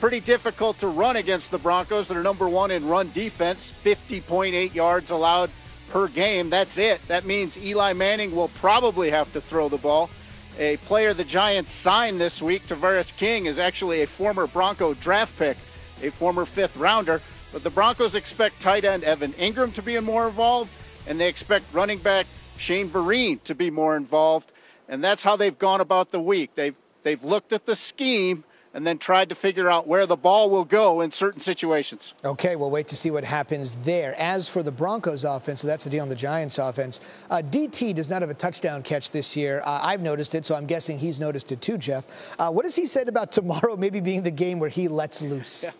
pretty difficult to run against the Broncos. They're number one in run defense, 50.8 yards allowed per game. That's it. That means Eli Manning will probably have to throw the ball. A player the Giants signed this week, Tavares King, is actually a former Bronco draft pick, a former fifth-rounder. But the Broncos expect tight end Evan Ingram to be more involved, and they expect running back Shane Vereen to be more involved. And that's how they've gone about the week. They've looked at the scheme and then tried to figure out where the ball will go in certain situations. Okay, we'll wait to see what happens there. As for the Broncos offense, so that's the deal on the Giants offense. DT does not have a touchdown catch this year. I've noticed it, so I'm guessing he's noticed it too, Jeff. What has he said about tomorrow maybe being the game where he lets loose? Yeah.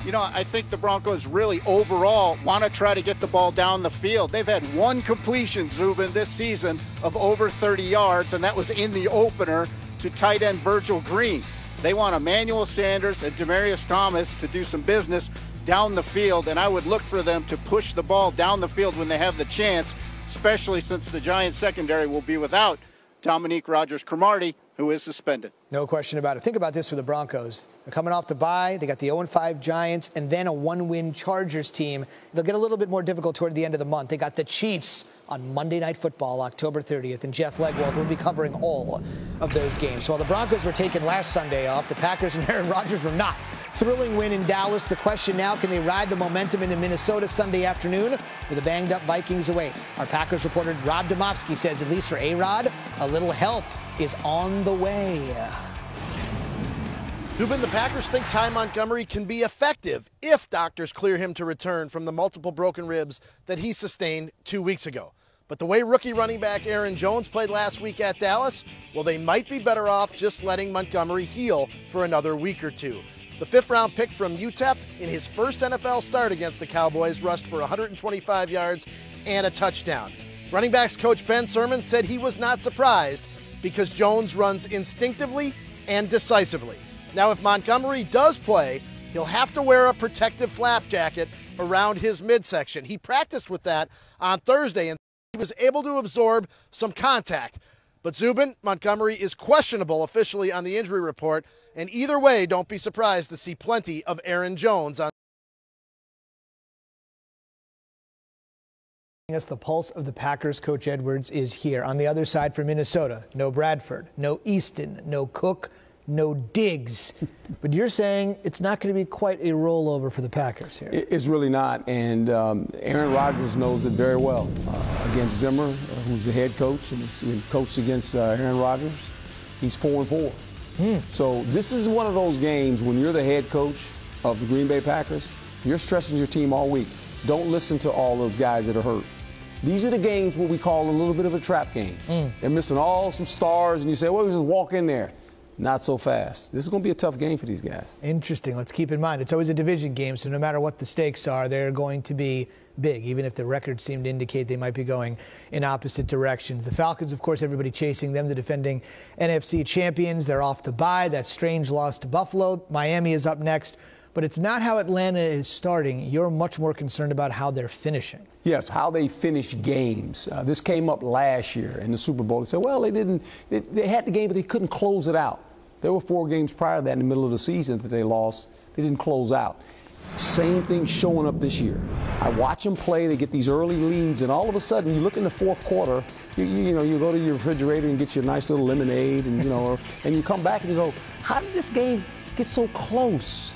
You know, I think the Broncos really overall want to try to get the ball down the field. They've had one completion, Zubin, this season of over 30 yards, and that was in the opener to tight end Virgil Green. They want Emmanuel Sanders and Demaryius Thomas to do some business down the field, and I would look for them to push the ball down the field when they have the chance, especially since the Giants secondary will be without Dominique Rodgers-Cromartie, who is suspended. No question about it. Think about this for the Broncos. They're coming off the bye. They got the 0-5 Giants and then a 1-win Chargers team. They'll get a little bit more difficult toward the end of the month. They got the Chiefs on Monday Night Football, October 30th, and Jeff Legwold will be covering all of those games. So while the Broncos were taking last Sunday off, the Packers and Aaron Rodgers were not. Thrilling win in Dallas. The question now, can they ride the momentum into Minnesota Sunday afternoon with the banged-up Vikings await? Our Packers reporter Rob Demovsky says, at least for A-Rod, a little help is on the way. Dubin, the Packers think Ty Montgomery can be effective if doctors clear him to return from the multiple broken ribs that he sustained 2 weeks ago. But the way rookie running back Aaron Jones played last week at Dallas, well, they might be better off just letting Montgomery heal for another week or two. The fifth-round pick from UTEP in his first NFL start against the Cowboys rushed for 125 yards and a touchdown. Running backs coach Ben Sermon said he was not surprised because Jones runs instinctively and decisively. Now, if Montgomery does play, he'll have to wear a protective flap jacket around his midsection. He practiced with that on Thursday and he was able to absorb some contact. But Zubin, Montgomery is questionable officially on the injury report, and either way, don't be surprised to see plenty of Aaron Jones on. Us the pulse of the Packers. Coach Edwards is here. On the other side for Minnesota, no Bradford, no Easton, no Cook, no Diggs. But you're saying it's not going to be quite a rollover for the Packers here. It's really not, and Aaron Rodgers knows it very well. Against Zimmer, who's the head coach, and he's coached against Aaron Rodgers, he's 4-4. So this is one of those games when you're the head coach of the Green Bay Packers, you're stressing your team all week. Don't listen to all those guys that are hurt. These are the games what we call a little bit of a trap game. They're missing all some stars, and you say, well, we just walk in there. Not so fast. This is going to be a tough game for these guys. Interesting. Let's keep in mind, it's always a division game, so no matter what the stakes are, they're going to be big, even if the records seem to indicate they might be going in opposite directions. The Falcons, of course, everybody chasing them, the defending NFC champions. They're off the bye. That strange loss to Buffalo. Miami is up next. But it's not how Atlanta is starting. You're much more concerned about how they're finishing. Yes, how they finish games. This came up last year in the Super Bowl. They said, well, they had the game, but they couldn't close it out. There were 4 games prior to that in the middle of the season that they lost. They didn't close out. Same thing showing up this year. I watch them play. They get these early leads, and all of a sudden, you look in the fourth quarter, you go to your refrigerator and get your nice little lemonade, and, and you come back and you go, how did this game get so close?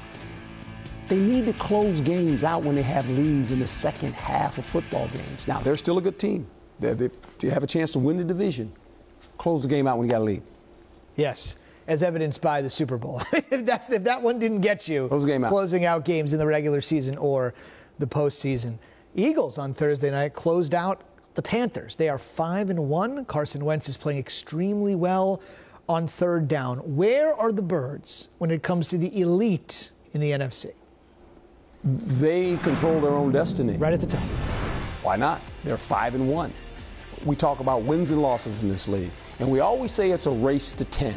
They need to close games out when they have leads in the second half of football games. Now, they're still a good team. They have a chance to win the division. Close the game out when you got a lead. Yes, as evidenced by the Super Bowl. if that one didn't get you, closing out games in the regular season or the postseason. Eagles on Thursday night closed out the Panthers. They are 5-1. Carson Wentz is playing extremely well on third down. Where are the Birds when it comes to the elite in the NFC? They control their own destiny. Right at the top. Why not? They're 5-1. We talk about wins and losses in this league, and we always say it's a race to 10.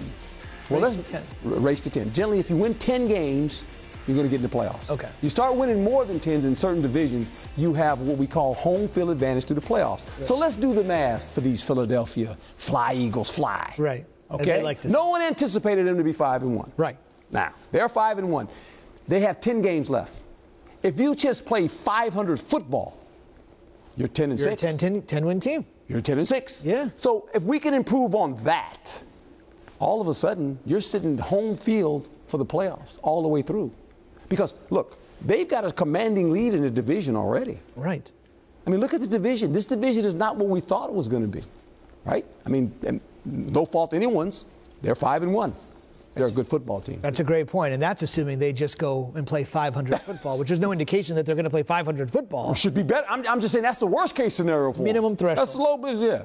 Race to 10. Generally, if you win 10 games, you're going to get in the playoffs. Okay. You start winning more than 10s in certain divisions, you have what we call home field advantage to the playoffs. Right. So let's do the math for these Philadelphia Fly Eagles fly. Right. Okay. Like no one anticipated them to be 5-1. Right. Now, they're 5-1. They have 10 games left. If you just play 500 football, you're 10-6. You're a 10-win team. You're 10-6. Yeah. So if we can improve on that, all of a sudden, you're sitting home field for the playoffs all the way through. Because, look, they've got a commanding lead in the division already. Right. I mean, look at the division. This division is not what we thought it was going to be, right? I mean, no fault to anyone's. They're 5-1. They're a good football team. That's a great point, and that's assuming they just go and play 500 football, which is no indication that they're going to play 500 football. It should be better. I'm just saying that's the worst case scenario for them. Minimum threshold. That's low, but yeah.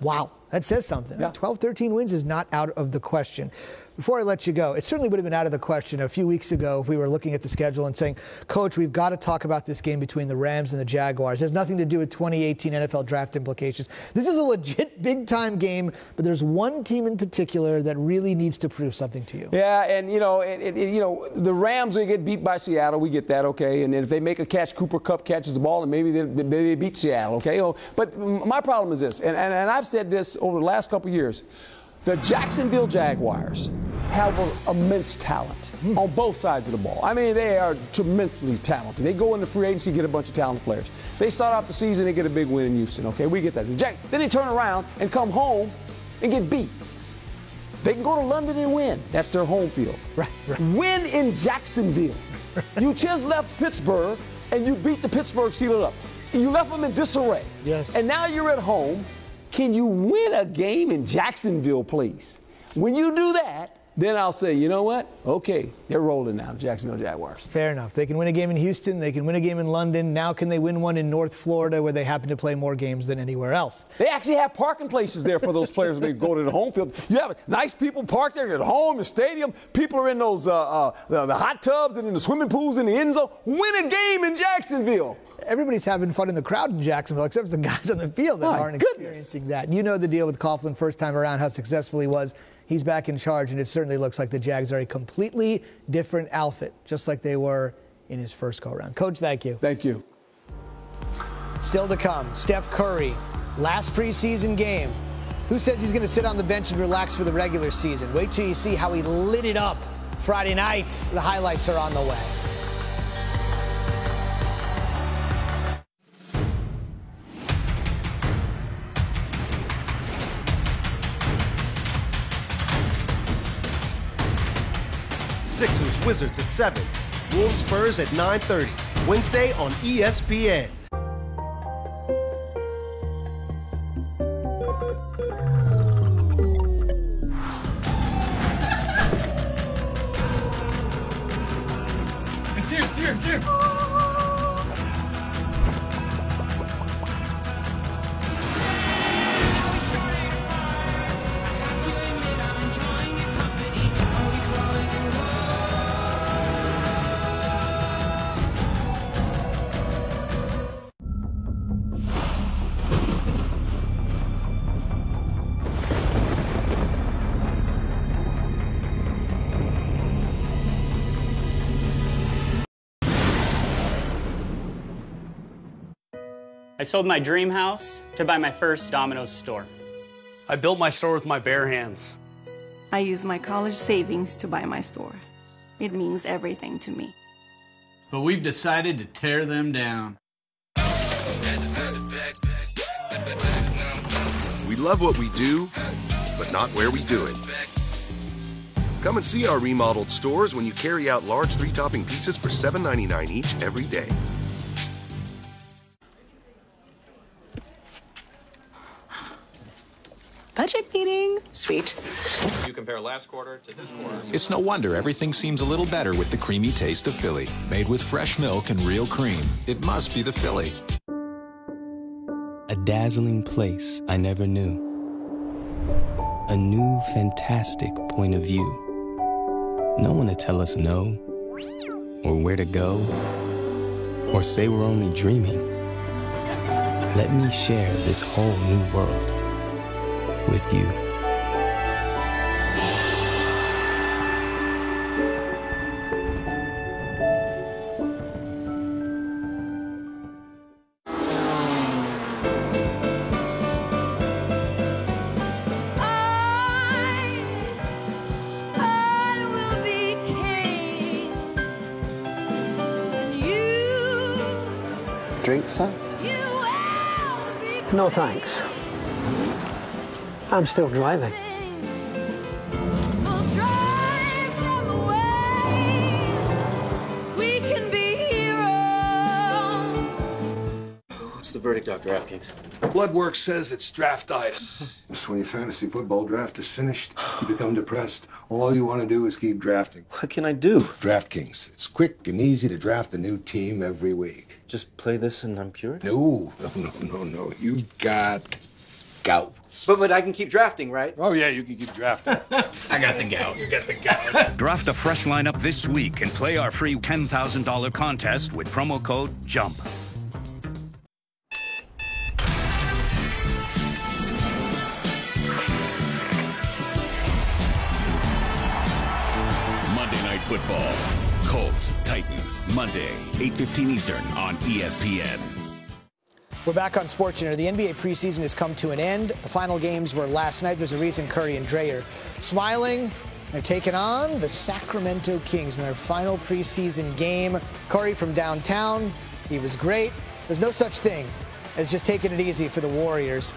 Wow, that says something. Yeah. 12, 13 wins is not out of the question. Before I let you go, it certainly would have been out of the question a few weeks ago if we were looking at the schedule and saying, Coach, we've got to talk about this game between the Rams and the Jaguars. It has nothing to do with 2018 NFL draft implications. This is a legit big-time game, but there's one team in particular that really needs to prove something to you. Yeah, and, you know, the Rams, they get beat by Seattle. We get that, okay? And then if they make a catch, Cooper Kupp catches the ball, and maybe they beat Seattle, okay? But my problem is this, and I've said this over the last couple of years. The Jacksonville Jaguars have immense talent on both sides of the ball. I mean, they are tremendously talented. They go into free agency, get a bunch of talented players. They start out the season, they get a big win in Houston, okay? We get that. Then they turn around and come home and get beat. They can go to London and win. That's their home field. Right. Win in Jacksonville. You just left Pittsburgh, and you beat the Pittsburgh Steelers up. You left them in disarray. Yes. And now you're at home. Can you win a game in Jacksonville, please? When you do that, then I'll say, you know what? Okay, they're rolling now, Jacksonville Jaguars. Fair enough. They can win a game in Houston. They can win a game in London. Now can they win one in North Florida where they happen to play more games than anywhere else? They actually have parking places there for those players when they go to the home field. You have nice people parked there at home, the stadium. People are in those the hot tubs and in the swimming pools in the end zone. Win a game in Jacksonville. Everybody's having fun in the crowd in Jacksonville, except the guys on the field that aren't experiencing that. You know the deal with Coughlin first time around, how successful he was. He's back in charge, and it certainly looks like the Jags are a completely different outfit, just like they were in his first go-around. Coach, thank you. Thank you. Still to come, Steph Curry, last preseason game. Who says he's going to sit on the bench and relax for the regular season? Wait till you see how he lit it up Friday night. The highlights are on the way. Sixers Wizards at 7. Wolves Spurs at 9:30. Wednesday on ESPN. It's here. I sold my dream house to buy my first Domino's store. I built my store with my bare hands. I used my college savings to buy my store. It means everything to me. But we've decided to tear them down. We love what we do, but not where we do it. Come and see our remodeled stores when you carry out large 3-topping pizzas for $7.99 each every day. Budget meeting. Sweet. You compare last quarter to this quarter. It's no wonder everything seems a little better with the creamy taste of Philly. Made with fresh milk and real cream. It must be the Philly. A dazzling place I never knew. A new, fantastic point of view. No one to tell us no, or where to go, or say we're only dreaming. Let me share this whole new world with you. drink, sir? No, thanks. I'm still driving. What's the verdict, Dr. DraftKings? Blood work says it's draftitis. Just when your fantasy football draft is finished, you become depressed. All you want to do is keep drafting. What can I do? DraftKings. It's quick and easy to draft a new team every week. Just play this and I'm cured? No. You've got gout. But I can keep drafting, right? Oh, yeah, you can keep drafting. I got the gout. You got the gout. Draft a fresh lineup this week and play our free $10,000 contest with promo code JUMP. Monday Night Football. Colts, Titans, Monday, 8:15 Eastern on ESPN. We're back on SportsCenter. The NBA preseason has come to an end. The final games were last night. There's a reason Curry and Dre are smiling. They're taking on the Sacramento Kings in their final preseason game. Curry from downtown, he was great. There's no such thing as just taking it easy for the Warriors.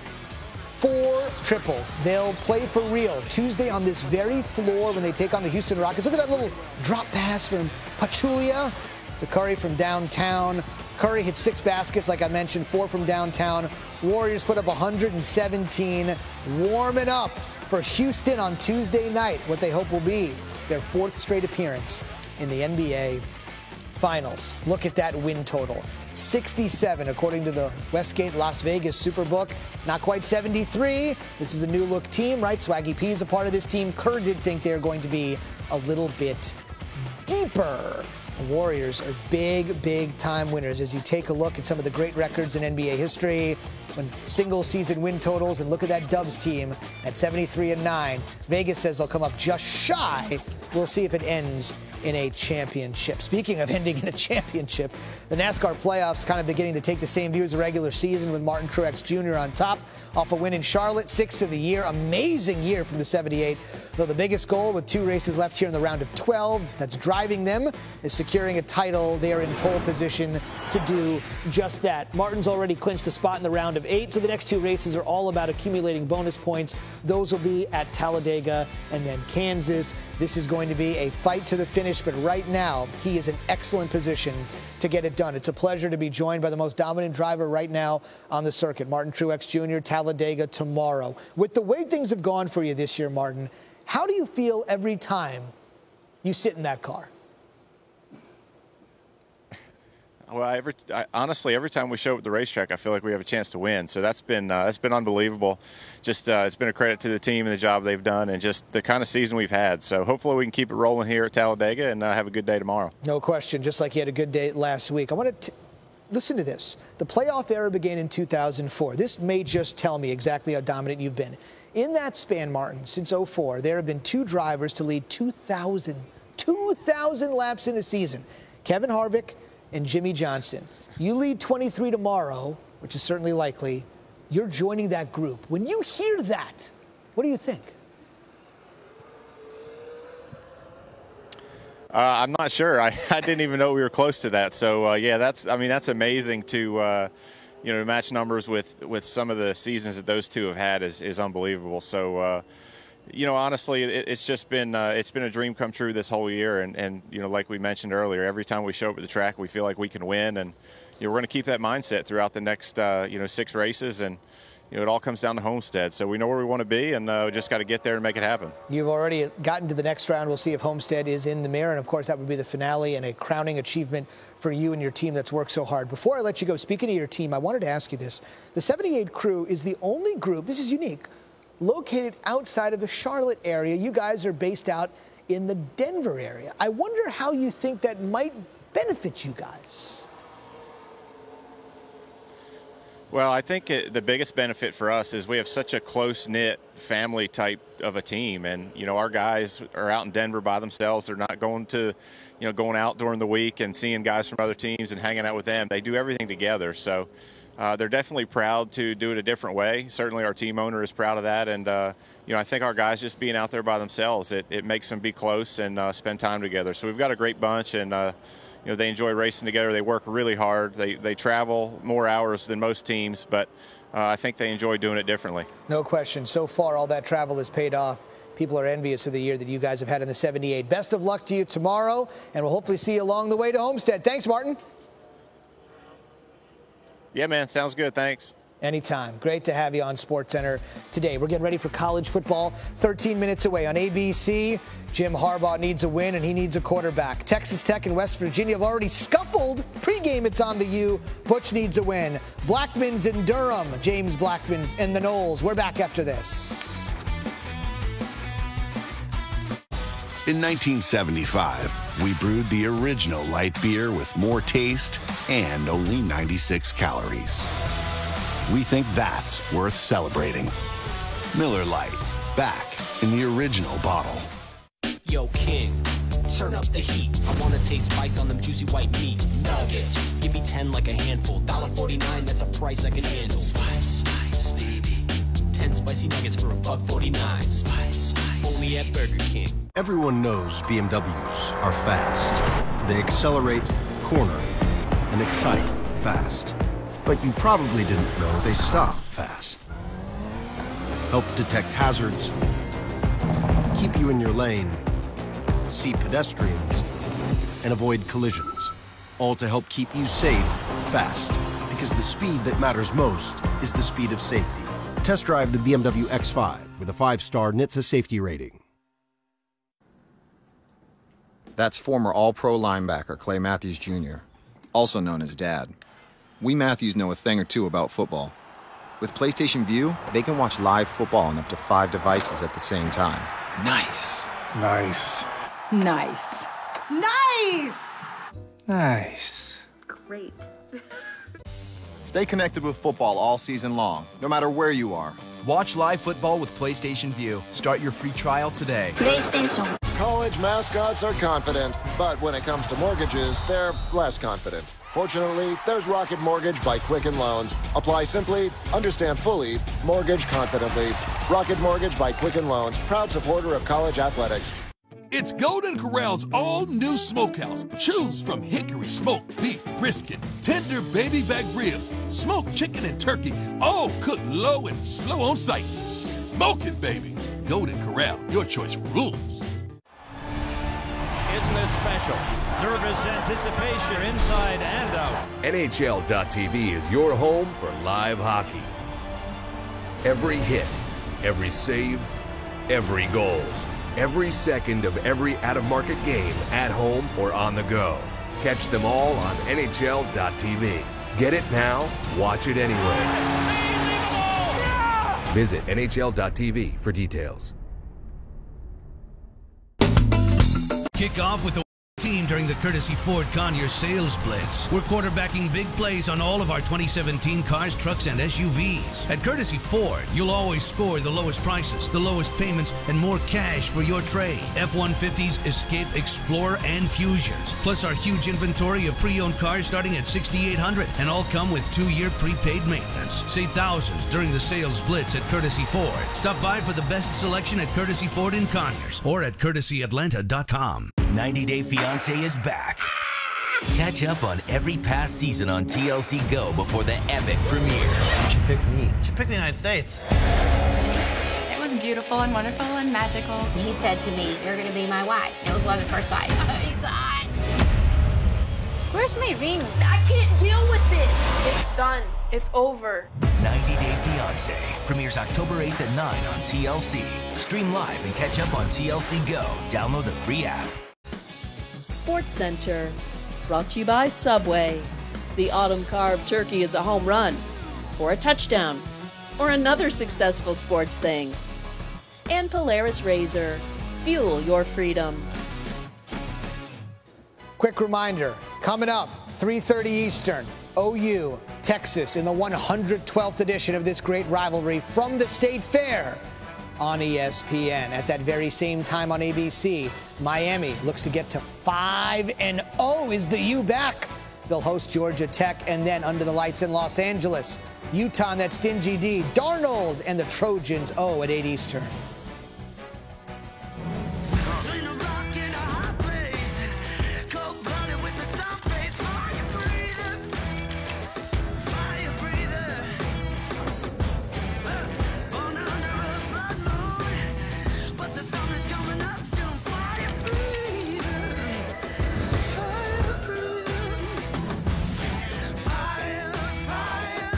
4 triples. They'll play for real Tuesday on this very floor when they take on the Houston Rockets. Look at that little drop pass from Pachulia to Curry from downtown. Curry hit 6 baskets, like I mentioned, 4 from downtown. Warriors put up 117, warming up for Houston on Tuesday night, what they hope will be their 4th straight appearance in the NBA Finals. Look at that win total. 67, according to the Westgate Las Vegas Superbook. Not quite 73. This is a new look team, right? Swaggy P is a part of this team. Kerr did think they're going to be a little bit deeper. The Warriors are big time winners. As you take a look at some of the great records in NBA history, when single season win totals, and look at that Dubs team at 73-9. Vegas says they'll come up just shy. We'll see if it ends in a championship. Speaking of ending in a championship, the NASCAR playoffs kind of beginning to take the same view as the regular season, with Martin Truex Jr. on top off a win in Charlotte, 6th of the year. Amazing year from the 78. Though the biggest goal, with 2 races left here in the round of 12, that's driving them, is securing a title. They're in pole position to do just that. Martin's already clinched a spot in the round of 8, so the next 2 races are all about accumulating bonus points. Those will be at Talladega and then Kansas. This is going to be a fight to the finish, but right now he is in excellent position to get it done. It's a pleasure to be joined by the most dominant driver right now on the circuit, Martin Truex Jr., Talladega tomorrow. With the way things have gone for you this year, Martin, how do you feel every time you sit in that car? Well, honestly, every time we show up at the racetrack, I feel like we have a chance to win. So that's been unbelievable. Just it's been a credit to the team and the job they've done, and just the kind of season we've had. So hopefully we can keep it rolling here at Talladega and have a good day tomorrow. No question. Just like you had a good day last week. I want to listen to this. The playoff era began in 2004. This may just tell me exactly how dominant you've been. In that span, Martin, since 2004, there have been 2 drivers to lead 2,000 laps in a season. Kevin Harvick and Jimmy Johnson. You lead 23 tomorrow, which is certainly likely. You're joining that group. When you hear that, what do you think? I'm not sure. I didn't even know we were close to that. So yeah, that's amazing to match numbers with some of the seasons that those 2 have had is unbelievable. So honestly, it's just been it's been a dream come true this whole year, and like we mentioned earlier, every time we show up at the track, we feel like we can win, and we're going to keep that mindset throughout the next 6 races, and it all comes down to Homestead. So we know where we want to be, and we just got to get there and make it happen. You've already gotten to the next round. We'll see if Homestead is in the mirror, and of course that would be the finale and a crowning achievement for you and your team that's worked so hard. Before I let you go, speaking of your team, I wanted to ask you this. The 78 crew is the only group, this is unique, located outside of the Charlotte area. You guys are based out in the Denver area. I wonder how you think that might benefit you guys. Well, I think the biggest benefit for us is we have such a close-knit family type of a team, and our guys are out in Denver by themselves. They're not going to going out during the week and seeing guys from other teams and hanging out with them. They do everything together. So they're definitely proud to do it a different way. Certainly our team owner is proud of that, and I think our guys just being out there by themselves, it makes them be close and spend time together. So we've got a great bunch, and they enjoy racing together. They work really hard. They travel more hours than most teams, but I think they enjoy doing it differently. No question. So far, all that travel has paid off. People are envious of the year that you guys have had in the 78. Best of luck to you tomorrow, and we'll hopefully see you along the way to Homestead. Thanks, Martin. Yeah, man. Sounds good. Thanks. Anytime. Great to have you on SportsCenter today. We're getting ready for college football. 13 minutes away on ABC. Jim Harbaugh needs a win, and he needs a quarterback. Texas Tech and West Virginia have already scuffled. Pre-game, it's on the U. Butch needs a win. Blackman's in Durham. James Blackman and the Noles. We're back after this. In 1975, we brewed the original light beer with more taste and only 96 calories. We think that's worth celebrating. Miller Lite, back in the original bottle. Yo, King, turn up the heat. I wanna taste spice on them juicy white meat nuggets. Give me 10 like a handful. $1.49, that's a price I can handle. Spice, spice, baby. 10 spicy nuggets for $1.49. Spice, spice. Only at Burger King. Everyone knows BMWs are fast. They accelerate, corner, and excite fast. But you probably didn't know they stop fast. Help detect hazards, keep you in your lane, see pedestrians, and avoid collisions. All to help keep you safe fast. Because the speed that matters most is the speed of safety. Test drive the BMW X5 with a 5-star NHTSA safety rating. That's former All-Pro linebacker Clay Matthews Jr., also known as Dad. We Matthews know a thing or two about football. With PlayStation Vue, they can watch live football on up to 5 devices at the same time. Nice. Nice. Nice. Nice! Nice. Great. Stay connected with football all season long, no matter where you are. Watch live football with PlayStation Vue. Start your free trial today. PlayStation. College mascots are confident, but when it comes to mortgages, they're less confident. Fortunately, there's Rocket Mortgage by Quicken Loans. Apply simply, understand fully, mortgage confidently. Rocket Mortgage by Quicken Loans, proud supporter of college athletics. It's Golden Corral's all-new smokehouse. Choose from hickory smoked beef, brisket, tender baby back ribs, smoked chicken and turkey, all cooked low and slow on site. Smoke it, baby. Golden Corral, your choice rules. Isn't this special? Nervous anticipation inside and out. NHL.tv is your home for live hockey. Every hit, every save, every goal. Every second of every out-of-market game, at home or on the go. Catch them all on NHL.tv. Get it now, watch it anywhere. Visit NHL.tv for details. Kick off with the team during the Courtesy Ford Conyers Sales Blitz. We're quarterbacking big plays on all of our 2017 cars, trucks, and SUVs. At Courtesy Ford, you'll always score the lowest prices, the lowest payments, and more cash for your trade. F-150s, Escape, Explorer, and Fusions. Plus our huge inventory of pre-owned cars starting at $6,800, and all come with 2-year prepaid maintenance. Save thousands during the Sales Blitz at Courtesy Ford. Stop by for the best selection at Courtesy Ford in Conyers or at courtesyatlanta.com. 90 Day Fiancé is back. Catch up on every past season on TLC Go before the epic premiere. She picked me. She picked the United States. It was beautiful and wonderful and magical. He said to me, "You're gonna be my wife." It was love at first sight. He's hot. Where's my ring? I can't deal with this. It's done. It's over. 90 Day Fiancé premieres October 8th at 9 on TLC. Stream live and catch up on TLC Go. Download the free app. SportsCenter, brought to you by Subway. The autumn carved turkey is a home run, or a touchdown, or another successful sports thing. And Polaris Razor, fuel your freedom. Quick reminder, coming up, 3:30 Eastern, OU, Texas, in the 112th edition of this great rivalry from the State Fair on ESPN. At that very same time on ABC, Miami looks to get to 5-0. Is the U back? They'll host Georgia Tech, and then under the lights in Los Angeles, Utah and that stingy D, Darnold and the Trojans, at 8 Eastern.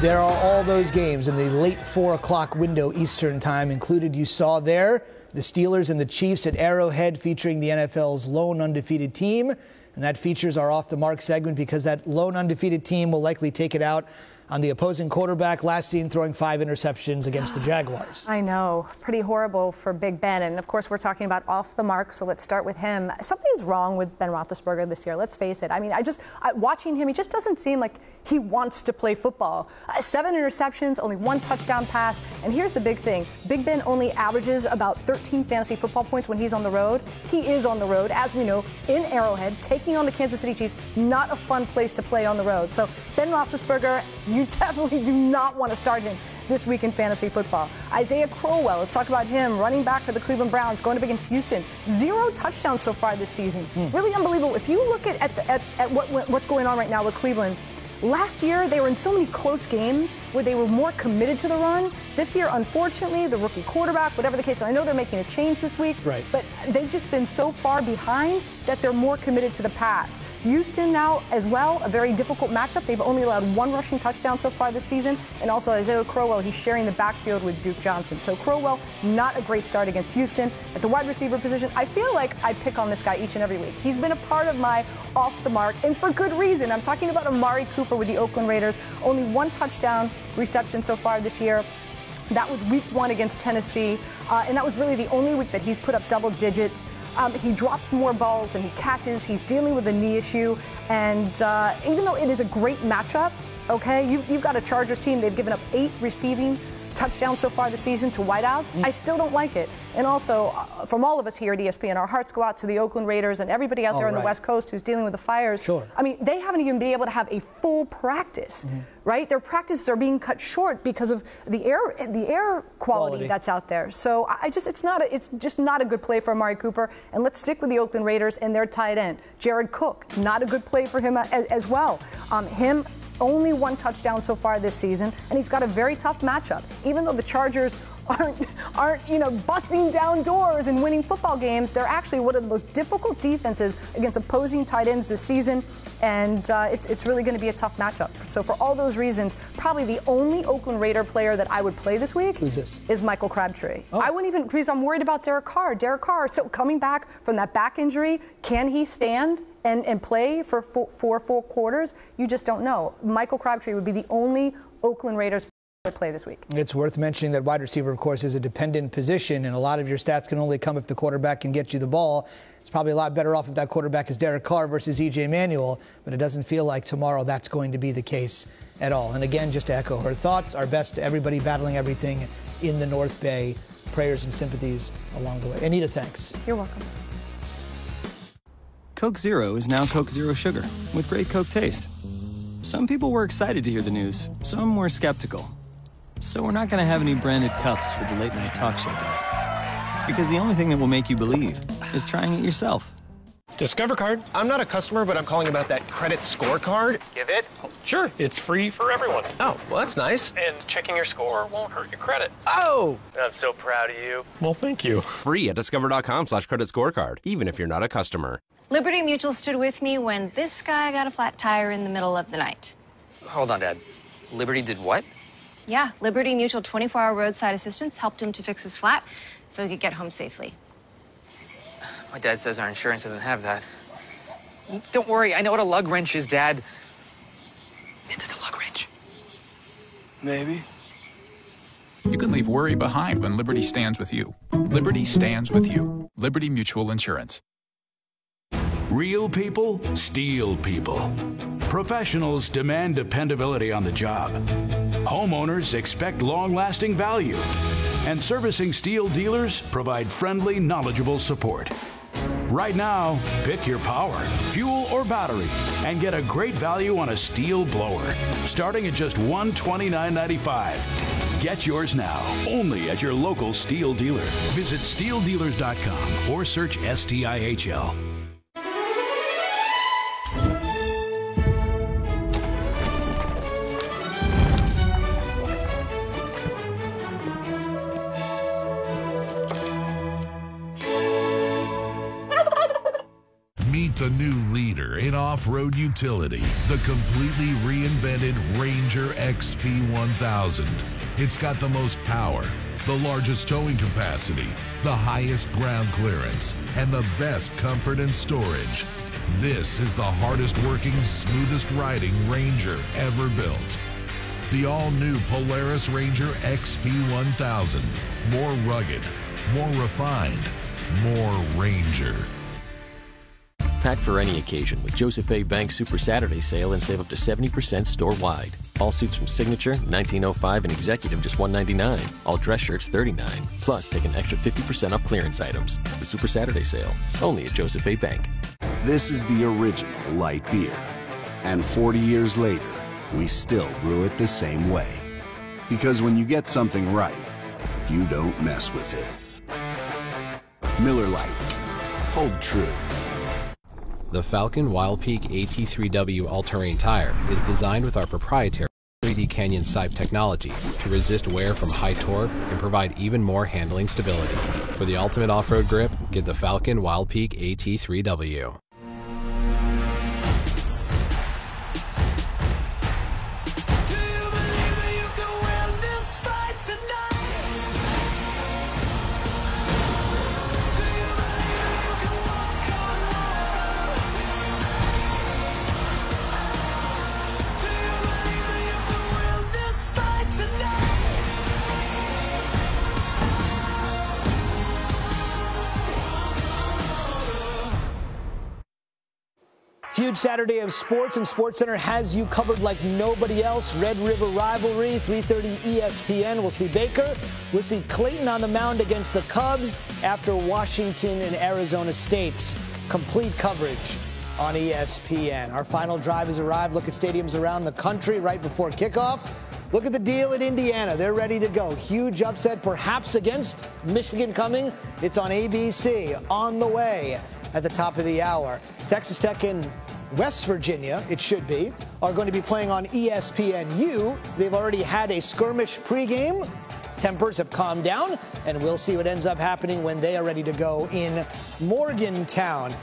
There are all those games in the late 4 o'clock window Eastern time included. You saw there the Steelers and the Chiefs at Arrowhead featuring the NFL's lone undefeated team. And that features our Off the Mark segment because that lone undefeated team will likely take it out on the opposing quarterback, last seen throwing 5 interceptions against the Jaguars. I know. Pretty horrible for Big Ben. And, of course, we're talking about Off the Mark, so let's start with him. Something's wrong with Ben Roethlisberger this year. Let's face it. I mean, watching him, he just doesn't seem like he wants to play football. 7 interceptions, only 1 touchdown pass. And here's the big thing. Big Ben only averages about 13 fantasy football points when he's on the road. He is on the road, as we know, in Arrowhead, taking on the Kansas City Chiefs. Not a fun place to play on the road. So Ben Roethlisberger, you definitely do not want to start him this week in fantasy football. Isaiah Crowell, let's talk about him, running back for the Cleveland Browns, going up against Houston. 0 touchdowns so far this season. Really unbelievable. If you look at what's going on right now with Cleveland, last year they were in so many close games where they were more committed to the run. This year, unfortunately, the rookie quarterback, whatever the case, and I know they're making a change this week, right, but they've just been so far behind that they're more committed to the pass. Houston now as well, a very difficult matchup. They've only allowed 1 rushing touchdown so far this season, and also Isaiah Crowell, he's sharing the backfield with Duke Johnson. So Crowell, not a great start against Houston. At the wide receiver position, I feel like I pick on this guy each and every week. He's been a part of my Off the Mark, and for good reason. I'm talking about Amari Cooper with the Oakland Raiders. Only 1 touchdown reception so far this year. That was week 1 against Tennessee, and that was really the only week that he's put up double digits. He drops more balls than he catches. He's dealing with a knee issue, and even though it is a great matchup, okay, you've got a Chargers team. They've given up 8 receiving touchdowns so far this season to wideouts. I still don't like it. And also, from all of us here at ESPN, our hearts go out to the Oakland Raiders and everybody out there on the West Coast who's dealing with the fires. Sure. I mean, they haven't even been able to have a full practice, right? Their practices are being cut short because of the air quality that's out there. So it's just not a good play for Amari Cooper. And let's stick with the Oakland Raiders and their tight end, Jared Cook. Not a good play for him as well. Him only 1 touchdown so far this season, and he's got a very tough matchup. Even though the Chargers aren't busting down doors and winning football games, they're actually one of the most difficult defenses against opposing tight ends this season, and it's really going to be a tough matchup. So for all those reasons, probably the only Oakland Raider player that I would play this week is Michael Crabtree. I wouldn't even, because I'm worried about Derek Carr. Derek Carr, so coming back from that back injury, can he stand and play for 4 full quarters? You just don't know. Michael Crabtree would be the only Oakland Raiders would play this week. It's worth mentioning that wide receiver, of course, is a dependent position, and a lot of your stats can only come if the quarterback can get you the ball. It's probably a lot better off if that quarterback is Derek Carr versus E.J. Manuel, but it doesn't feel like tomorrow that's going to be the case at all. And again, just to echo her thoughts, our best to everybody battling everything in the North Bay. Prayers and sympathies along the way. Anita, thanks. You're welcome. Coke Zero is now Coke Zero Sugar, with great Coke taste. Some people were excited to hear the news, some were skeptical. So we're not going to have any branded cups for the late night talk show guests. Because the only thing that will make you believe is trying it yourself. Discover Card. I'm not a customer, but I'm calling about that credit scorecard. Give it? Sure, it's free for everyone. Oh, well, that's nice. And checking your score won't hurt your credit. Oh! I'm so proud of you. Well, thank you. Free at discover.com/credit scorecard, even if you're not a customer. Liberty Mutual stood with me when this guy got a flat tire in the middle of the night. Hold on, Dad. Liberty did what? Yeah, Liberty Mutual 24-hour roadside assistance helped him to fix his flat so he could get home safely. My dad says our insurance doesn't have that. Don't worry, I know what a lug wrench is, Dad. Is this a lug wrench? Maybe. You can leave worry behind when Liberty stands with you. Liberty stands with you. Liberty Mutual Insurance. Real people steal people. Professionals demand dependability on the job. Homeowners expect long-lasting value. And servicing steel dealers provide friendly, knowledgeable support. Right now, pick your power, fuel, or battery, and get a great value on a Stihl blower, starting at just $129.95. Get yours now, only at your local Stihl dealer. Visit StihlDealers.com or search STIHL. Meet the new leader in off-road utility, the completely reinvented Ranger XP 1000. It's got the most power, the largest towing capacity, the highest ground clearance, and the best comfort and storage. This is the hardest working, smoothest riding Ranger ever built. The all-new Polaris Ranger XP 1000. More rugged, more refined, more Ranger. Pack for any occasion with Joseph A. Bank Super Saturday Sale and save up to 70% store-wide. All suits from Signature, $19.05, and Executive just $199. All dress shirts, $39. Plus, take an extra 50% off clearance items. The Super Saturday Sale, only at Joseph A. Bank. This is the original light beer. And 40 years later, we still brew it the same way. Because when you get something right, you don't mess with it. Miller Lite. Hold true. The Falken Wild Peak AT3W all-terrain tire is designed with our proprietary 3D Canyon Sipe technology to resist wear from high torque and provide even more handling stability. For the ultimate off-road grip, get the Falken Wild Peak AT3W. Huge Saturday of sports, and SportsCenter has you covered like nobody else. Red River Rivalry, 3:30 ESPN. We'll see Baker. We'll see Clayton on the mound against the Cubs after Washington and Arizona State's complete coverage on ESPN. Our final drive has arrived. Look at stadiums around the country right before kickoff. Look at the deal at Indiana. They're ready to go. Huge upset perhaps against Michigan coming. It's on ABC on the way at the top of the hour. Texas Tech and West Virginia, it should be, are going to be playing on ESPNU. They've already had a skirmish pregame. Tempers have calmed down, and we'll see what ends up happening when they are ready to go in Morgantown.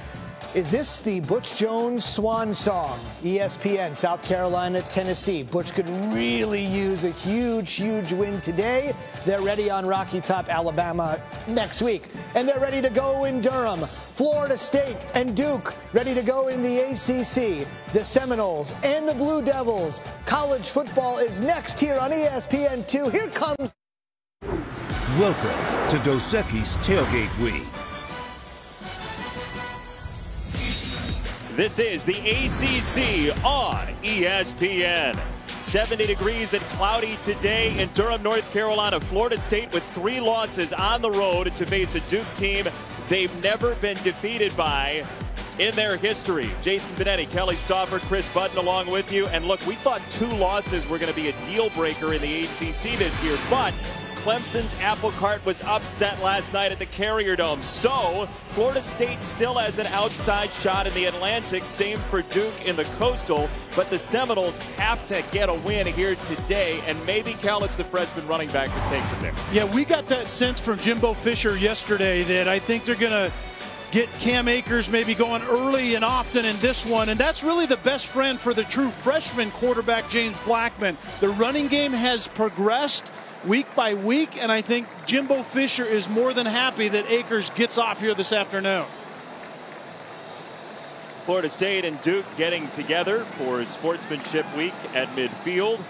Is this the Butch Jones swan song? ESPN, South Carolina, Tennessee. Butch could really use a huge, huge win today. They're ready on Rocky Top, Alabama next week. And they're ready to go in Durham. Florida State and Duke ready to go in the ACC. The Seminoles and the Blue Devils. College football is next here on ESPN2. Here comes. Welcome to Dos Equis Tailgate Week. This is the ACC on ESPN. 70 degrees and cloudy today in Durham, North Carolina. Florida State with 3 losses on the road to face a Duke team they've never been defeated by in their history. Jason Benetti, Kelly Stauffer, Chris Button along with you. And look, we thought 2 losses were going to be a deal breaker in the ACC this year, but Clemson's apple cart was upset last night at the Carrier Dome. So Florida State still has an outside shot in the Atlantic. Same for Duke in the Coastal. But the Seminoles have to get a win here today. And maybe Cal, it's the freshman running back that takes it there. Yeah, we got that sense from Jimbo Fisher yesterday that I think they're going to get Cam Akers maybe going early and often in this one. And that's really the best friend for the true freshman quarterback, James Blackman. The running game has progressed week by week, and I think Jimbo Fisher is more than happy that Akers gets off here this afternoon. Florida State and Duke getting together for Sportsmanship Week at midfield.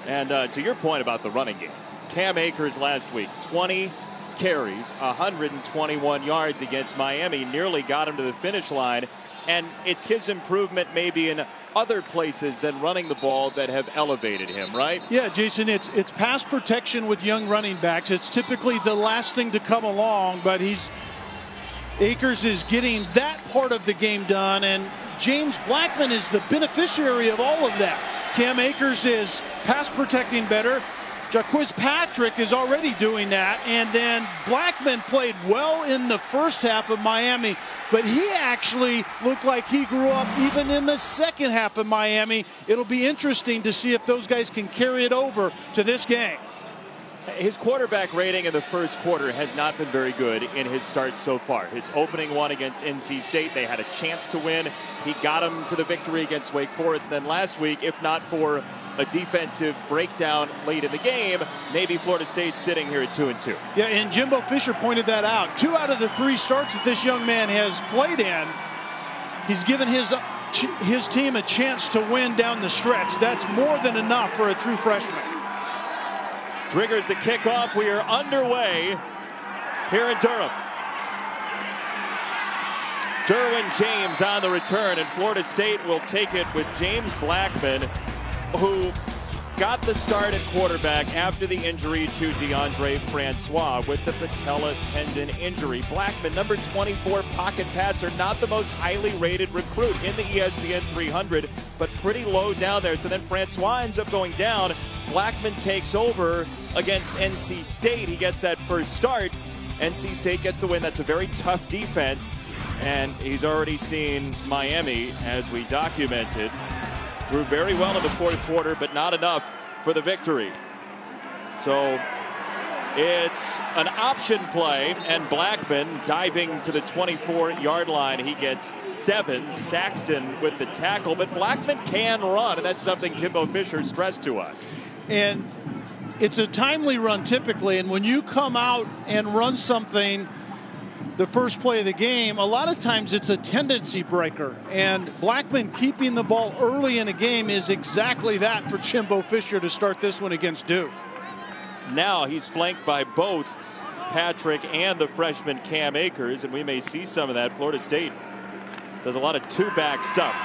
And to your point about the running game, Cam Akers last week, 20 carries, 121 yards against Miami, nearly got him to the finish line. And it's his improvement maybe in other places than running the ball that have elevated him, right? Yeah, Jason, it's pass protection with young running backs. It's typically the last thing to come along, but he's Akers is getting that part of the game done, and James Blackman is the beneficiary of all of that. Cam Akers is pass protecting better. Jaquiz Patrick is already doing that, and then Blackman played well in the first half of Miami, but he actually looked like he grew up even in the second half of Miami. It'll be interesting to see if those guys can carry it over to this game. His quarterback rating in the first quarter has not been very good in his start so far. His opening one against NC State, they had a chance to win. He got them to the victory against Wake Forest. And then last week, if not for a defensive breakdown late in the game, maybe Florida State's sitting here at 2-2. Yeah, and Jimbo Fisher pointed that out. 2 out of the 3 starts that this young man has played in, he's given his team a chance to win down the stretch. That's more than enough for a true freshman. Triggers the kickoff. We are underway here in Durham. Derwin James on the return, and Florida State will take it with James Blackman, who got the start at quarterback after the injury to DeAndre Francois with the patella tendon injury. Blackman, number 24 pocket passer, not the most highly rated recruit in the ESPN 300, but pretty low down there. So then Francois ends up going down. Blackman takes over against NC State. He gets that first start. NC State gets the win. That's a very tough defense. And he's already seen Miami, as we documented, threw very well in the fourth quarter, but not enough for the victory. So it's an option play, and Blackman diving to the 24-yard line. He gets 7. Saxton with the tackle, but Blackman can run, and that's something Jimbo Fisher stressed to us. And it's a timely run typically, and when you come out and run something the first play of the game, a lot of times it's a tendency breaker, and Blackman keeping the ball early in a game is exactly that for Jimbo Fisher to start this one against Duke. Now he's flanked by both Patrick and the freshman Cam Akers, and we may see some of that. Florida State does a lot of two-back stuff.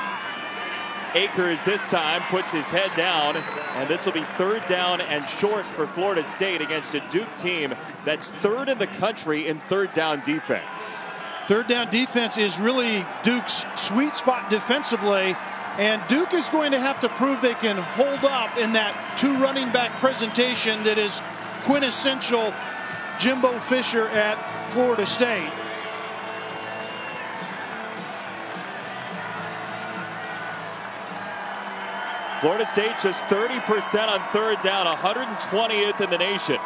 Akers this time puts his head down, and this will be 3rd down and short for Florida State against a Duke team that's 3rd in the country in 3rd down defense. 3rd down defense is really Duke's sweet spot defensively, and Duke is going to have to prove they can hold up in that 2 running back presentation that is quintessential Jimbo Fisher at Florida State. Florida State just 30% on 3rd down, 120th in the nation.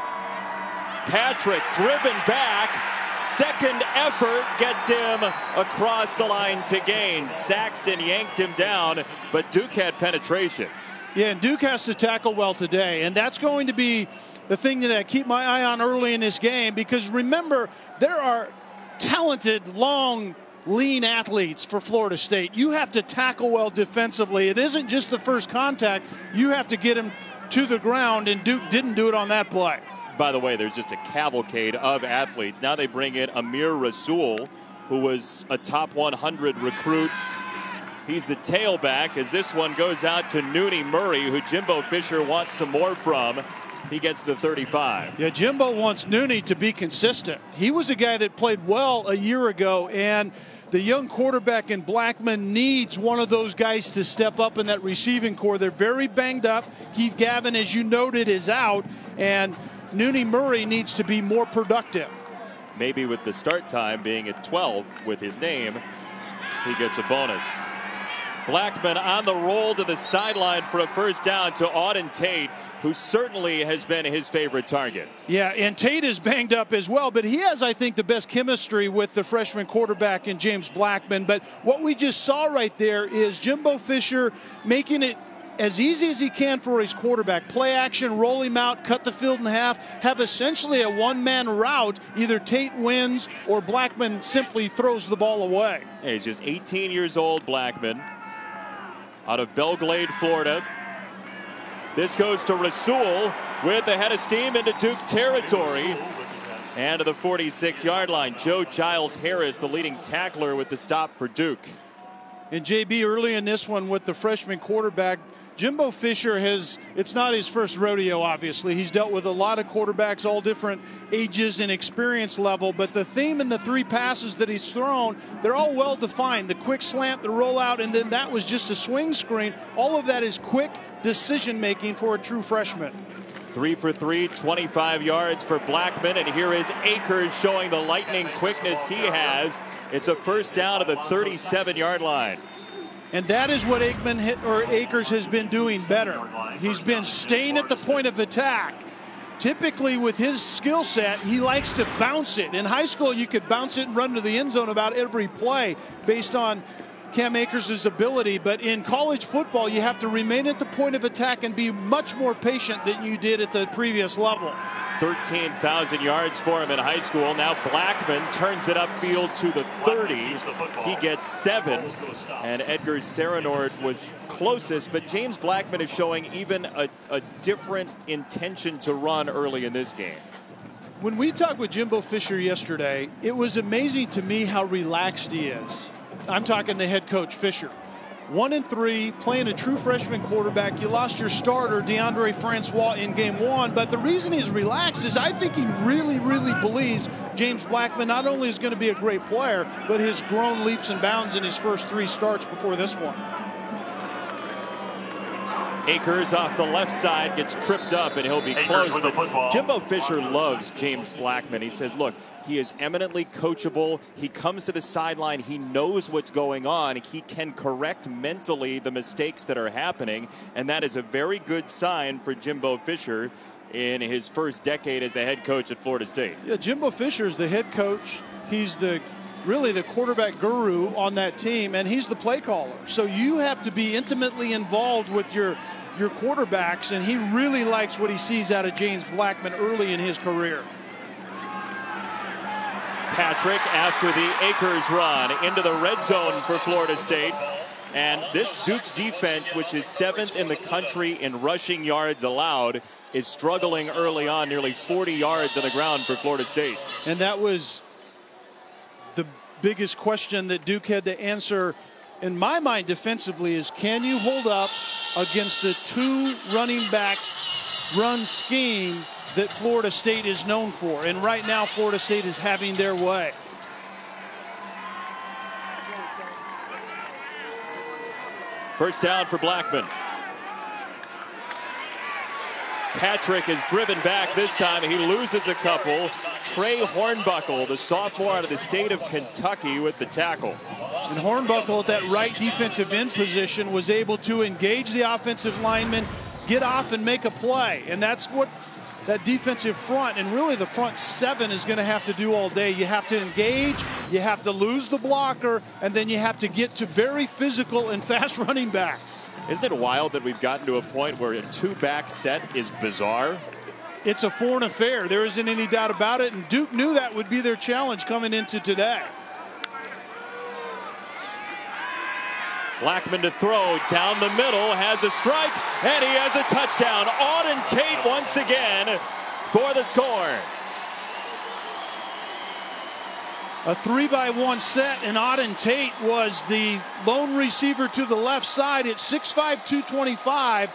Patrick driven back, second effort gets him across the line to gain. Saxton yanked him down, but Duke had penetration. Yeah, and Duke has to tackle well today, and that's going to be the thing that I keep my eye on early in this game, because remember, there are talented, long, lean athletes for Florida State. You have to tackle well defensively. It isn't just the first contact. You have to get him to the ground, and Duke didn't do it on that play. By the way, there's just a cavalcade of athletes. Now they bring in Amir Rasul, who was a top 100 recruit. He's the tailback, as this one goes out to Nooney Murray, who Jimbo Fisher wants some more from. He gets the 35. Yeah, Jimbo wants Nooney to be consistent. He was a guy that played well a year ago, and the young quarterback in Blackman needs one of those guys to step up in that receiving core. They're very banged up. Keith Gavin, as you noted, is out, and Nooney Murray needs to be more productive. Maybe with the start time being at 12 with his name, he gets a bonus. Blackman on the roll to the sideline for a first down to Auden Tate, who certainly has been his favorite target. Yeah, and Tate is banged up as well, but he has, I think, the best chemistry with the freshman quarterback in James Blackman. But what we just saw right there is Jimbo Fisher making it as easy as he can for his quarterback. Play action, roll him out, cut the field in half, have essentially a one-man route. Either Tate wins or Blackman simply throws the ball away. Yeah, he's just 18 years old, Blackman, out of Belglade, Florida. This goes to Rasul with the head of steam into Duke territory. And to the 46-yard line, Joe Giles Harris, the leading tackler, with the stop for Duke. And JB, early in this one with the freshman quarterback, Jimbo Fisher it's not his first rodeo, obviously. He's dealt with a lot of quarterbacks, all different ages and experience level, but the theme in the 3 passes that he's thrown, they're all well defined. The quick slant, the rollout, and then that was just a swing screen. All of that is quick decision making for a true freshman. 3 for 3, 25 yards for Blackman, and here is Akers showing the lightning quickness he has. It's a first down at the 37-yard line. And that is what Akers has been doing better. He's been staying at the point of attack. Typically with his skill set, he likes to bounce it. In high school, you could bounce it and run to the end zone about every play based on Cam Akers' ability. But in college football, you have to remain at the point of attack and be much more patient than you did at the previous level. 13,000 yards for him in high school. Now Blackman turns it upfield to the 30. He gets 7. And Edgar Serenord was closest, but James Blackman is showing even a different intention to run early in this game. When we talked with Jimbo Fisher yesterday, it was amazing to me how relaxed he is. I'm talking the head coach, Fisher. 1-3, playing a true freshman quarterback. You lost your starter, DeAndre Francois, in game 1, but the reason he's relaxed is I think he really, really believes James Blackman not only is going to be a great player, but has grown leaps and bounds in his first 3 starts before this one. Akers off the left side gets tripped up and he'll be close. But Jimbo Fisher loves James Blackman. He says, look, he is eminently coachable. He comes to the sideline. He knows what's going on. He can correct mentally the mistakes that are happening. And that is a very good sign for Jimbo Fisher in his first decade as the head coach at Florida State. Yeah, Jimbo Fisher is the head coach. He's really the quarterback guru on that team, and he's the play caller. So you have to be intimately involved with your quarterbacks, and he really likes what he sees out of James Blackman early in his career. Patrick, after the Akers run, into the red zone for Florida State. And this Duke defense, which is 7th in the country in rushing yards allowed, is struggling early on, nearly 40 yards on the ground for Florida State. And that was the biggest question that Duke had to answer, in my mind, defensively, is can you hold up against the 2 running back run scheme that Florida State is known for? And right now, Florida State is having their way. First down for Blackman. Patrick is driven back this time. He loses a couple. Trey Hornbuckle, the sophomore out of the state of Kentucky, with the tackle. And Hornbuckle at that right defensive end position was able to engage the offensive lineman, get off and make a play. And that's what that defensive front, and really the front 7, is going to have to do all day. You have to engage, you have to lose the blocker, and then you have to get to very physical and fast running backs. Isn't it wild that we've gotten to a point where a 2-back set is bizarre? It's a foreign affair. There isn't any doubt about it, and Duke knew that would be their challenge coming into today. Blackman to throw down the middle, has a strike, and he has a touchdown. Auden Tate once again for the score. A 3-by-1 set, and Auden Tate was the lone receiver to the left side at 6'5", 225.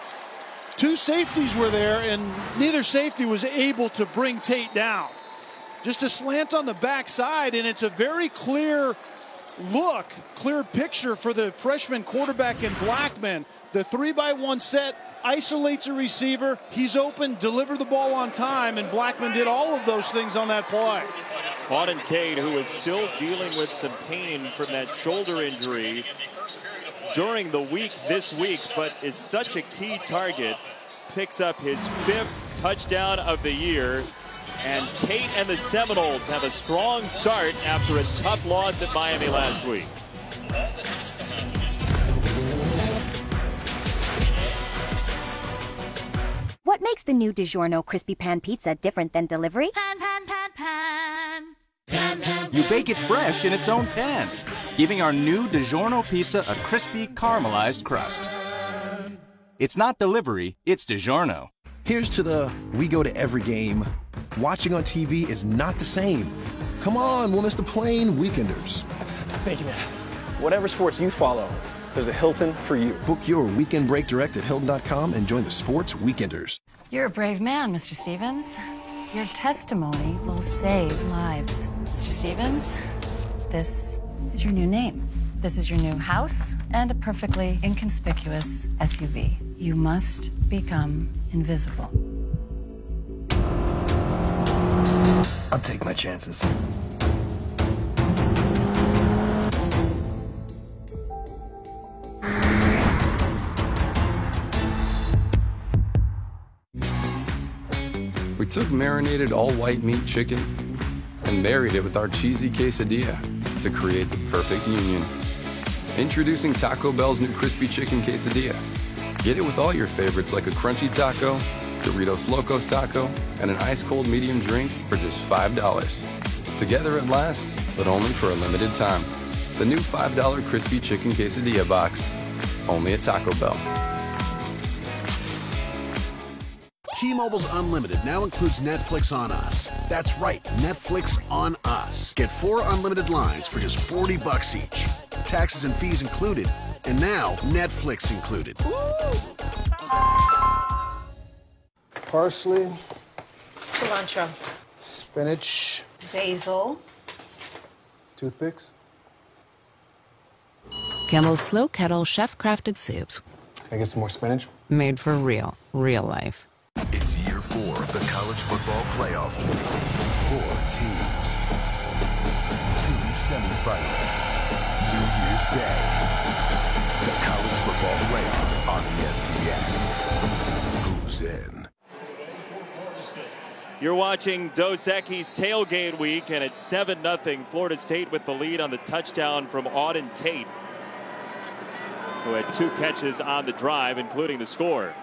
2 safeties were there, and neither safety was able to bring Tate down. Just a slant on the backside, and it's a very clear picture for the freshman quarterback in Blackman. The 3-by-1 set isolates a receiver. He's open, deliver the ball on time, and Blackman did all of those things on that play. Auden Tate, who is still dealing with some pain from that shoulder injury during the week this week, but is such a key target, picks up his 5th touchdown of the year. And Tate and the Seminoles have a strong start after a tough loss at Miami last week. What makes the new DiGiorno Crispy Pan Pizza different than delivery? Pan, pan, pan, pan. Pan, pan, you bake it fresh in its own pan, giving our new DiGiorno pizza a crispy, caramelized crust. It's not delivery, it's DiGiorno. Here's to the we go to every game. Watching on TV is not the same. Come on, we'll miss the plane weekenders. Thank you, man. Whatever sports you follow, there's a Hilton for you. Book your weekend break direct at Hilton.com and join the Sports Weekenders. You're a brave man, Mr. Stevens. Your testimony will save lives. Mr. Stevens, this is your new name. This is your new house and a perfectly inconspicuous SUV. You must become invisible. I'll take my chances. We took marinated all-white meat chicken and married it with our cheesy quesadilla to create the perfect union. Introducing Taco Bell's new crispy chicken quesadilla. Get it with all your favorites like a crunchy taco, Doritos Locos taco, and an ice-cold medium drink for just $5. Together at last, but only for a limited time. The new $5 crispy chicken quesadilla box, only at Taco Bell. T-Mobile's Unlimited now includes Netflix on Us. That's right, Netflix on Us. Get 4 unlimited lines for just $40 each. Taxes and fees included. And now, Netflix included. Parsley. Cilantro. Spinach. Basil. Toothpicks. Campbell's Slow Kettle chef-crafted soups. Can I get some more spinach? Made for real life. It's year 4 of the college football playoff. 4 teams. 2 semifinals. New Year's Day. The college football playoff on ESPN. Who's in? You're watching Dos Equis Tailgate Week, and it's 7-0 Florida State with the lead on the touchdown from Auden Tate, who had 2 catches on the drive, including the score.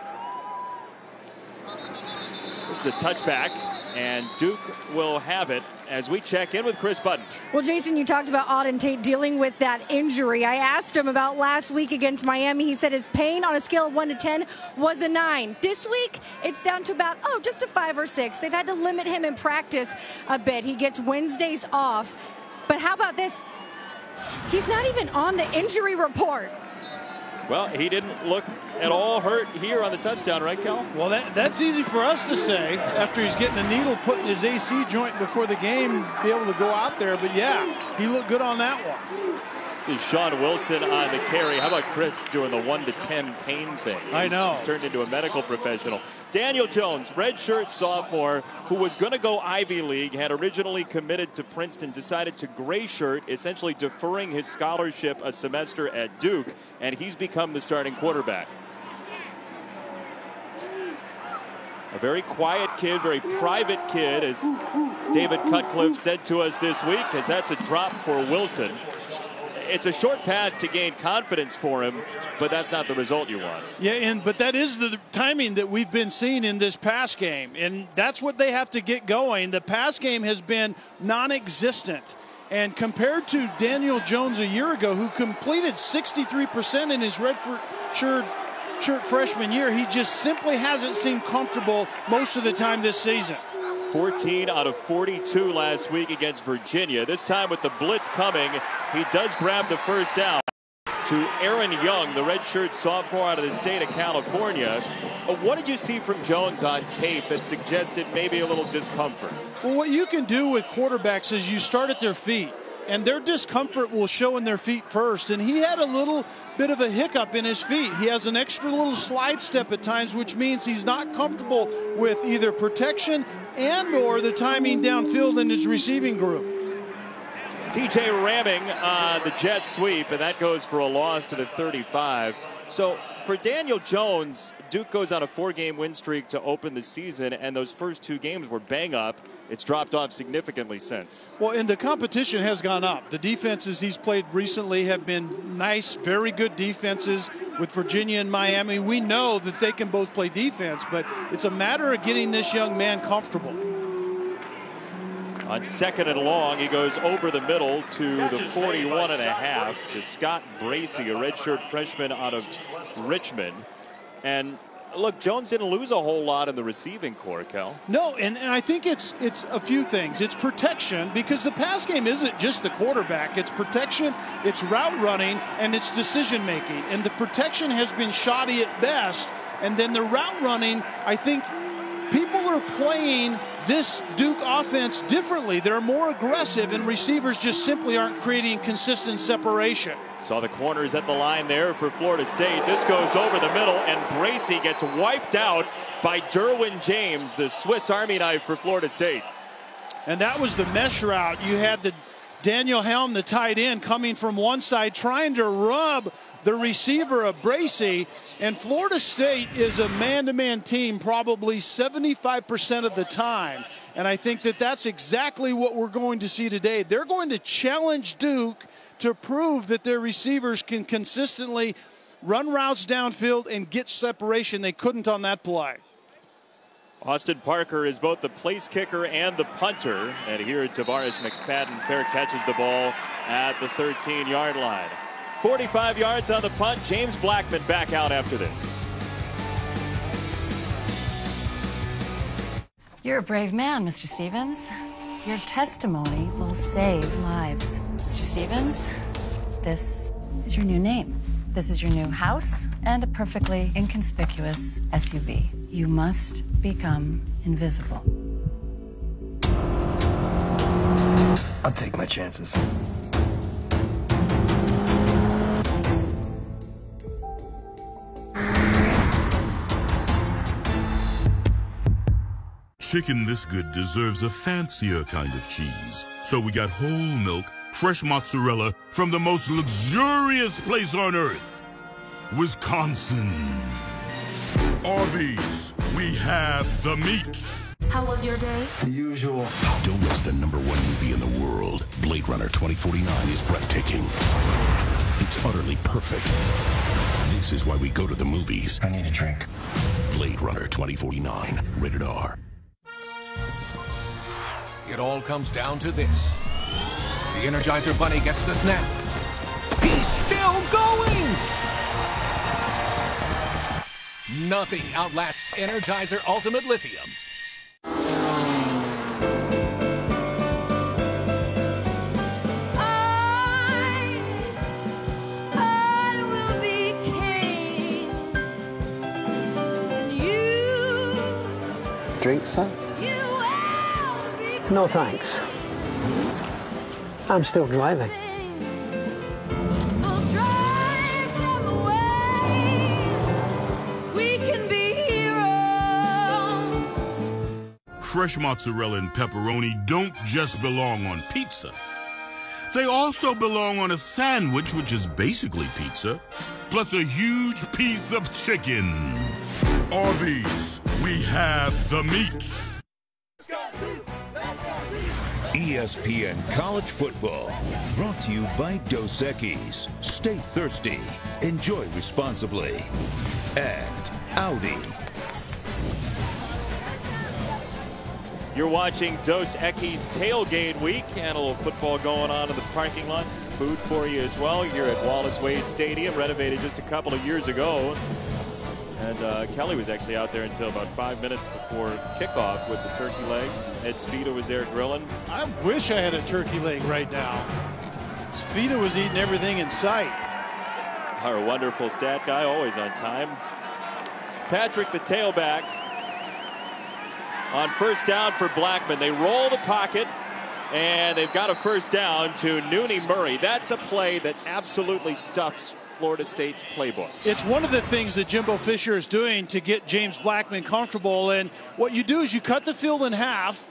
This is a touchback, and Duke will have it as we check in with Chris Button. Well, Jason, you talked about Auden Tate dealing with that injury. I asked him about last week against Miami. He said his pain on a scale of 1 to 10 was a 9. This week, it's down to about, just a 5 or 6. They've had to limit him in practice a bit. He gets Wednesdays off. But how about this? He's not even on the injury report. Well, he didn't look at all hurt here on the touchdown, right, Cal? Well, that's easy for us to say after he's getting a needle put in his AC joint before the game, be able to go out there. But, yeah, he looked good on that one. This is Sean Wilson on the carry. How about Chris doing the 1 to 10 pain thing? I know. He's turned into a medical professional. Daniel Jones, redshirt sophomore, who was going to go Ivy League, had originally committed to Princeton, decided to gray shirt, essentially deferring his scholarship a semester at Duke, and he's become the starting quarterback. A very quiet kid, very private kid, as David Cutcliffe said to us this week, as that's a drop for Wilson. It's a short pass to gain confidence for him, but that's not the result you want. Yeah, but that is the timing that we've been seeing in this pass game, and that's what they have to get going. The pass game has been non-existent, and compared to Daniel Jones a year ago, who completed 63% in his redshirt freshman year, he just simply hasn't seemed comfortable most of the time this season. 14 out of 42 last week against Virginia. This time with the blitz coming, he does grab the first down to Aaron Young, the redshirt sophomore out of the state of California. What did you see from Jones on tape that suggested maybe a little discomfort? Well, what you can do with quarterbacks is you start at their feet, and their discomfort will show in their feet first. And he had a little bit of a hiccup in his feet. He has an extra little slide step at times, which means he's not comfortable with either protection and or the timing downfield in his receiving group. TJ ramming the jet sweep, and that goes for a loss to the 35. So for Daniel Jones, Duke goes on a 4-game win streak to open the season, and those first 2 games were bang up. It's dropped off significantly since. Well, and the competition has gone up. The defenses he's played recently have been nice, very good defenses with Virginia and Miami. We know that they can both play defense, but it's a matter of getting this young man comfortable. On 2nd and long, he goes over the middle to the 41.5 to Scott Bracey, a redshirt freshman out of Richmond. And Look, Jones didn't lose a whole lot in the receiving corps, Kel. No, and I think it's a few things. It's protection, because the pass game isn't just the quarterback. It's protection, it's route running, and it's decision making. And the protection has been shoddy at best. And then the route running, I think people are playing this Duke offense differently. They're more aggressive, and receivers just simply aren't creating consistent separation. Saw the corners at the line there for Florida State. This goes over the middle, and Bracey gets wiped out by Derwin James, the Swiss Army knife for Florida State. And that was the mesh route. You had the Daniel Helm, the tight end, coming from one side, trying to rub the receiver of Bracey. And Florida State is a man-to-man team probably 75% of the time. And I think that that's exactly what we're going to see today. They're going to challenge Duke to prove that their receivers can consistently run routes downfield and get separation. They couldn't on that play. Austin Parker is both the place kicker and the punter. And here Tavares McFadden fair catches the ball at the 13-yard line. 45 yards on the punt. James Blackman back out after this. You're a brave man, Mr. Stevens. Your testimony will save lives. Mr. Stevens, this is your new name. This is your new house and a perfectly inconspicuous SUV. You must become invisible. I'll take my chances. Chicken this good deserves a fancier kind of cheese. So we got whole milk, fresh mozzarella from the most luxurious place on earth, Wisconsin. Arby's, we have the meat. How was your day? The usual. Don't miss the #1 movie in the world. Blade Runner 2049 is breathtaking. It's utterly perfect. This is why we go to the movies. I need a drink. Blade Runner 2049, rated R. It all comes down to this. The Energizer Bunny gets the snap. He's still going! Nothing outlasts Energizer Ultimate Lithium. I will be king. And you Drink, son? No thanks. I'm still driving. will drive them away. We can be heroes. Fresh mozzarella and pepperoni don't just belong on pizza. They also belong on a sandwich, which is basically pizza, plus a huge piece of chicken. Arby's, we have the meat. ESPN College Football, brought to you by Dos Equis. Stay thirsty, enjoy responsibly, and Audi. You're watching Dos Equis Tailgate Week, and a little football going on in the parking lot. Some food for you as well here at Wallace Wade Stadium, renovated just a couple of years ago. And Kelly was actually out there until about 5 minutes before kickoff with the turkey legs. Ed Svita was there grilling. I wish I had a turkey leg right now. Svita was eating everything in sight. Our wonderful stat guy, always on time. Patrick, the tailback, on first down for Blackman. They roll the pocket, and they've got a first down to Nooney Murray. That's a play that absolutely stuffs Florida State's playbook. It's one of the things that Jimbo Fisher is doing to get James Blackman comfortable. And what you do is you cut the field in half,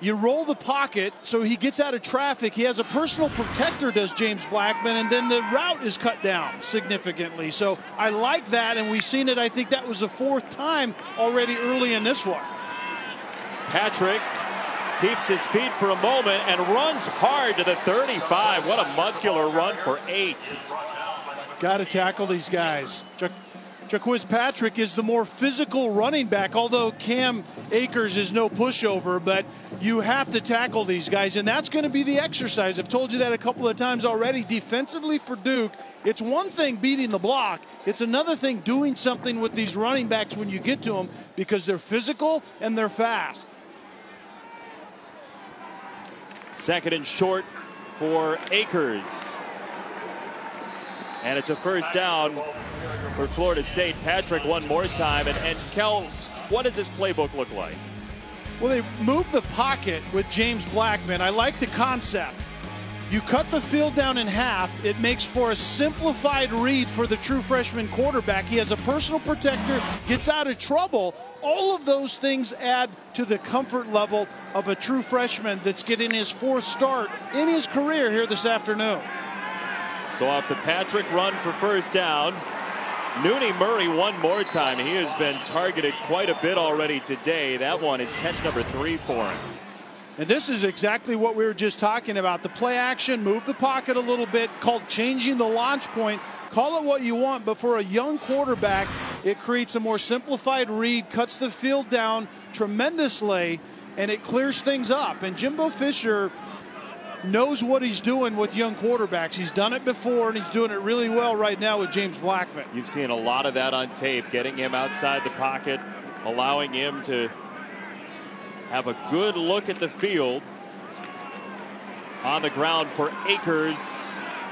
you roll the pocket so he gets out of traffic. He has a personal protector, does James Blackman, and then the route is cut down significantly. So I like that, and we've seen it. I think that was the 4th time already early in this one. Patrick keeps his feet for a moment and runs hard to the 35. What a muscular run for 8. Got to tackle these guys. Jaquiz Patrick is the more physical running back, although Cam Akers is no pushover, but you have to tackle these guys, and that's going to be the exercise. I've told you that a couple of times already. Defensively for Duke, it's one thing beating the block. It's another thing doing something with these running backs when you get to them, because they're physical and they're fast. Second and short for Akers. And it's a first down for Florida State. Patrick one more time. And Kel, what does this playbook look like? Well, they moved the pocket with James Blackman. I like the concept. You cut the field down in half. It makes for a simplified read for the true freshman quarterback. He has a personal protector, gets out of trouble. All of those things add to the comfort level of a true freshman that's getting his 4th start in his career here this afternoon. So off the Patrick run for first down, Nooney Murray one more time. He has been targeted quite a bit already today. That one is catch number 3 for him. And this is exactly what we were just talking about. The play action, move the pocket a little bit, called changing the launch point. Call it what you want, but for a young quarterback, it creates a more simplified read, cuts the field down tremendously, and it clears things up. And Jimbo Fisher knows what he's doing with young quarterbacks. He's done it before, and he's doing it really well right now with James Blackman. You've seen a lot of that on tape, getting him outside the pocket, allowing him to have a good look at the field. On the ground for Akers.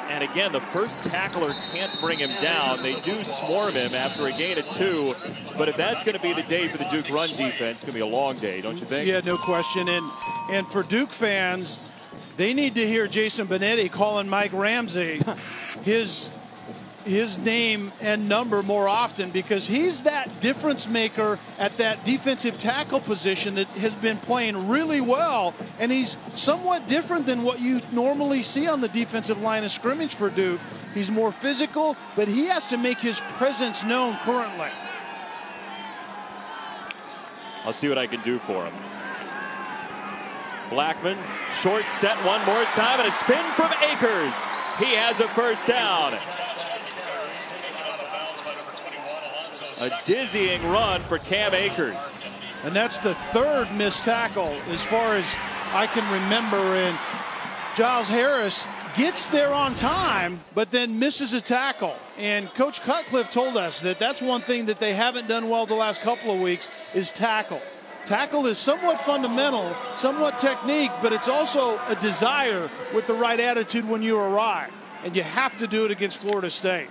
And again, the first tackler can't bring him down. They do swarm him after a gain of 2. But if that's going to be the day for the Duke run defense, it's going to be a long day, don't you think? Yeah, no question. And for Duke fans, they need to hear Jason Benetti calling Mike Ramsey his name and number more often, because he's that difference maker at that defensive tackle position that has been playing really well, and he's somewhat different than what you normally see on the defensive line of scrimmage for Duke. He's more physical, but he has to make his presence known currently. I'll see what I can do for him. Blackman, short set one more time, and a spin from Akers. He has a first down. A dizzying run for Cam Akers. And that's the 3rd missed tackle as far as I can remember. And Giles Harris gets there on time, but then misses a tackle. And Coach Cutcliffe told us that that's one thing that they haven't done well the last couple of weeks is tackle. Tackle is somewhat fundamental, somewhat technique, but it's also a desire with the right attitude when you arrive. And you have to do it against Florida State.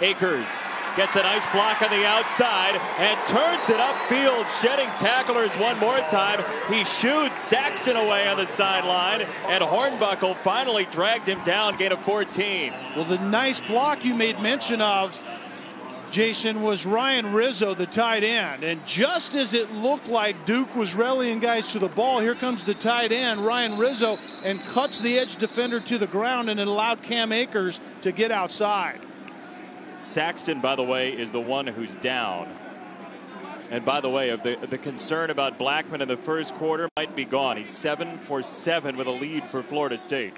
Akers gets a nice block on the outside and turns it upfield, shedding tacklers one more time. He shoots Saxon away on the sideline, and Hornbuckle finally dragged him down, gain of 14. Well, the nice block you made mention of, Jason, was Ryan Rizzo, the tight end. And just as it looked like Duke was rallying guys to the ball, here comes the tight end, Ryan Rizzo, and cuts the edge defender to the ground, and it allowed Cam Akers to get outside. Saxton, by the way, is the one who's down. And by the way, the concern about Blackman in the first quarter might be gone. He's 7 for 7 with a lead for Florida State.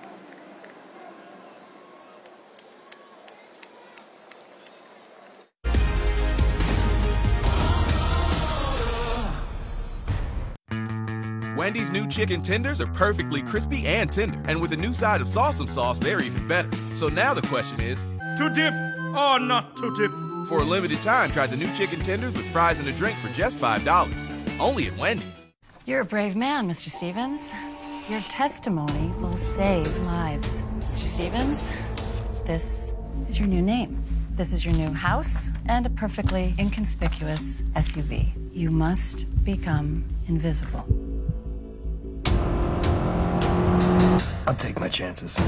Wendy's new chicken tenders are perfectly crispy and tender. And with a new side of Sawsome sauce, they're even better. So now the question is, to dip or not to dip? For a limited time, try the new chicken tenders with fries and a drink for just $5. Only at Wendy's. You're a brave man, Mr. Stevens. Your testimony will save lives. Mr. Stevens, this is your new name. This is your new house and a perfectly inconspicuous SUV. You must become invisible. I'll take my chances.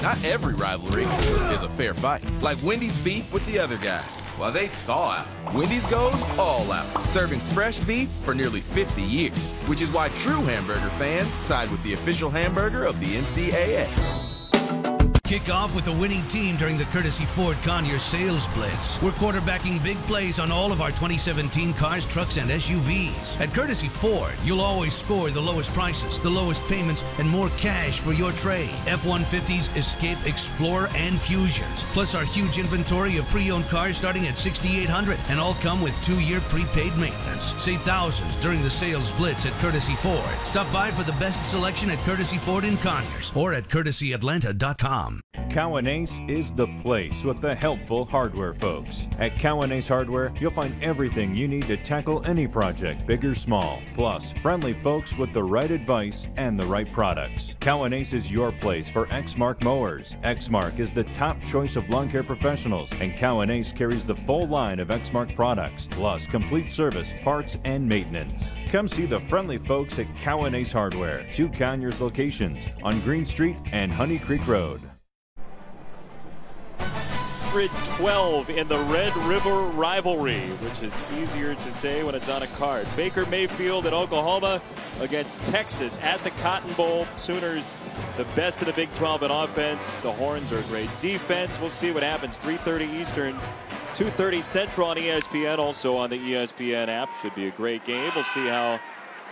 Not every rivalry is a fair fight. Like Wendy's beef with the other guys. While they thaw out, Wendy's goes all out, serving fresh beef for nearly 50 years. Which is why true hamburger fans side with the official hamburger of the NCAA. Kick off with a winning team during the Courtesy Ford Conyers Sales Blitz. We're quarterbacking big plays on all of our 2017 cars, trucks, and SUVs. At Courtesy Ford, you'll always score the lowest prices, the lowest payments, and more cash for your trade. F-150s, Escape, Explorer, and Fusions. Plus our huge inventory of pre-owned cars starting at $6,800, and all come with 2-year prepaid maintenance. Save thousands during the Sales Blitz at Courtesy Ford. Stop by for the best selection at Courtesy Ford in Conyers or at CourtesyAtlanta.com. Cowan Ace is the place with the helpful hardware folks. At Cowan Ace Hardware, you'll find everything you need to tackle any project, big or small. Plus, friendly folks with the right advice and the right products. Cowan Ace is your place for Exmark mowers. Exmark is the top choice of lawn care professionals, and Cowan Ace carries the full line of Exmark products, plus complete service, parts, and maintenance. Come see the friendly folks at Cowan Ace Hardware, 2 Conyers locations on Green Street and Honey Creek Road. 12 in the Red River rivalry, which is easier to say when it's on a card. Baker Mayfield at Oklahoma against Texas at the Cotton Bowl. Sooners, the best of the Big 12 in offense. The Horns are a great defense. We'll see what happens. 3:30 Eastern, 2:30 Central on ESPN, also on the ESPN app. Should be a great game. We'll see how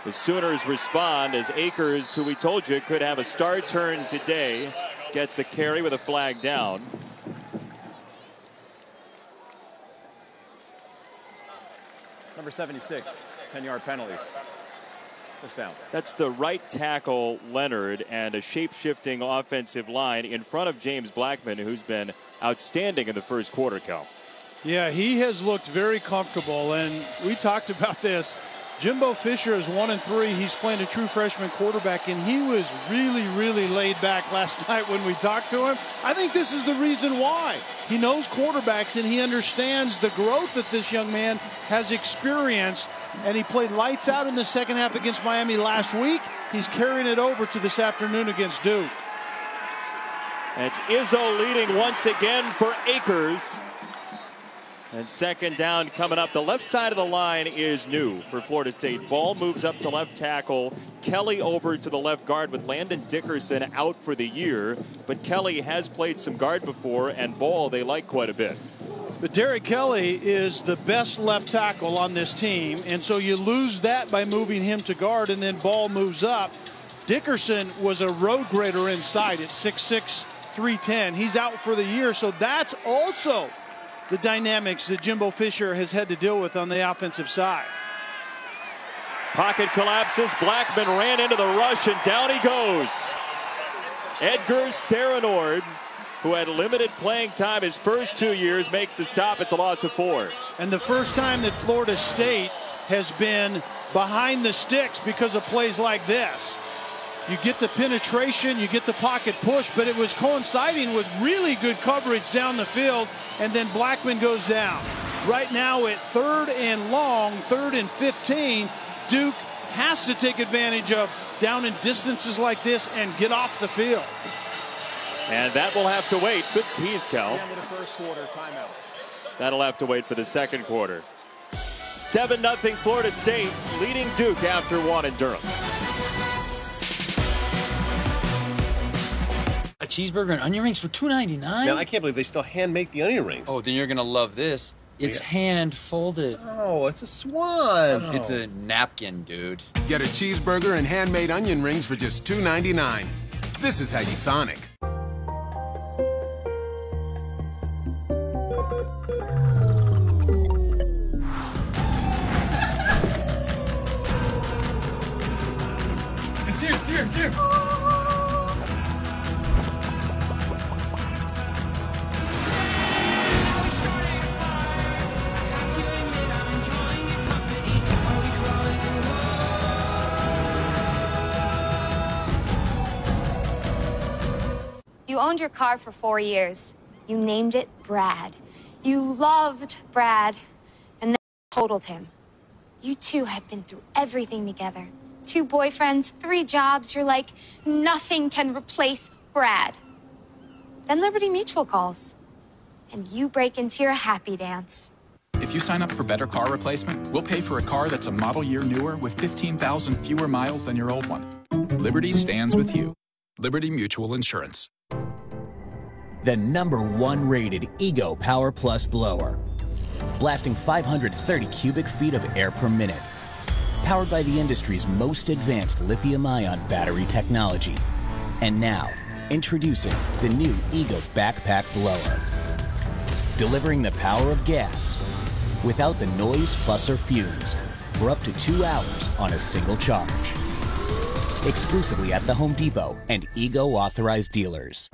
the Sooners respond as Akers, who we told you could have a star turn today, gets the carry with a flag down. Number 76, 10-yard penalty. First down. That's the right tackle, Leonard, and a shape-shifting offensive line in front of James Blackman, who's been outstanding in the first quarter, Cal. Yeah, he has looked very comfortable, and we talked about this. Jimbo Fisher is 1-3. He's playing a true freshman quarterback, and he was really laid back last night when we talked to him. I think this is the reason why. He knows quarterbacks, and he understands the growth that this young man has experienced, and he played lights out in the second half against Miami last week. He's carrying it over to this afternoon against Duke. And it's Izzo leading once again for Akers. And second down coming up. The left side of the line is new for Florida State. Ball moves up to left tackle. Kelly over to the left guard with Landon Dickerson out for the year. But Kelly has played some guard before, and Ball they like quite a bit. But Derek Kelly is the best left tackle on this team, and so you lose that by moving him to guard, and then Ball moves up. Dickerson was a road grader inside at 6'6", 310. He's out for the year, so that's also the dynamics that Jimbo Fisher has had to deal with on the offensive side. Pocket collapses. Blackman ran into the rush, and down he goes. Edgar Serenord, who had limited playing time his first 2 years, makes the stop. It's a loss of 4. And the first time that Florida State has been behind the sticks because of plays like this. You get the penetration, you get the pocket push, but it was coinciding with really good coverage down the field, and then Blackman goes down. Right now at 3rd and long, 3rd and 15, Duke has to take advantage of down in distances like this and get off the field. And that will have to wait. Good tease, Cal. End of the first quarter, timeout. That'll have to wait for the second quarter. 7-0 Florida State leading Duke after 1 in Durham. A cheeseburger and onion rings for $2.99? Man, I can't believe they still hand make the onion rings. Oh, then you're gonna love this. It's hand folded. Oh, it's a swan. Oh. It's a napkin, dude. Get a cheeseburger and handmade onion rings for just $2.99. This is how you Sonic. It's here, it's here, it's here. You owned your car for 4 years. You named it Brad. You loved Brad, and then totaled him. You two had been through everything together. 2 boyfriends, 3 jobs. You're like, nothing can replace Brad. Then Liberty Mutual calls, and you break into your happy dance. If you sign up for Better Car Replacement, we'll pay for a car that's a model year newer with 15,000 fewer miles than your old one. Liberty stands with you. Liberty Mutual Insurance. the #1 rated Ego Power Plus blower, blasting 530 cubic feet of air per minute. Powered by the industry's most advanced lithium-ion battery technology. And now, introducing the new Ego Backpack Blower. Delivering the power of gas without the noise, fuss, or fumes for up to 2 hours on a single charge. Exclusively at the Home Depot and Ego authorized dealers.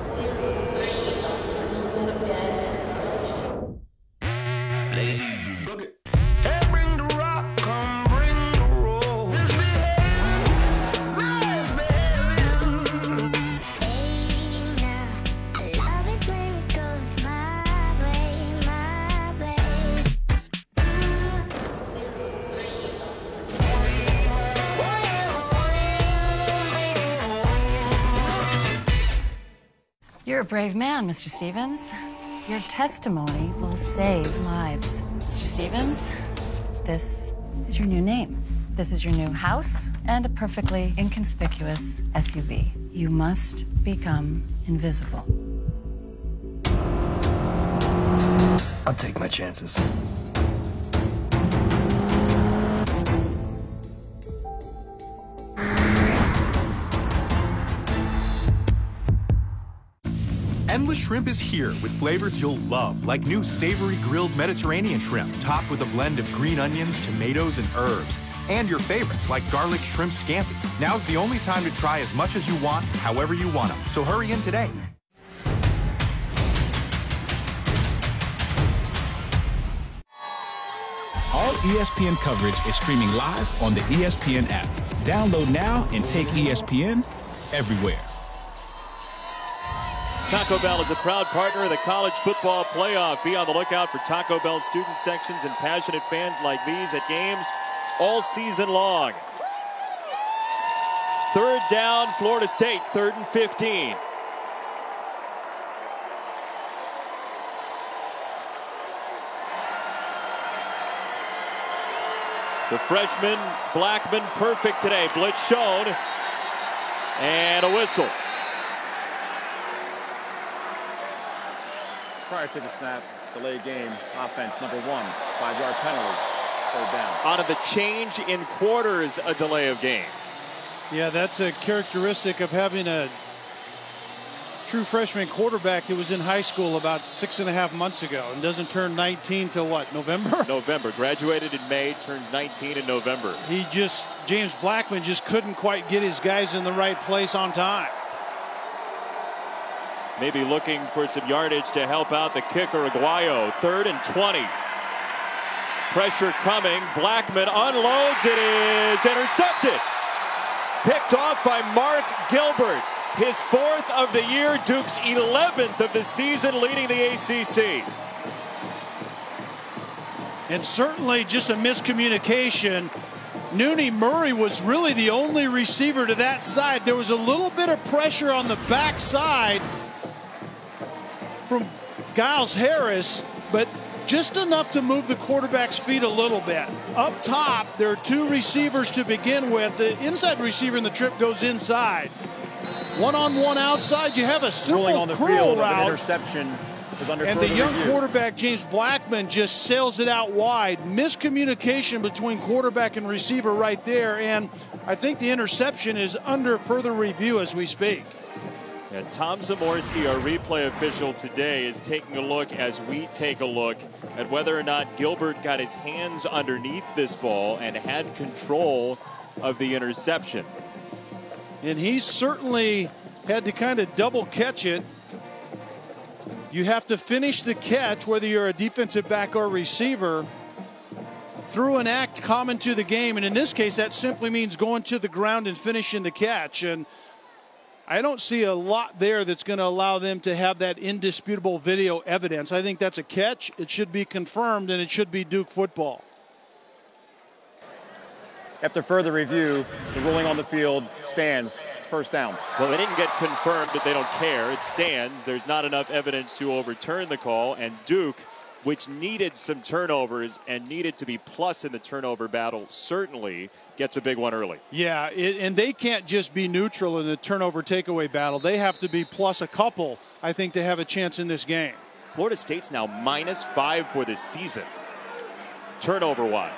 You're a brave man, Mr. Stevens. Your testimony will save lives. Mr. Stevens, this is your new name. This is your new house and a perfectly inconspicuous SUV. You must become invisible. I'll take my chances. Endless Shrimp is here with flavors you'll love, like new savory grilled Mediterranean shrimp, topped with a blend of green onions, tomatoes, and herbs. And your favorites, like garlic shrimp scampi. Now's the only time to try as much as you want, however you want them. So hurry in today. All ESPN coverage is streaming live on the ESPN app. Download now and take ESPN everywhere. Taco Bell is a proud partner of the College Football Playoff. Be on the lookout for Taco Bell student sections and passionate fans like these at games all season long. 3rd down, Florida State, 3rd and 15. The freshman, Blackman, perfect today. Blitz shown. And a whistle. Prior to the snap, delayed game, offense, number 1, 5-yard penalty, 3rd down. Out of the change in quarters, a delay of game. Yeah, that's a characteristic of having a true freshman quarterback that was in high school about 6.5 months ago and doesn't turn 19 till what, November? November. Graduated in May, turns 19 in November. James Blackman just couldn't quite get his guys in the right place on time. Maybe looking for some yardage to help out the kicker, Aguayo. 3rd and 20. Pressure coming. Blackman unloads. It is intercepted. Picked off by Mark Gilbert. His 4th of the year. Duke's 11th of the season, leading the ACC. And certainly just a miscommunication. Nooney Murray was really the only receiver to that side. There was a little bit of pressure on the backside from Giles Harris, but just enough to move the quarterback's feet a little bit. Up top, there are 2 receivers to begin with. The inside receiver in the trip goes inside. One-on-one outside, you have a simple ruling on the curl field route. of an interception is under And the further young review. quarterback, James Blackman, just sails it out wide. Miscommunication between quarterback and receiver right there, and I think the interception is under further review as we speak. And Tom Zamorsky, our replay official today, is taking a look as we take a look at whether or not Gilbert got his hands underneath this ball and had control of the interception. And he certainly had to kind of double catch it. You have to finish the catch, whether you're a defensive back or receiver, through an act common to the game. And in this case, that simply means going to the ground and finishing the catch. And I don't see a lot there that's going to allow them to have that indisputable video evidence. I think that's a catch. It should be confirmed, and it should be Duke football. After further review, the ruling on the field stands. 1st down. Well, they didn't get confirmed, but they don't care. It stands. There's not enough evidence to overturn the call, and Duke which needed some turnovers and needed to be plus in the turnover battle, certainly gets a big one early. Yeah, and they can't just be neutral in the turnover takeaway battle. They have to be plus a couple, I think, to have a chance in this game. Florida State's now -5 for the season, turnover-wise.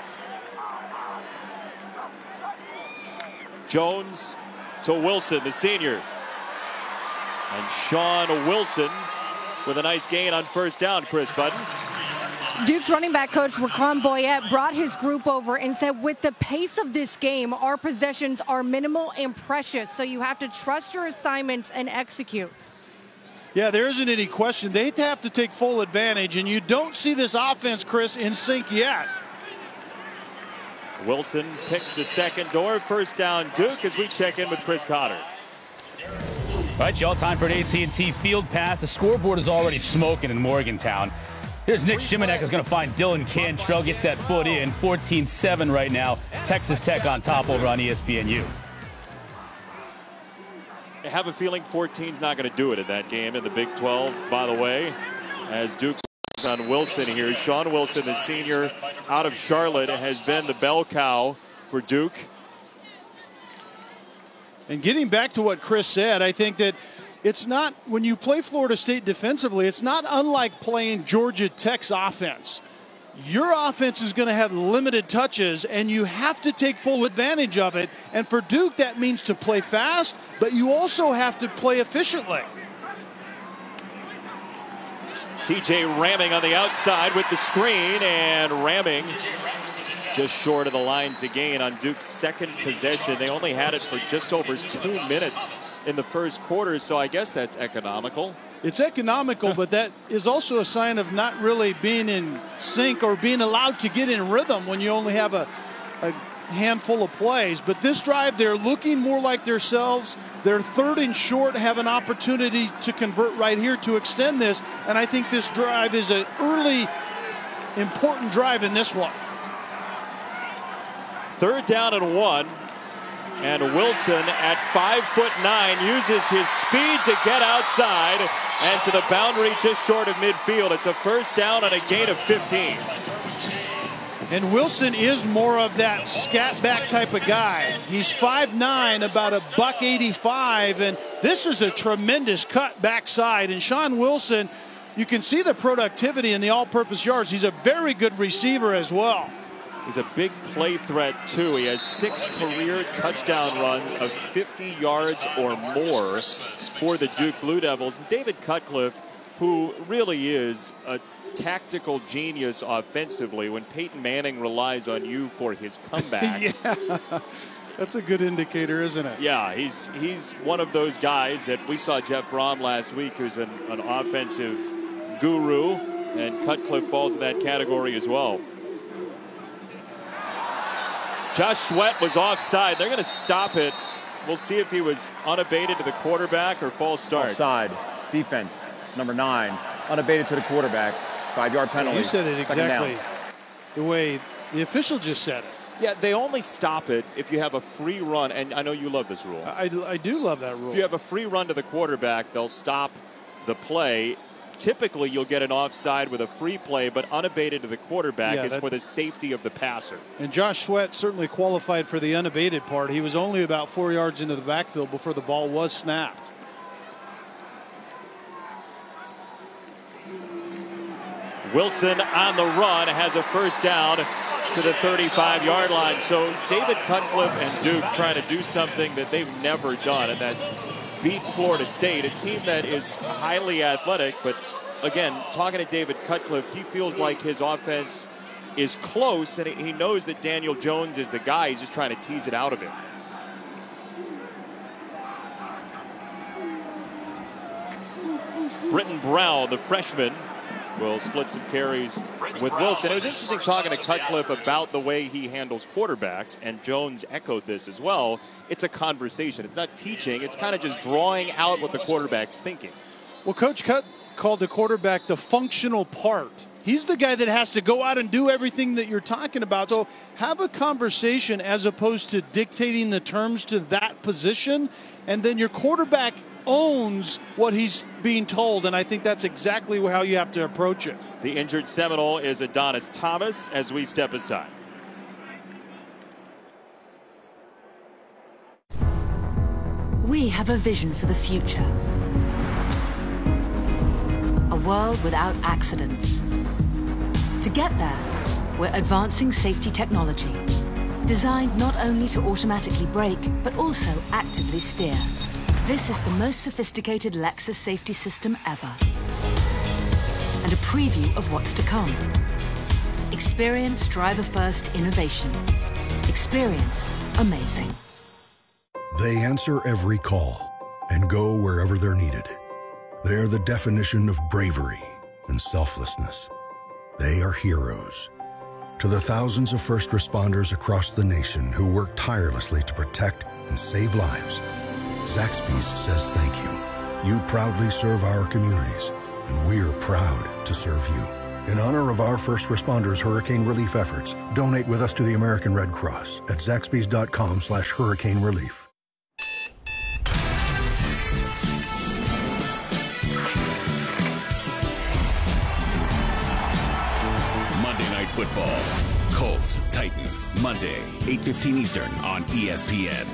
Jones to Wilson, the senior. And Sean Wilson with a nice gain on first down, Chris Button. Duke's running back coach Raquan Boyette brought his group over and said, with the pace of this game, our possessions are minimal and precious, so you have to trust your assignments and execute. Yeah, there isn't any question. They have to take full advantage, and you don't see this offense, Chris, in sync yet. Wilson picks the second door. First down, Duke, as we check in with Chris Cotter. All right, y'all, time for an AT&T field pass. The scoreboard is already smoking in Morgantown. Here's Nick Shimanek is going to find Dylan Cantrell, gets that foot in. 14-7 right now. Texas Tech on top over on ESPNU. I have a feeling 14's not going to do it in that game in the Big 12, by the way, as Duke on Wilson here. Sean Wilson, the senior out of Charlotte, has been the bell cow for Duke. And getting back to what Chris said, I think that it's not, when you play Florida State defensively, it's not unlike playing Georgia Tech's offense. Your offense is going to have limited touches, and you have to take full advantage of it. And for Duke, that means to play fast, but you also have to play efficiently. TJ ramming on the outside with the screen, and ramming just short of the line to gain on Duke's second possession. They only had it for just over 2 minutes in the first quarter, so I guess that's economical. It's economical, but that is also a sign of not really being in sync or being allowed to get in rhythm when you only have a handful of plays. But this drive, they're looking more like themselves. They're third and short, have an opportunity to convert right here to extend this. And I think this drive is an early, important drive in this one. Third down and 1. And Wilson at 5'9" uses his speed to get outside and to the boundary just short of midfield. It's a first down and a gain of 15. And Wilson is more of that scat back type of guy. He's 5'9", about $185, and this is a tremendous cut backside. And Sean Wilson, you can see the productivity in the all-purpose yards. He's a very good receiver as well. He's a big play threat, too. He has 6 career touchdown runs of 50 yards or more for the Duke Blue Devils. And David Cutcliffe, who really is a tactical genius offensively, when Peyton Manning relies on you for his comeback. Yeah, that's a good indicator, isn't it? Yeah, he's one of those guys that we saw Jeff Brom last week, who's an offensive guru, and Cutcliffe falls in that category as well. Josh Sweat was offside. They're going to stop it. We'll see if he was unabated to the quarterback or false start. Offside. Defense. Number 9. Unabated to the quarterback. 5-yard penalty. You said it exactly the way the official just said it. Yeah, they only stop it if you have a free run. And I know you love this rule. I do love that rule. If you have a free run to the quarterback, they'll stop the play. Typically, you'll get an offside with a free play, but unabated to the quarterback is for the safety of the passer. And Josh Sweat certainly qualified for the unabated part. He was only about 4 yards into the backfield before the ball was snapped. Wilson on the run has a first down to the 35-yard line. So David Cutcliffe and Duke trying to do something that they've never done, and that's beat Florida State, a team that is highly athletic. But again, talking to David Cutcliffe, he feels like his offense is close, and he knows that Daniel Jones is the guy. He's just trying to tease it out of him. Britton Brown, the freshman, will split some carries with Wilson. It was interesting talking to Cutcliffe about the way he handles quarterbacks, and Jones echoed this as well. It's a conversation. It's not teaching. It's kind of just drawing out what the quarterback's thinking. Well, Coach Cut called the quarterback the functional part. He's the guy that has to go out and do everything that you're talking about. So have a conversation as opposed to dictating the terms to that position, and then your quarterback owns what he's being told, and I think that's exactly how you have to approach it. The injured Seminole is Adonis Thomas as we step aside. We have a vision for the future. A world without accidents. To get there, we're advancing safety technology, designed not only to automatically brake, but also actively steer. This is the most sophisticated Lexus safety system ever. And a preview of what's to come. Experience driver-first innovation. Experience amazing. They answer every call and go wherever they're needed. They're the definition of bravery and selflessness. They are heroes. To the thousands of first responders across the nation who work tirelessly to protect and save lives, Zaxby's says thank you. You proudly serve our communities, and we're proud to serve you. In honor of our first responders' hurricane relief efforts, donate with us to the American Red Cross at zaxbys.com/hurricane relief. Football. Colts, Titans, Monday, 8:15 Eastern on ESPN.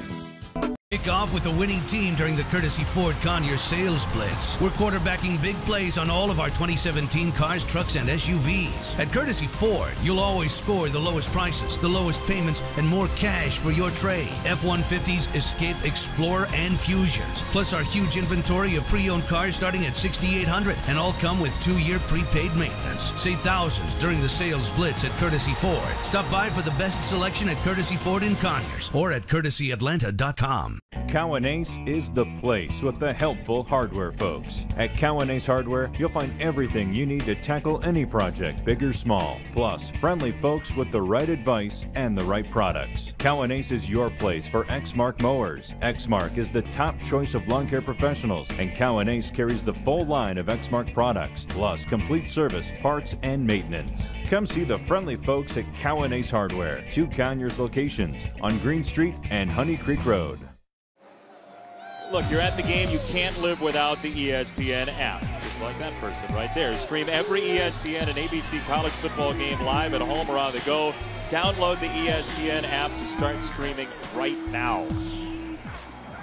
Kick off with the winning team during the Courtesy Ford Conyers Sales Blitz. We're quarterbacking big plays on all of our 2017 cars, trucks, and SUVs. At Courtesy Ford, you'll always score the lowest prices, the lowest payments, and more cash for your trade. F-150s, Escape, Explorer, and Fusions. Plus our huge inventory of pre-owned cars starting at $6,800, and all come with 2-year prepaid maintenance. Save thousands during the Sales Blitz at Courtesy Ford. Stop by for the best selection at Courtesy Ford in Conyers or at courtesyatlanta.com. Cowan Ace is the place with the helpful hardware folks. At Cowan Ace Hardware, you'll find everything you need to tackle any project, big or small. Plus, friendly folks with the right advice and the right products. Cowan Ace is your place for Exmark mowers. Exmark is the top choice of lawn care professionals, and Cowan Ace carries the full line of Exmark products, plus complete service, parts, and maintenance. Come see the friendly folks at Cowan Ace Hardware, 2 Conyers locations on Green Street and Honey Creek Road. Look, you're at the game. You can't live without the ESPN app. Just like that person right there. Stream every ESPN and ABC college football game live at home or on the go. Download the ESPN app to start streaming right now.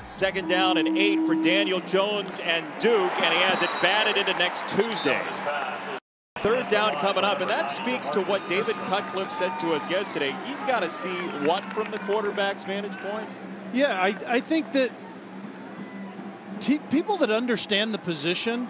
2nd down and 8 for Daniel Jones and Duke, and he has it batted into next Tuesday. 3rd down coming up, and that speaks to what David Cutcliffe said to us yesterday. He's got to see what from the quarterback's vantage point? Yeah, I think that people that understand the position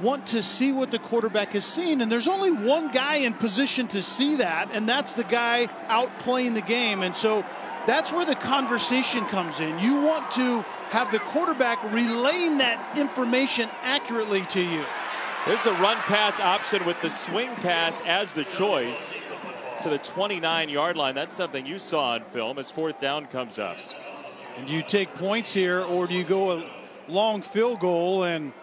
want to see what the quarterback has seen, and there's only one guy in position to see that, and that's the guy out playing the game. And so that's where the conversation comes in. You want to have the quarterback relaying that information accurately to you. There's a run-pass option with the swing pass as the choice to the 29-yard line. That's something you saw on film as 4th down comes up. And do you take points here, or do you go a long field goal? And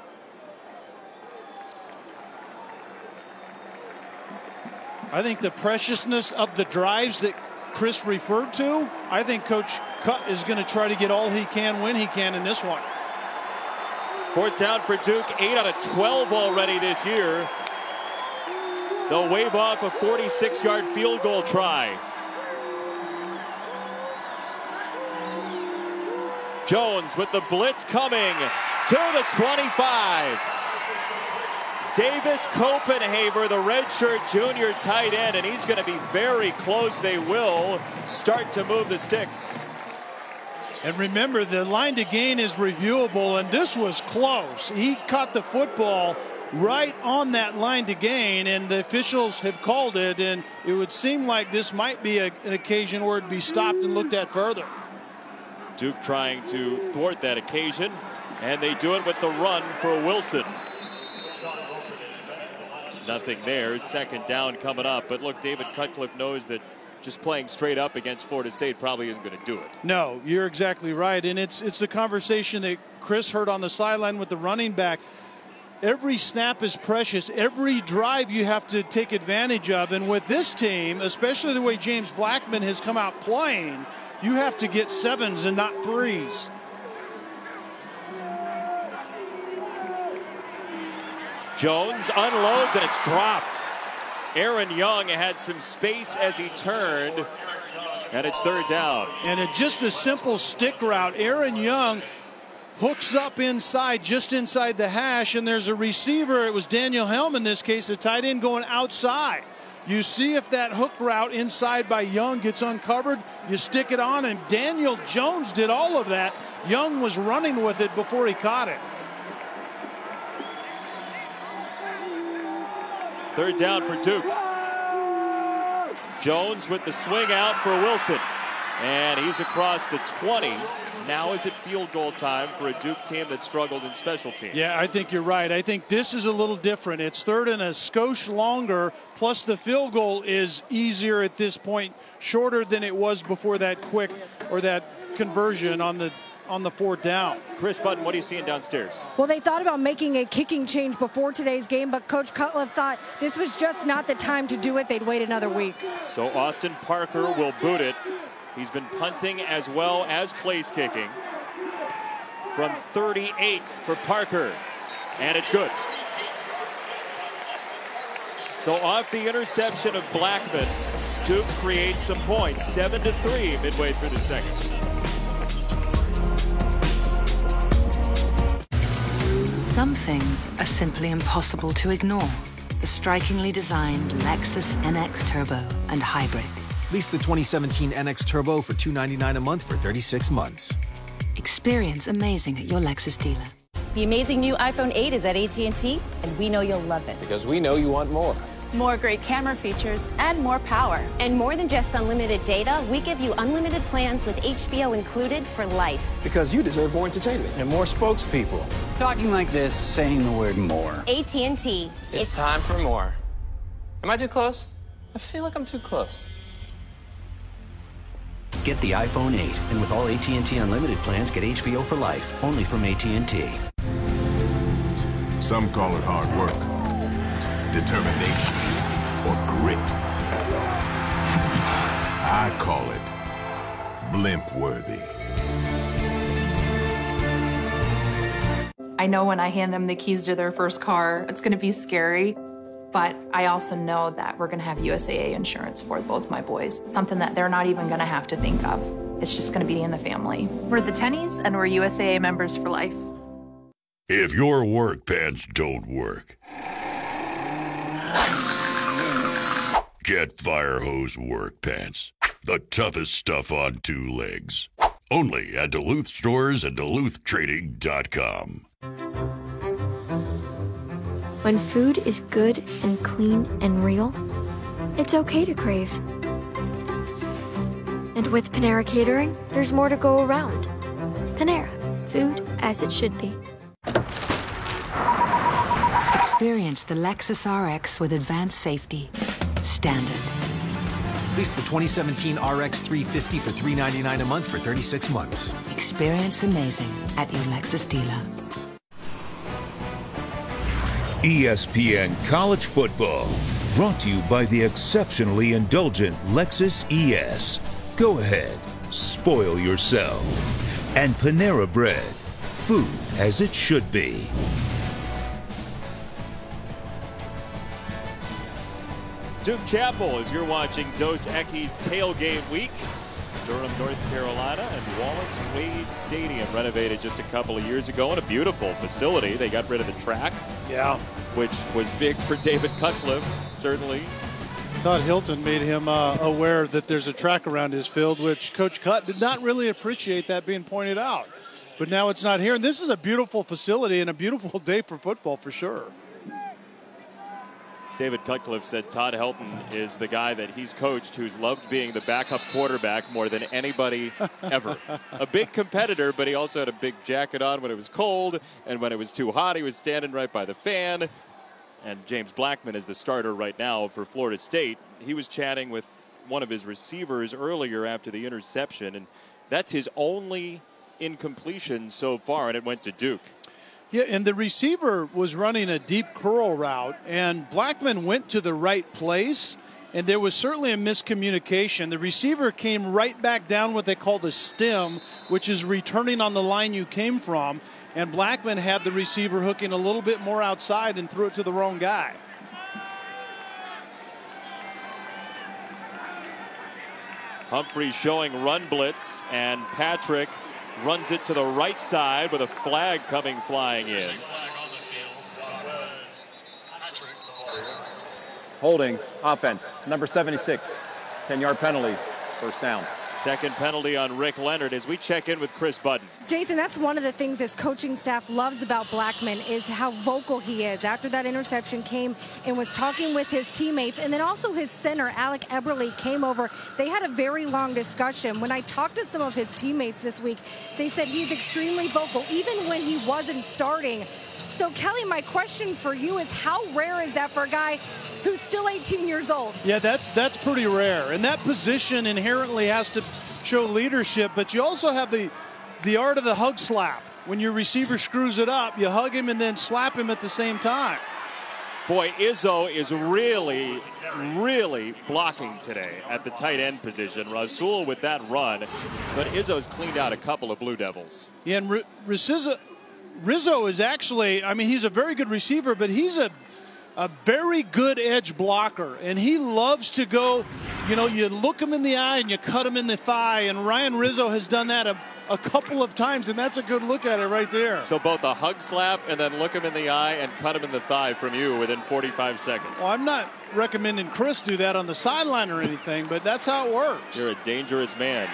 I think the preciousness of the drives that Chris referred to, I think Coach Cut is going to try to get all he can when he can in this one. 4th down for Duke, 8 out of 12 already this year. They'll wave off a 46-yard field goal try. Jones with the blitz coming to the 25. Davis Copenhaver, the redshirt junior tight end, and he's going to be very close. They will start to move the sticks. And remember, the line to gain is reviewable, and this was close. He caught the football right on that line to gain, and the officials have called it, and it would seem like this might be an occasion where it'd be stopped and looked at further. Duke trying to thwart that occasion, and they do it with the run for Wilson. Nothing there. 2nd down coming up, but look, David Cutcliffe knows that just playing straight up against Florida State probably isn't going to do it. No, you're exactly right, and it's the conversation that Chris heard on the sideline with the running back. Every snap is precious. Every drive you have to take advantage of, and with this team, especially the way James Blackman has come out playing, you have to get 7s and not 3s. Jones unloads, and it's dropped. Aaron Young had some space as he turned, and it's third down. And just a simple stick route. Aaron Young hooks up inside, just inside the hash, and there's a receiver. It was Daniel Helm in this case, the tight end, going outside. You see if that hook route inside by Young gets uncovered, you stick it on, and Daniel Jones did all of that. Young was running with it before he caught it. Third down for Duke. Jones with the swing out for Wilson. And he's across the 20. Now is it field goal time for a Duke team that struggled in special teams? Yeah, I think you're right. I think this is a little different. It's third and a skosh longer, plus the field goal is easier at this point, shorter than it was before that quick or that conversion on the fourth down. Chris Button, what are you seeing downstairs? Well, they thought about making a kicking change before today's game, but Coach Cutcliffe thought this was just not the time to do it. They'd wait another week. So Austin Parker will boot it. He's been punting as well as place kicking. From 38 for Parker. And it's good. So off the interception of Blackman, Duke creates some points. 7-3 midway through the second. Some things are simply impossible to ignore. The strikingly designed Lexus NX Turbo and Hybrid. Lease the 2017 NX Turbo for $299 a month for 36 months. Experience amazing at your Lexus dealer. The amazing new iPhone 8 is at AT&T, and we know you'll love it. Because we know you want more. More great camera features and more power. And more than just unlimited data, we give you unlimited plans with HBO included for life. Because you deserve more entertainment and more spokespeople. Talking like this, saying the word more. AT&T. It's time for more. Am I too close? I feel like I'm too close. Get the iPhone 8, and with all AT&T Unlimited plans, get HBO for life, only from AT&T. Some call it hard work, determination, or grit. I call it blimp-worthy. I know when I hand them the keys to their first car, it's going to be scary. But I also know that we're going to have USAA insurance for both my boys. Something that they're not even going to have to think of. It's just going to be in the family. We're the Tennies, and we're USAA members for life. If your work pants don't work, get Fire Hose Work Pants. The toughest stuff on two legs. Only at Duluth stores and DuluthTrading.com. When food is good and clean and real, it's okay to crave. And with Panera Catering, there's more to go around. Panera, food as it should be. Experience the Lexus RX with advanced safety. Standard. Lease the 2017 RX 350 for $399 a month for 36 months. Experience amazing at your Lexus dealer. ESPN College Football, brought to you by the exceptionally indulgent Lexus ES. Go ahead, spoil yourself. And Panera Bread, food as it should be. Duke Chapel, as you're watching Dos Equis Tailgate Week. Durham, North Carolina, and Wallace Wade Stadium, renovated just a couple of years ago, and a beautiful facility. They got rid of the track, which was big for David Cutcliffe, certainly. Todd Hilton made him aware that there's a track around his field, which Coach Cut did not really appreciate that being pointed out. But now it's not here, and this is a beautiful facility and a beautiful day for football for sure. David Cutcliffe said Todd Helton is the guy that he's coached who's loved being the backup quarterback more than anybody ever. A big competitor, but he also had a big jacket on when it was cold, and when it was too hot, he was standing right by the fan. And James Blackman is the starter right now for Florida State. He was chatting with one of his receivers earlier after the interception, and that's his only incompletion so far, and it went to Duke. Yeah, and the receiver was running a deep curl route, and Blackman went to the right place, and there was certainly a miscommunication. The receiver came right back down what they call the stem, which is returning on the line you came from, and Blackman had the receiver hooking a little bit more outside and threw it to the wrong guy. Humphrey showing run blitz, and Patrick runs it to the right side with a flag coming flying in. Holding, offense, number 76, 10-yard penalty, first down. Second penalty on Rick Leonard as we check in with Chris Budden. Jason, that's one of the things this coaching staff loves about Blackman is how vocal he is. After that interception came and was talking with his teammates, and then also his center, Alec Eberle, came over. They had a very long discussion. When I talked to some of his teammates this week, they said he's extremely vocal, even when he wasn't starting. So, Kelly, my question for you is how rare is that for a guy who's still 18 years old? Yeah, that's pretty rare. And that position inherently has to show leadership, but you also have the art of the hug slap. When your receiver screws it up, you hug him and then slap him at the same time. Boy, Izzo is really, really blocking today at the tight end position. Rasul with that run, but Izzo's cleaned out a couple of Blue Devils. Yeah, and Rizzo is actually, I mean, he's a very good receiver, but he's a very good edge blocker, and he loves to go, you know, you look him in the eye and you cut him in the thigh, and Ryan Rizzo has done that a couple of times, and that's a good look at it right there. So both a hug slap and then look him in the eye and cut him in the thigh from you within 45 seconds. Well, I'm not recommending Chris do that on the sideline or anything, but that's how it works. You're a dangerous man.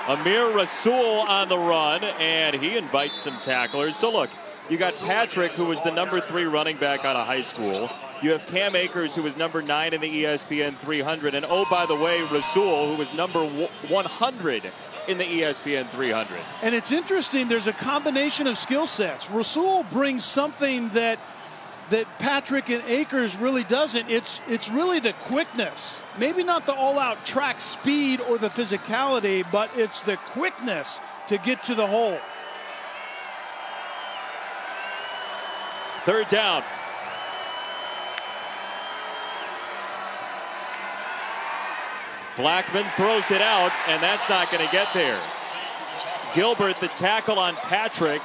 Amir Rasul on the run, and he invites some tacklers. So look, you got Patrick, who was the number 3 running back out of high school. You have Cam Akers, who was number 9 in the ESPN 300. And oh, by the way, Rasul, who was number 100 in the ESPN 300. And it's interesting, there's a combination of skill sets. Rasul brings something that Patrick and Akers really doesn't. It's really the quickness. Maybe not the all-out track speed or the physicality, but it's the quickness to get to the hole. Third down. Blackman throws it out, and that's not going to get there. Gilbert, the tackle on Patrick,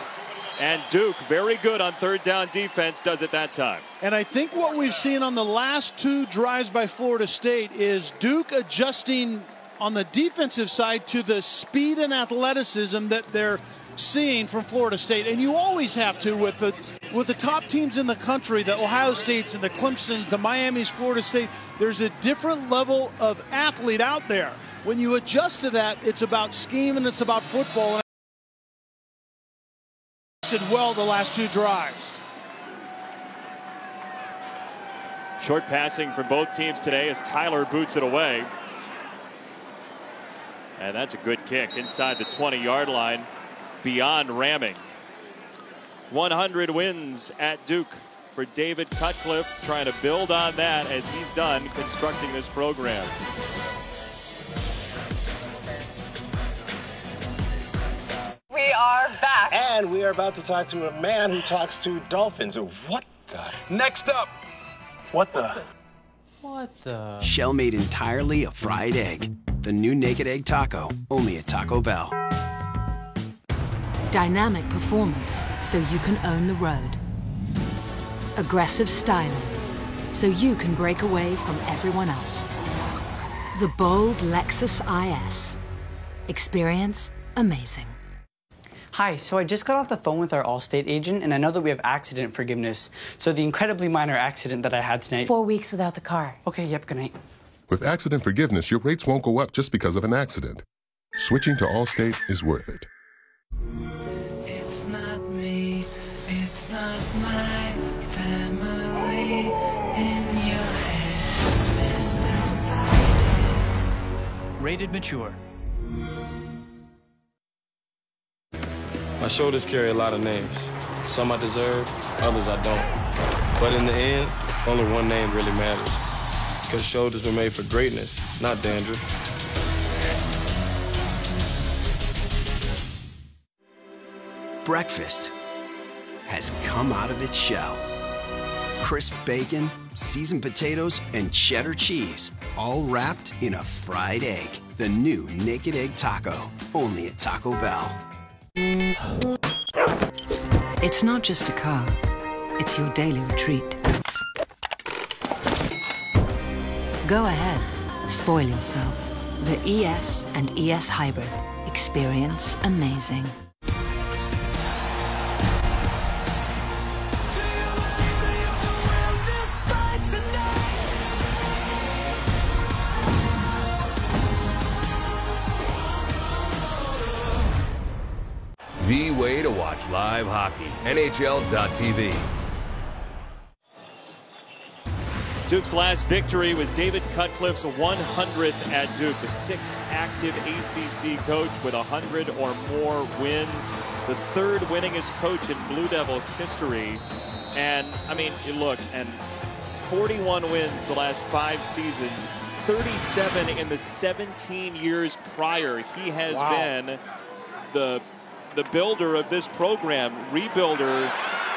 and Duke, very good on third down defense, does it that time. And I think what we've seen on the last 2 drives by Florida State is Duke adjusting on the defensive side to the speed and athleticism that they're seeing from Florida State. And you always have to with the top teams in the country, the Ohio States and the Clemsons, the Miamis, Florida State. There's a different level of athlete out there. When you adjust to that, it's about scheme and it's about football. And did well the last 2 drives. Short passing from both teams today as Tyler boots it away. And that's a good kick inside the 20-yard line, beyond ramming. 100 wins at Duke for David Cutcliffe, trying to build on that as he's done constructing this program. We are back. And we are about to talk to a man who talks to dolphins. What the? Next up. What the? What the? Shell made entirely of fried egg. The new Naked Egg Taco, only at Taco Bell. Dynamic performance, so you can own the road. Aggressive styling, so you can break away from everyone else. The bold Lexus IS. Experience amazing. Hi, so I just got off the phone with our Allstate agent, and I know that we have accident forgiveness. So the incredibly minor accident that I had tonight. 4 weeks without the car. Okay, yep, good night. With accident forgiveness, your rates won't go up just because of an accident. Switching to Allstate is worth it. It's not me, it's not my family in your head. They're still fighting. Rated mature. My shoulders carry a lot of names. Some I deserve, others I don't. But in the end, only one name really matters. Because shoulders were made for greatness, not dandruff. Breakfast has come out of its shell. Crisp bacon, seasoned potatoes, and cheddar cheese, all wrapped in a fried egg. The new Naked Egg Taco, only at Taco Bell. It's not just a car, it's your daily retreat. Go ahead, spoil yourself. The ES and ES Hybrid. Experience amazing. The way to watch live hockey. NHL.tv. Duke's last victory was David Cutcliffe's 100th at Duke, the 6th active ACC coach with 100 or more wins, the 3rd winningest coach in Blue Devil history. And, I mean, you look, and 41 wins the last 5 seasons, 37 in the 17 years prior. He has been the builder of this program, rebuilder,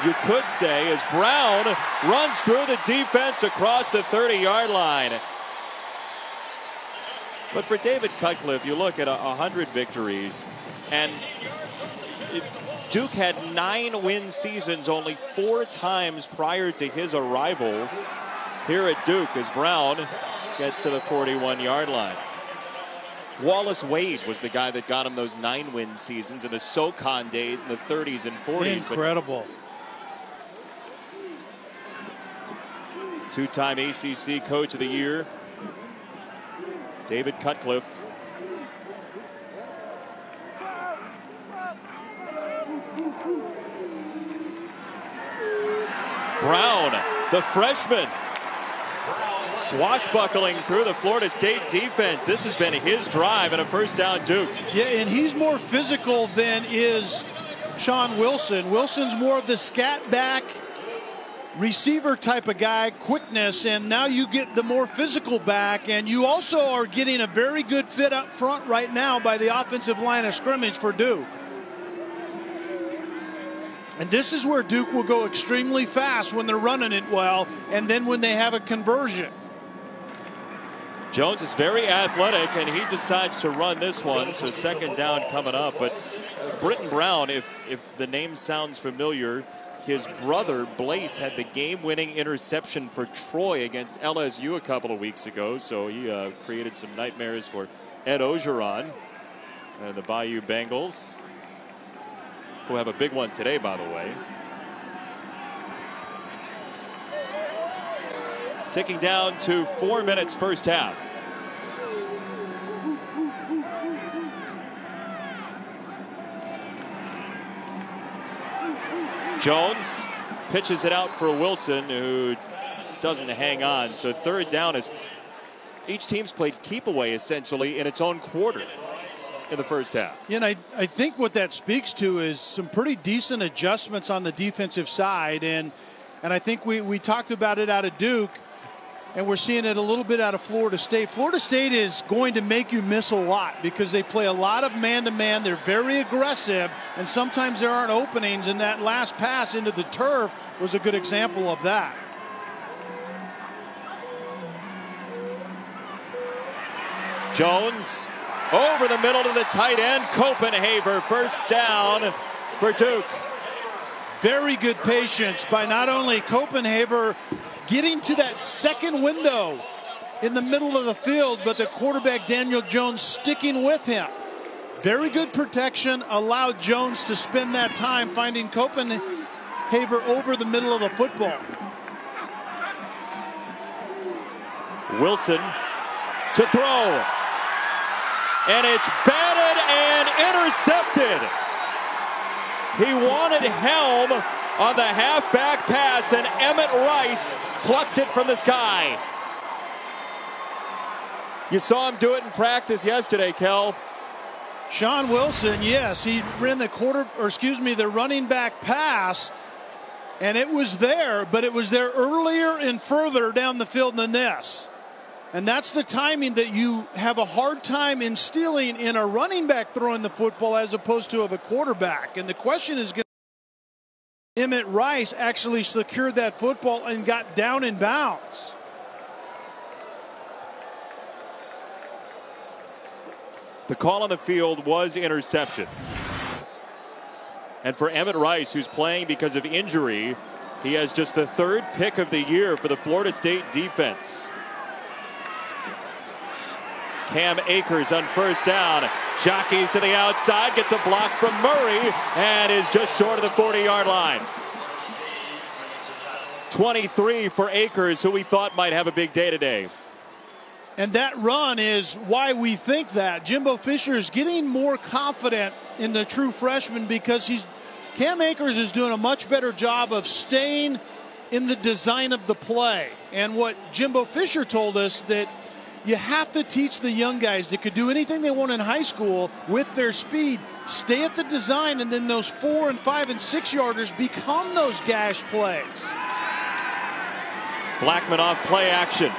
you could say, as Brown runs through the defense across the 30-yard line. But for David Cutcliffe, you look at 100 victories, and Duke had 9 win seasons only 4 times prior to his arrival here at Duke as Brown gets to the 41-yard line. Wallace Wade was the guy that got him those 9 win seasons in the SoCon days in the 30s and 40s. Incredible. Two-time ACC Coach of the Year, David Cutcliffe. Brown, the freshman, swashbuckling through the Florida State defense. This has been his drive and a first down Duke. Yeah, and he's more physical than is Sean Wilson. Wilson's more of the scat back receiver type of guy, quickness, and now you get the more physical back, and you also are getting a very good fit up front right now by the offensive line of scrimmage for Duke. And this is where Duke will go extremely fast when they're running it well, and then when they have a conversion. Jones is very athletic, and he decides to run this one, so second down coming up. But Britton Brown, if the name sounds familiar, his brother Blaise had the game-winning interception for Troy against LSU a couple of weeks ago, so he created some nightmares for Ed Ogeron and the Bayou Bengals, who have a big one today, by the way. Ticking down to 4 minutes first half. Jones pitches it out for Wilson, who doesn't hang on. So third down is each team's played keep away essentially in its own quarter in the first half. You know, I think what that speaks to is some pretty decent adjustments on the defensive side, and I think we talked about it out of Duke, and we're seeing it a little bit out of Florida State. Florida State is going to make you miss a lot because they play a lot of man-to-man. They're very aggressive, and sometimes there aren't openings, and that last pass into the turf was a good example of that. Jones over the middle to the tight end. Copenhaver, first down for Duke. Very good patience by not only Copenhaver getting to that second window in the middle of the field, but the quarterback Daniel Jones sticking with him. Very good protection, allowed Jones to spend that time finding Copenhaver over the middle of the football. Wilson to throw. And it's batted and intercepted. He wanted Helm on the halfback pass, and Emmett Rice plucked it from the sky. You saw him do it in practice yesterday, Kel. Sean Wilson, yes, he ran the running back pass, and it was there, but it was there earlier and further down the field than this. And that's the timing that you have a hard time instilling in a running back throwing the football as opposed to of a quarterback. And the question is, Emmett Rice actually secured that football and got down in bounds. The call on the field was interception. And for Emmett Rice, who's playing because of injury, he has just the 3rd pick of the year for the Florida State defense. Cam Akers on first down. Jockeys to the outside, gets a block from Murray, and is just short of the 40-yard line. 23 for Akers, who we thought might have a big day today. And that run is why we think that. Jimbo Fisher is getting more confident in the true freshman because Cam Akers is doing a much better job of staying in the design of the play. And what Jimbo Fisher told us, that you have to teach the young guys that could do anything they want in high school with their speed, stay at the design, and then those 4 and 5 and 6 yarders become those gash plays. Blackman off play action.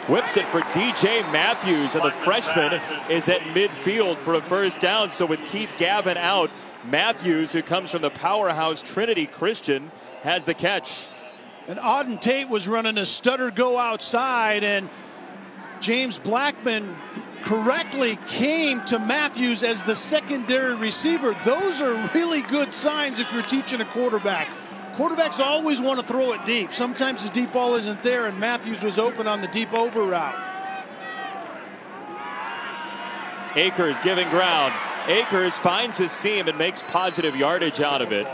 Whips it for DJ Matthews, and the freshman is at midfield for a first down. So with Keith Gavin out, Matthews, who comes from the powerhouse Trinity Christian, has the catch. And Auden Tate was running a stutter go outside, and James Blackman correctly came to Matthews as the secondary receiver. Those are really good signs if you're teaching a quarterback. Quarterbacks always want to throw it deep. Sometimes the deep ball isn't there, and Matthews was open on the deep over route. Akers giving ground. Akers finds his seam and makes positive yardage out of it.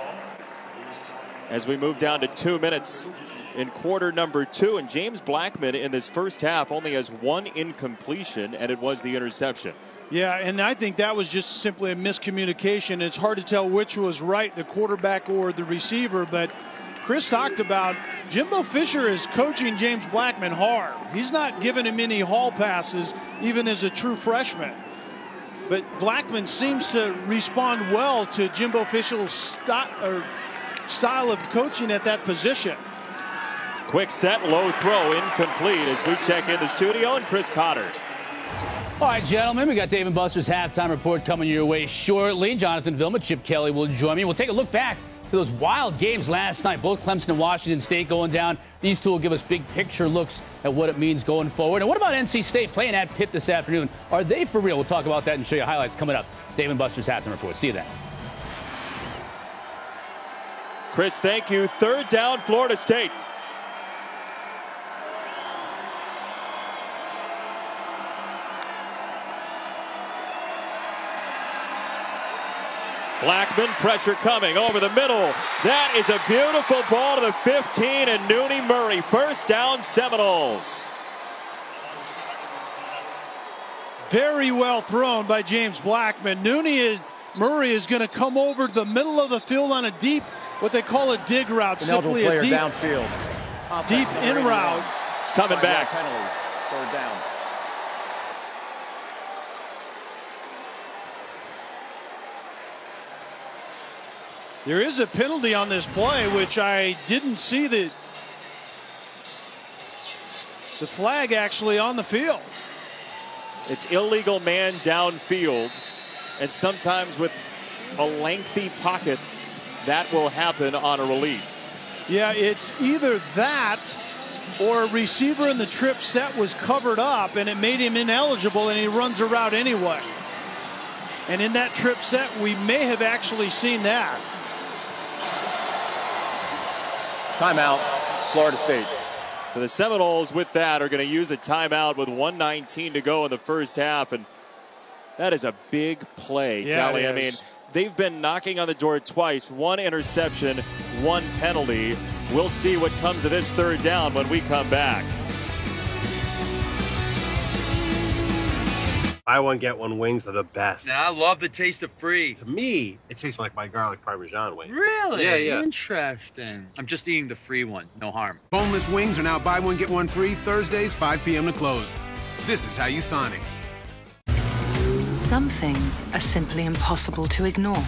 As we move down to 2 minutes in quarter number 2, and James Blackman in this first half only has 1 incompletion, and it was the interception. Yeah, and I think that was just simply a miscommunication. It's hard to tell which was right, the quarterback or the receiver, but Chris talked about Jimbo Fisher is coaching James Blackman hard. He's not giving him any hall passes, even as a true freshman. But Blackman seems to respond well to Jimbo Fisher's style of coaching at that position. Quick set, low throw, incomplete as we check in the studio, and Chris Cotter. All right, gentlemen, we got Dave and Buster's halftime report coming your way shortly. Jonathan Vilma, Chip Kelly will join me. We'll take a look back to those wild games last night, both Clemson and Washington State going down. These two will give us big picture looks at what it means going forward. And what about NC State playing at Pitt this afternoon? Are they for real? We'll talk about that and show you highlights coming up. Dave and Buster's halftime report. See you then. Chris, thank you. Third down, Florida State. Blackman, pressure coming over the middle. That is a beautiful ball to the 15, and Nooney Murray. First down, Seminoles. Very well thrown by James Blackman. Murray is going to come over the middle of the field on a deep, what they call a dig route. Simply a deep downfield. Deep in route. It's coming back. Penalty. Third down. There is a penalty on this play, which I didn't see the flag actually on the field. It's illegal man downfield, and sometimes with a lengthy pocket, that will happen on a release. Yeah, it's either that or a receiver in the trip set was covered up and it made him ineligible, and he runs a route anyway. And in that trip set, we may have actually seen that. Timeout, Florida State. So the Seminoles with that are going to use a timeout with 1:19 to go in the first half, and that is a big play, yeah, Kelly. I mean, they've been knocking on the door twice. 1 interception, 1 penalty. We'll see what comes of this third down when we come back. Buy one, get one wings are the best. And I love the taste of free. To me, it tastes like my garlic Parmesan wings. Really? Yeah. Interesting. I'm just eating the free one. No harm. Boneless wings are now buy one, get one free Thursdays, 5 p.m. to close. This is how you Sonic. Some things are simply impossible to ignore.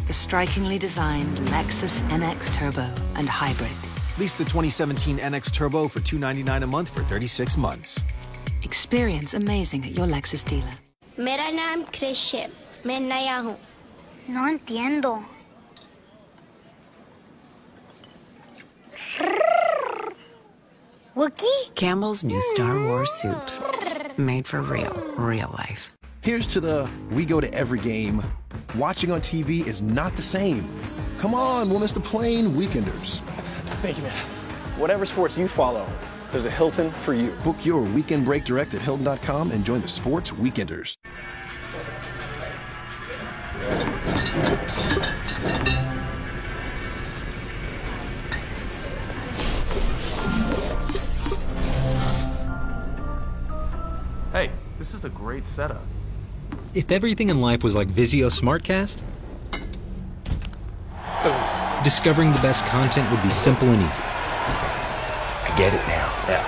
The strikingly designed Lexus NX Turbo and Hybrid. Lease the 2017 NX Turbo for $299 a month for 36 months. Experience amazing at your Lexus dealer. मेरा नाम क्रिश है, मैं नया हूँ. No entiendo. Wookie? Campbell's new Star Wars soups. Made for real life. Here's to the we go to every game. Watching on TV is not the same. Come on, we'll miss the plane weekenders. Thank you, man. Whatever sports you follow, there's a Hilton for you. Book your weekend break direct at Hilton.com and join the Sports Weekenders. Hey, this is a great setup. If everything in life was like Vizio SmartCast, discovering the best content would be simple and easy. I get it now. Yeah.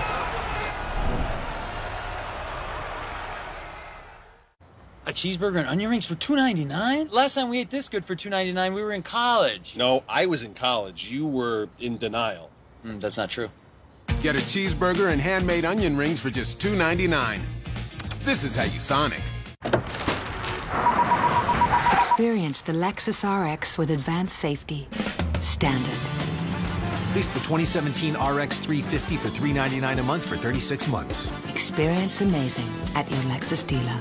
A cheeseburger and onion rings for $2.99? Last time we ate this good for $2.99, we were in college. No, I was in college. You were in denial. That's not true. Get a cheeseburger and handmade onion rings for just $2.99. This is how you Sonic. Experience the Lexus RX with advanced safety. Standard. Lease the 2017 RX 350 for $399 a month for 36 months. Experience amazing at your Lexus dealer.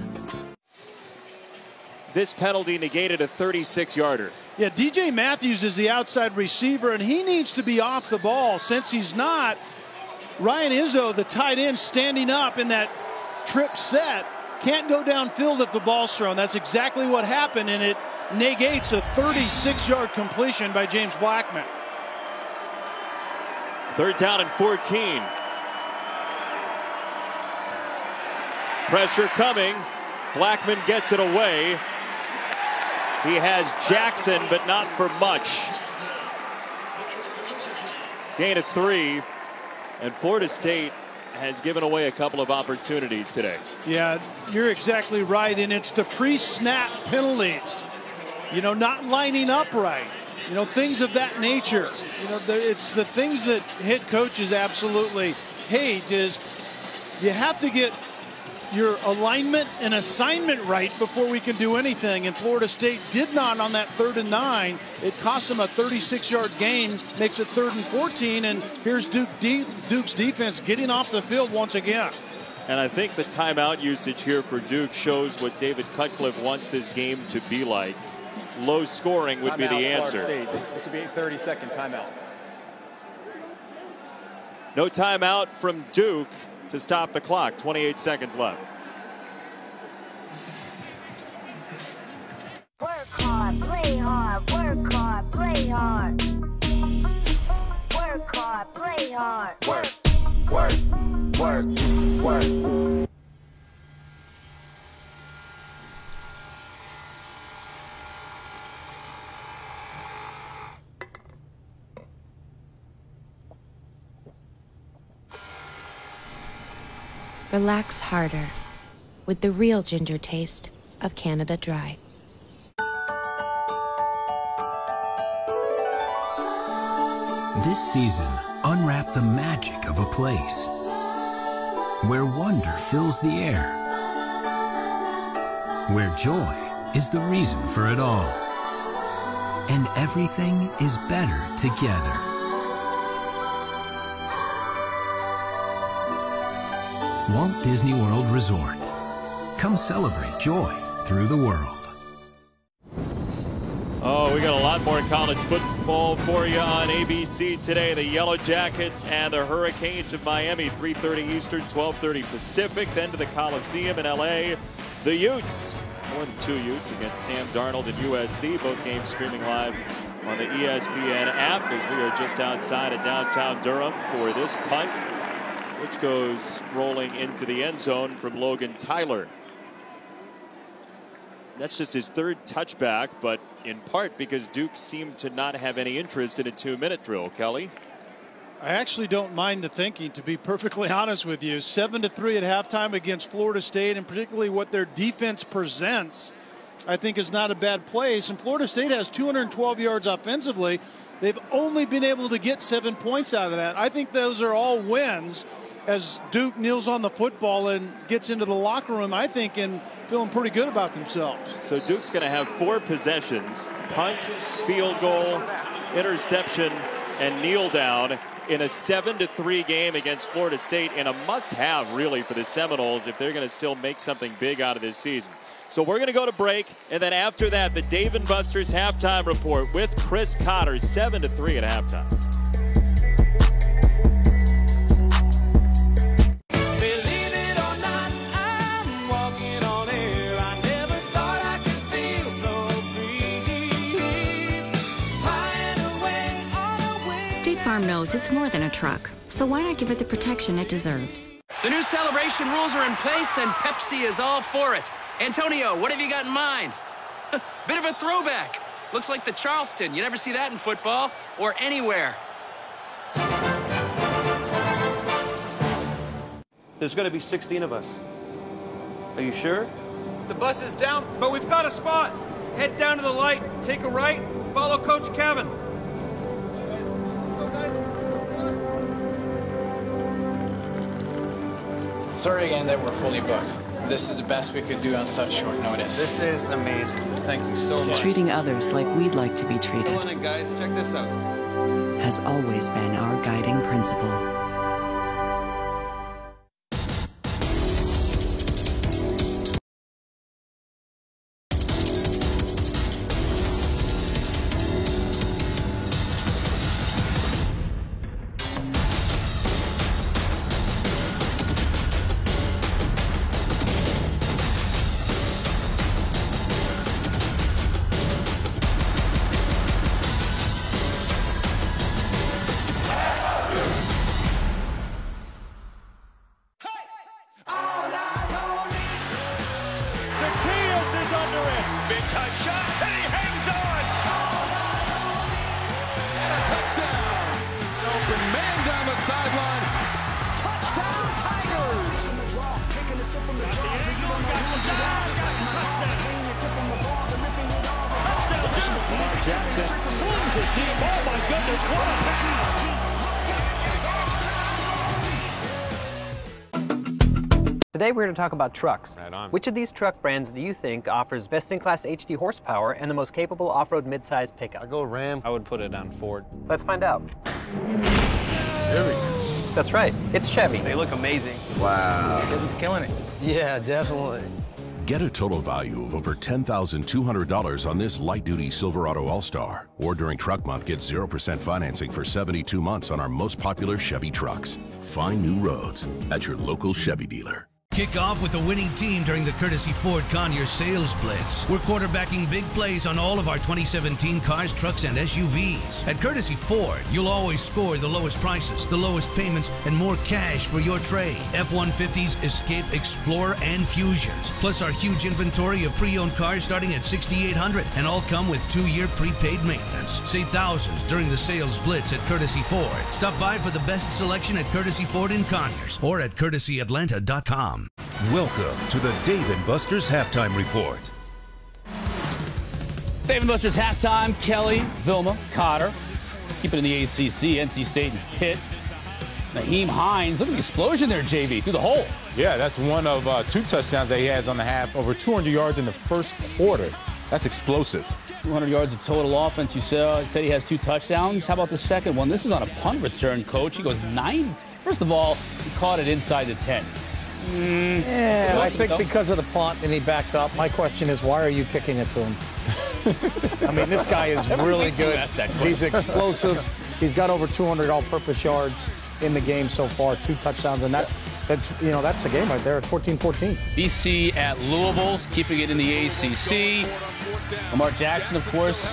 This penalty negated a 36-yarder. Yeah, DJ Matthews is the outside receiver, and he needs to be off the ball. Since he's not, Ryan Izzo, the tight end, standing up in that trip set, can't go downfield if the ball's thrown. That's exactly what happened, and it negates a 36-yard completion by James Blackman. 3rd down and 14. Pressure coming. Blackman gets it away. He has Jackson, but not for much. Gain of 3. And Florida State has given away a couple of opportunities today. Yeah, you're exactly right, and it's the pre-snap penalties. You know, not lining up right. You know, things of that nature. You know, it's the things that head coaches absolutely hate is you have to get your alignment and assignment right before we can do anything. And Florida State did not on that 3rd and 9. It cost them a 36-yard gain, makes it 3rd and 14. And here's Duke's defense getting off the field once again. And I think the timeout usage here for Duke shows what David Cutcliffe wants this game to be like. Low scoring would be the answer. This would be a 30-second timeout. No timeout from Duke to stop the clock. 28 seconds left. Work hard, play hard, work hard, play hard. Work hard, play hard. Work. Relax harder with the real ginger taste of Canada Dry. This season, unwrap the magic of a place where wonder fills the air, where joy is the reason for it all, and everything is better together. Walt Disney World Resort. Come celebrate joy through the world. Oh, we got a lot more college football for you on ABC today. The Yellow Jackets and the Hurricanes of Miami, 3:30 Eastern, 12:30 Pacific. Then to the Coliseum in LA. The Utes, more than 2 Utes against Sam Darnold and USC. Both games streaming live on the ESPN app as we are just outside of downtown Durham for this punt, which goes rolling into the end zone from Logan Tyler. That's just his 3rd touchback, but in part because Duke seemed to not have any interest in a 2-minute drill. Kelly? I actually don't mind the thinking, to be perfectly honest with you. 7-3 at halftime against Florida State, and particularly what their defense presents, I think is not a bad place. And Florida State has 212 yards offensively. They've only been able to get 7 points out of that. I think those are all wins as Duke kneels on the football and gets into the locker room, I think, and feeling pretty good about themselves. So Duke's going to have 4 possessions: punt, field goal, interception, and kneel down in a 7-3 game against Florida State, and a must-have really for the Seminoles if they're going to still make something big out of this season. So we're going to go to break, and then after that, the Dave & Buster's halftime report with Chris Cotter, 7-3 at halftime. Farm knows it's more than a truck, so why not give it the protection it deserves? The new celebration rules are in place, and Pepsi is all for it. Antonio, what have you got in mind? Bit of a throwback. Looks like the Charleston. You never see that in football or anywhere. There's going to be 16 of us. Are you sure? The bus is down, but we've got a spot. Head down to the light, take a right, follow Coach Kevin. Sorry again that we're fully booked. This is the best we could do on such short notice. This is amazing. Thank you so much. Treating others like we'd like to be treated Come on in, guys. Check this out. has always been our guiding principle. Jackson slings it deep. Oh my goodness, what a pass! Today we're going to talk about trucks. Right on. Which of these truck brands do you think offers best-in-class HD horsepower and the most capable off-road mid-size pickup? I go Ram. I would put it on Ford. Let's find out. Chevy. That's right, it's Chevy. They look amazing. Wow. Chevy's killing it. Yeah, definitely. Get a total value of over $10,200 on this light-duty Silverado All-Star. Or during Truck Month, get 0% financing for 72 months on our most popular Chevy trucks. Find new roads at your local Chevy dealer. Kick off with a winning team during the Courtesy Ford Conyers Sales Blitz. We're quarterbacking big plays on all of our 2017 cars, trucks, and SUVs. At Courtesy Ford, you'll always score the lowest prices, the lowest payments, and more cash for your trade. F-150s, Escape, Explorer, and Fusions. Plus our huge inventory of pre-owned cars starting at $6,800, and all come with 2-year prepaid maintenance. Save thousands during the Sales Blitz at Courtesy Ford. Stop by for the best selection at Courtesy Ford in Conyers or at CourtesyAtlanta.com. Welcome to the Dave & Buster's Halftime Report. Dave & Buster's halftime. Kelly, Vilma, Cotter. Keep it in the ACC. NC State and Pitt. Nyheim Hines. Look at the explosion there, JV, through the hole. Yeah, that's one of 2 touchdowns that he has on the half. Over 200 yards in the first quarter. That's explosive. 200 yards of total offense. You said he has 2 touchdowns. How about the second one? This is on a punt return, Coach. He goes 9. First of all, he caught it inside the 10. Yeah, I think because of the punt and he backed up. My question is, why are you kicking it to him? I mean, this guy is really good. He's explosive. He's got over 200 all-purpose yards in the game so far, 2 touchdowns, and that's the game right there at 14-14. BC at Louisville's keeping it in the ACC. Lamar Jackson, of course.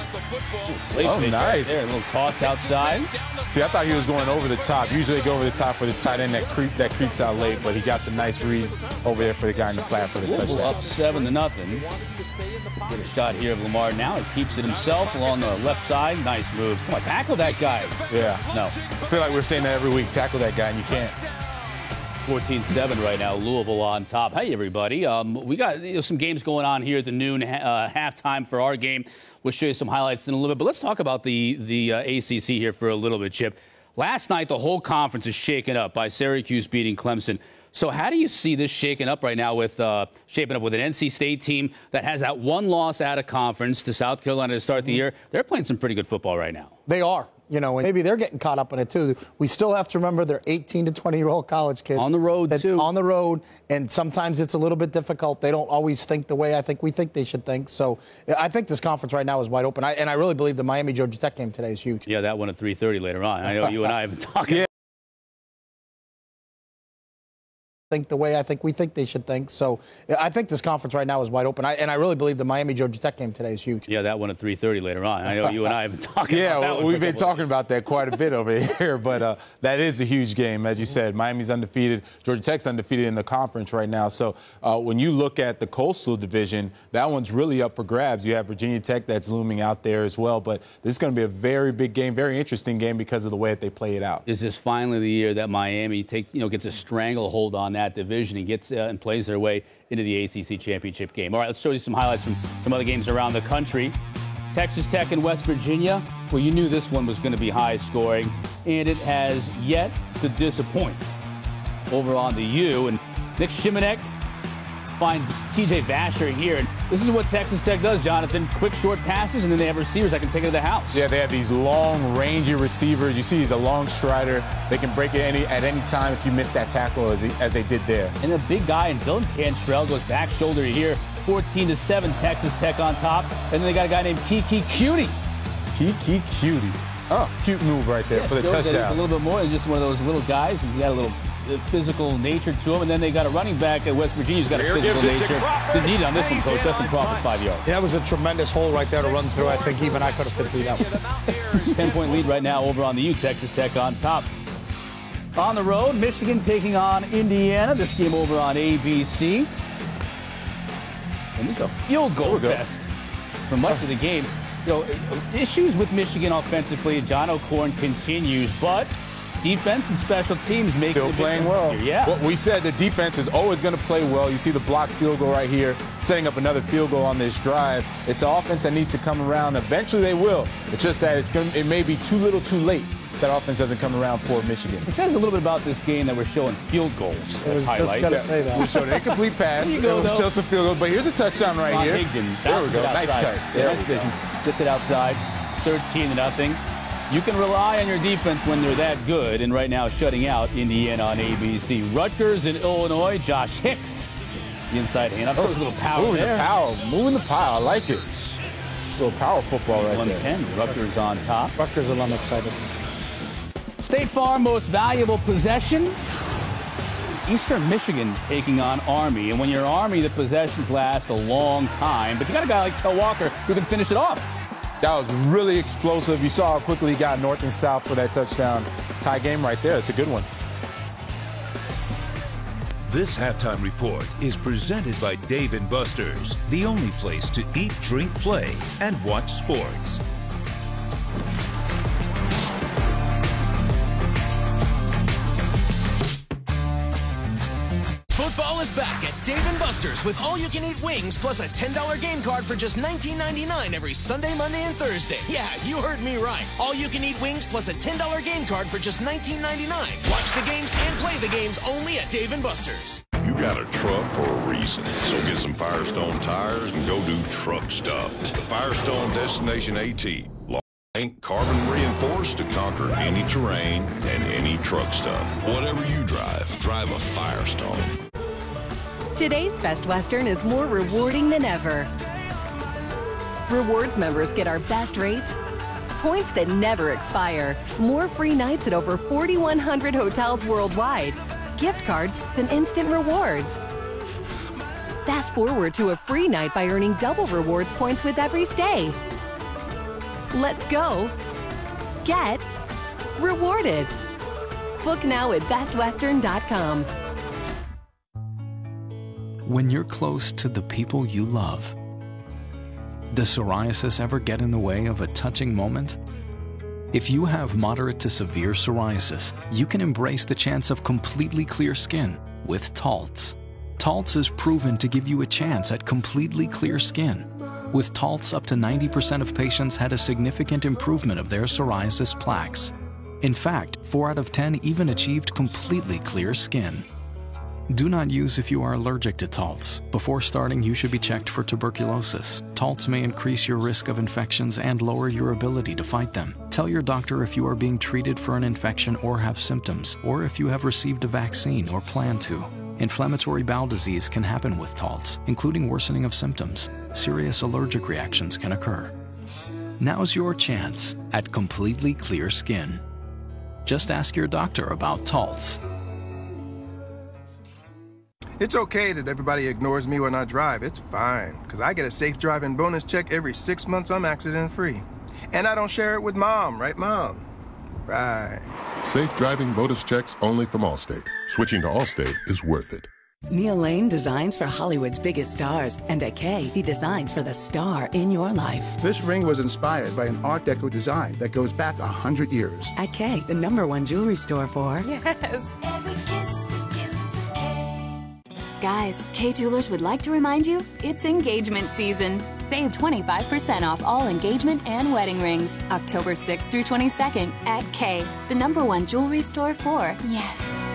Oh, nice. There, a little toss outside. See, I thought he was going over the top. Usually they go over the top for the tight end that creeps out late, but he got the nice read over there for the guy in the flat for the touchdown. Up 7-0. Get a shot here of Lamar now. He keeps it himself along the left side. Nice moves. Come on, tackle that guy. Yeah. No. I feel like we're saying that every week. Tackle that guy, and you can't. 14-7 right now. Louisville on top. Hey, everybody. We got some games going on here at the noon halftime for our game. We'll show you some highlights in a little bit. But let's talk about the ACC here for a little bit, Chip. Last night, the whole conference is shaken up by Syracuse beating Clemson. So how do you see this shaking up right now with shaping up with an NC State team that has that one loss out of conference to South Carolina to start the year? They're playing some pretty good football right now. They are. You know, and maybe they're getting caught up in it, too. We still have to remember they're 18 to 20-year-old college kids. On the road, too. On the road, and sometimes it's a little bit difficult. They don't always think the way I think we think they should think. So I think this conference right now is wide open. And I really believe the Miami-Georgia Tech game today is huge. Yeah, that one at 3:30 later on. I know you and I have been talking. think the way I think we think they should think. So I think this conference right now is wide open. And I really believe the Miami-Georgia Tech game today is huge. Yeah, that one at 3:30 later on. I know you and I have been talking about that one. Yeah, we've been talking about that quite a bit over here. But that is a huge game. As you said, Miami's undefeated. Georgia Tech's undefeated in the conference right now. So when you look at the Coastal Division, that one's really up for grabs. You have Virginia Tech that's looming out there as well. But this is going to be a very big game, very interesting game because of the way that they play it out. Is this finally the year that Miami gets a stranglehold on that division and gets and plays their way into the ACC championship game? All right, let's show you some highlights from some other games around the country. Texas Tech and West Virginia. Well, you knew this one was going to be high scoring, and it has yet to disappoint. Over on the U, and Nick Shimonek finds TJ Vasher here. And this is what Texas Tech does, Jonathan. Quick, short passes, and then they have receivers that can take it to the house. Yeah, they have these long, rangy receivers. You see he's a long strider. They can break it at any time if you miss that tackle as they did there. And a big guy, and Dylan Cantrell goes back shoulder here. 14-7, Texas Tech on top. And then they got a guy named Kiki Cutie. Kiki Cutie. Oh, cute move right there for the touchdown. He's a little bit more than just one of those little guys. He's got a little physical nature to him, and then they got a running back at West Virginia who's got a physical nature. Didn't need it on this one, Coach. Justin Crawford, 5 yards. Yeah, that was a tremendous hole right there to run through. I think even I could have fit through that one. 10-point lead right now over on the U. Texas Tech on top. On the road, Michigan taking on Indiana. This game over on ABC. And it's a field goal fest for much of the game. Issues with Michigan offensively. John O'Korn continues, but defense and special teams make still playing well. Yeah. Well, we said the defense is always going to play well. You see the blocked field goal right here, setting up another field goal on this drive. It's an offense that needs to come around. Eventually they will. It's just that it may be too little too late. That offense doesn't come around for Michigan. It says a little bit about this game that we're showing field goals as highlights. Just say that. We showed an incomplete pass. There you go, we showed some field goals, but here's a touchdown right here. Higdon there we go. Nice cut. There we go. Gets it outside. 13-0. You can rely on your defense when they're that good, and right now shutting out Indiana on ABC. Rutgers and Illinois. Josh Hicks, the inside hand. Shows a little power moving there. The power. Moving the power. I like it. A little power football right 110. there. Rutgers on top. Rutgers are excited. State Farm most valuable possession. Eastern Michigan taking on Army. And when you're Army, the possessions last a long time. But you got a guy like Kel Walker who can finish it off. That was really explosive. You saw how quickly he got north and south for that touchdown. Tie game right there. It's a good one. This halftime report is presented by Dave & Buster's, the only place to eat, drink, play, and watch sports. Football is back at Dave & Buster's with all-you-can-eat wings plus a $10 game card for just $19.99 every Sunday, Monday, and Thursday. Yeah, you heard me right. All-you-can-eat wings plus a $10 game card for just $19.99. Watch the games and play the games only at Dave & Buster's. You got a truck for a reason, so get some Firestone tires and go do truck stuff. The Firestone Destination AT. Ain't carbon reinforced to conquer any terrain and any truck stuff. Whatever you drive, drive a Firestone. Today's Best Western is more rewarding than ever. Rewards members get our best rates, points that never expire, more free nights at over 4,100 hotels worldwide, gift cards than instant rewards. Fast forward to a free night by earning double rewards points with every stay. Let's go. Get rewarded. Book now at bestwestern.com. When you're close to the people you love, does psoriasis ever get in the way of a touching moment? If you have moderate to severe psoriasis, you can embrace the chance of completely clear skin with Taltz. Taltz is proven to give you a chance at completely clear skin. With Taltz, up to 90% of patients had a significant improvement of their psoriasis plaques. In fact, 4 out of 10 even achieved completely clear skin. Do not use if you are allergic to Taltz. Before starting, you should be checked for tuberculosis. Taltz may increase your risk of infections and lower your ability to fight them. Tell your doctor if you are being treated for an infection or have symptoms, or if you have received a vaccine or plan to. Inflammatory bowel disease can happen with Taltz, including worsening of symptoms. Serious allergic reactions can occur. Now's your chance at completely clear skin. Just ask your doctor about Taltz. It's okay that everybody ignores me when I drive. It's fine, because I get a safe driving bonus check every 6 months I'm accident-free. And I don't share it with Mom, right, Mom? Right. Safe driving bonus checks only from Allstate. Switching to Allstate is worth it. Neil Lane designs for Hollywood's biggest stars, and at Kay, he designs for the star in your life. This ring was inspired by an Art Deco design that goes back 100 years. At Kay, the #1 jewelry store for... Yes. Every kiss begins with Kay. Guys, Kay Jewelers would like to remind you, it's engagement season. Save 25% off all engagement and wedding rings, October 6th through 22nd at Kay, the #1 jewelry store for yes.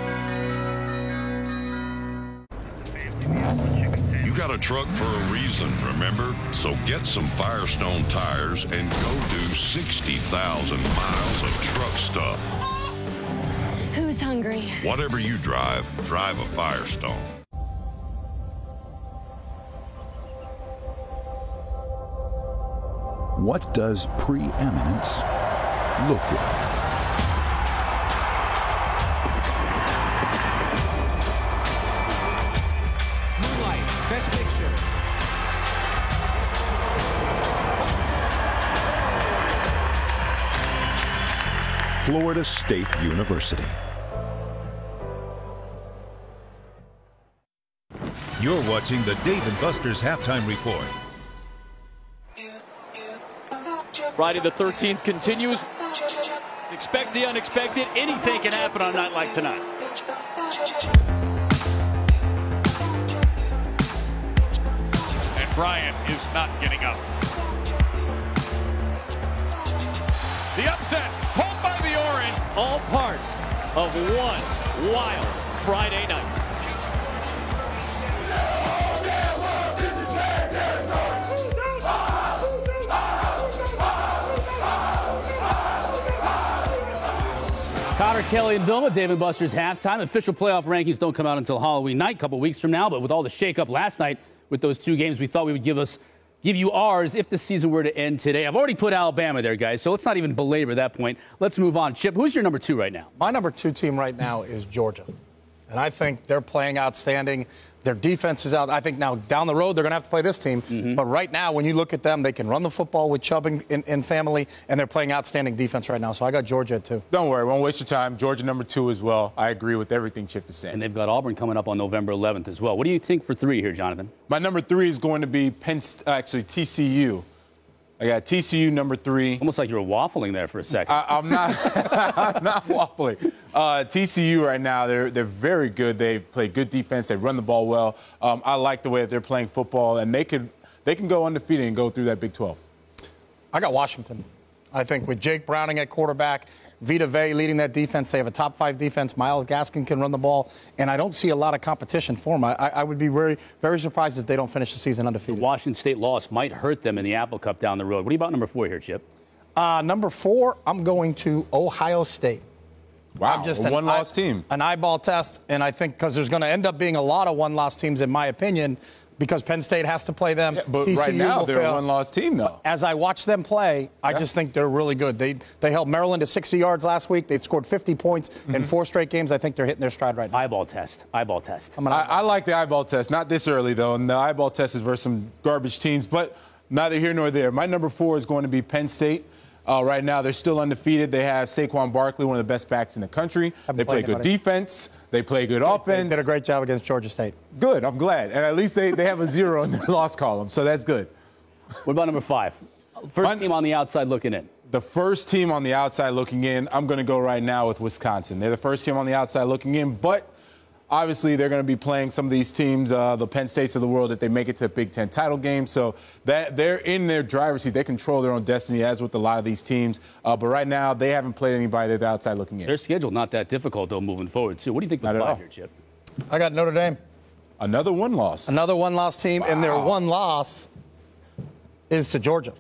You got a truck for a reason, remember? So get some Firestone tires and go do 60,000 miles of truck stuff. Who's hungry? Whatever you drive, drive a Firestone. What does preeminence look like? Best Picture. Florida State University. You're watching the Dave & Buster's Halftime Report. Friday the 13th continues. Expect the unexpected. Anything can happen on a night like tonight. Bryant is not getting up. The upset, pulled by the Orange. All part of one wild Friday night. Connor, Kelly, and Vilma, Dave & Buster's halftime. Official playoff rankings don't come out until Halloween night, a couple weeks from now. But with all the shakeup last night with those two games, we thought we would give you ours if the season were to end today. I've already put Alabama there, guys, so let's not even belabor that point. Let's move on. Chip, who's your number 2 right now? My number 2 team right now is Georgia. And I think they're playing outstanding. Their defense is out. I think now down the road they're going to have to play this team. But right now, when you look at them, they can run the football with Chubb and family, and they're playing outstanding defense right now. So I got Georgia at 2. Don't worry, won't waste your time. Georgia number 2 as well. I agree with everything Chip is saying. And they've got Auburn coming up on November 11th as well. What do you think for 3 here, Jonathan? My number 3 is going to be TCU. I got TCU number 3. Almost like you were waffling there for a second. I'm not. I'm not waffling. TCU right now, they're very good. They play good defense. They run the ball well. I like the way that they're playing football, and they can go undefeated and go through that Big 12. I got Washington. I think with Jake Browning at quarterback, Vita Vea leading that defense, they have a top 5 defense. Myles Gaskin can run the ball, and I don't see a lot of competition for them. I would be very, very surprised if they don't finish the season undefeated. The Washington State loss might hurt them in the Apple Cup down the road. What do you about number 4 here, Chip? Number 4, I'm going to Ohio State. Wow, just a one-loss team. An eyeball test, and I think because there's going to end up being a lot of one-loss teams, in my opinion, because Penn State has to play them. Yeah, but TCU right now, they're fail. a one-loss team, though. As I watch them play, I just think they're really good. They held Maryland to 60 yards last week. They've scored 50 points in 4 straight games. I think they're hitting their stride right now. Eyeball test. Eyeball test. I like the eyeball test. Not this early, though. And the eyeball test is versus some garbage teams. But neither here nor there. My number 4 is going to be Penn State. Right now, they're still undefeated. They have Saquon Barkley, one of the best backs in the country. They play good defense. They play good offense. They did a great job against Georgia State. Good. I'm glad. And at least they have a 0 in their loss column, so that's good. What about number 5? First team on the outside looking in. The first team on the outside looking in, I'm going to go right now with Wisconsin. They're the first team on the outside looking in, but obviously they're going to be playing some of these teams, the Penn States of the world, that they make it to a Big Ten title game. So that they're in their driver's seat. They control their own destiny, as with a lot of these teams. But right now, they haven't played anybody that's outside looking in. Their schedule not that difficult, though, moving forward, too. What do you think with 5 here, Chip? I got Notre Dame. Another one-loss. Another one-loss team, and their one loss is to Georgia.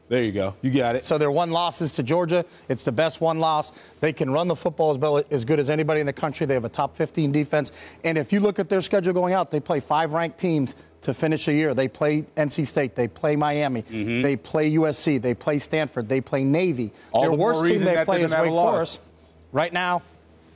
There you go. You got it. So their one loss is to Georgia. It's the best one loss. They can run the football as good as anybody in the country. They have a top 15 defense. And if you look at their schedule going out, they play 5 ranked teams to finish a year. They play NC State. They play Miami. They play USC. They play Stanford. They play Navy. Their worst team they play is Wake Forest. Right now,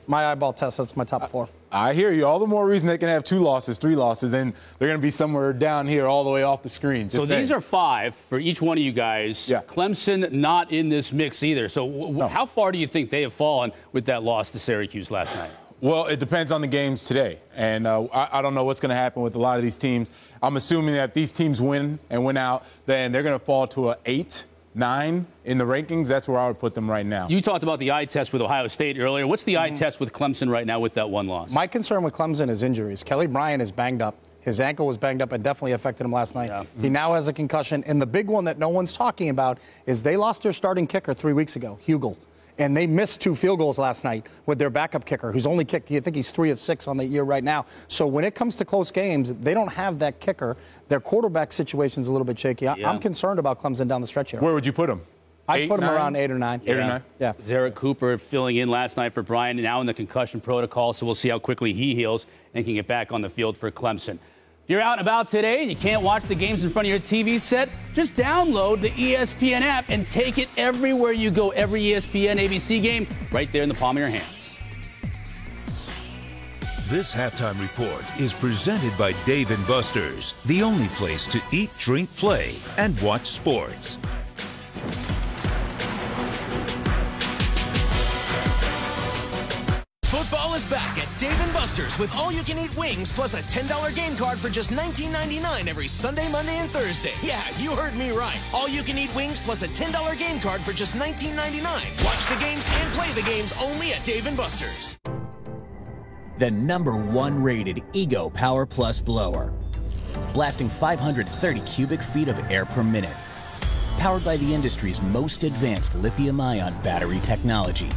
my eyeball test, that's my top 4. I hear you. All the more reason they can have 2 losses, 3 losses, then they're going to be somewhere down here all the way off the screen. So these are 5 for each one of you guys. Yeah. Clemson not in this mix either. So how far do you think they have fallen with that loss to Syracuse last night? Well, it depends on the games today. And I don't know what's going to happen with a lot of these teams. I'm assuming that if these teams win and win out, then they're going to fall to an 8, 9 in the rankings. That's where I would put them right now. You talked about the eye test with Ohio State earlier. What's the eye test with Clemson right now with that 1 loss? My concern with Clemson is injuries. Kelly Bryant is banged up. His ankle was banged up and definitely affected him last night. Yeah. He now has a concussion. And the big one that no one's talking about is they lost their starting kicker 3 weeks ago, Hugel. And they missed 2 field goals last night with their backup kicker, who's only kicked, I think he's 3 of 6 on the year right now. So when it comes to close games, they don't have that kicker. Their quarterback situation's a little bit shaky. I'm concerned about Clemson down the stretch here. Where would you put them? I'd put him around 8 or 9. 8 or 9? Yeah. Zarek Cooper filling in last night for Brian, now in the concussion protocol, so we'll see how quickly he heals and can get back on the field for Clemson. If you're out and about today and you can't watch the games in front of your TV set, just download the ESPN app and take it everywhere you go. Every ESPN ABC game right there in the palm of your hands. This halftime report is presented by Dave & Buster's, the only place to eat, drink, play, and watch sports. Football is back at Dave & Buster's with all-you-can-eat wings plus a $10 game card for just $19.99 every Sunday, Monday, and Thursday. Yeah, you heard me right. All-you-can-eat wings plus a $10 game card for just $19.99. Watch the games and play the games only at Dave & Buster's. The #1 rated Ego Power Plus blower, blasting 530 cubic feet of air per minute. Powered by the industry's most advanced lithium-ion battery technology.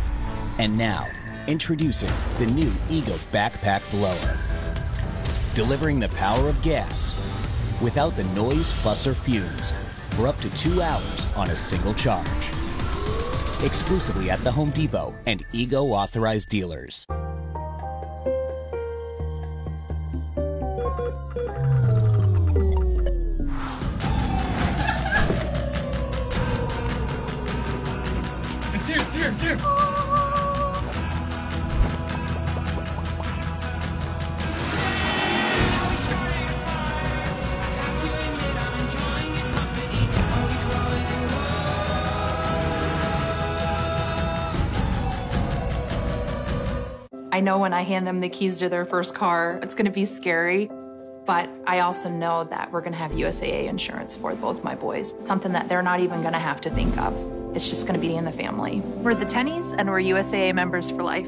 And now, introducing the new Ego Backpack Blower. Delivering the power of gas without the noise, fuss, or fumes for up to 2 hours on a single charge. Exclusively at the Home Depot and Ego authorized dealers. It's here. I know when I hand them the keys to their first car, it's going to be scary, but I also know that we're going to have USAA insurance for both my boys. Something that they're not even going to have to think of. It's just going to be in the family. We're the Tennies, and we're USAA members for life.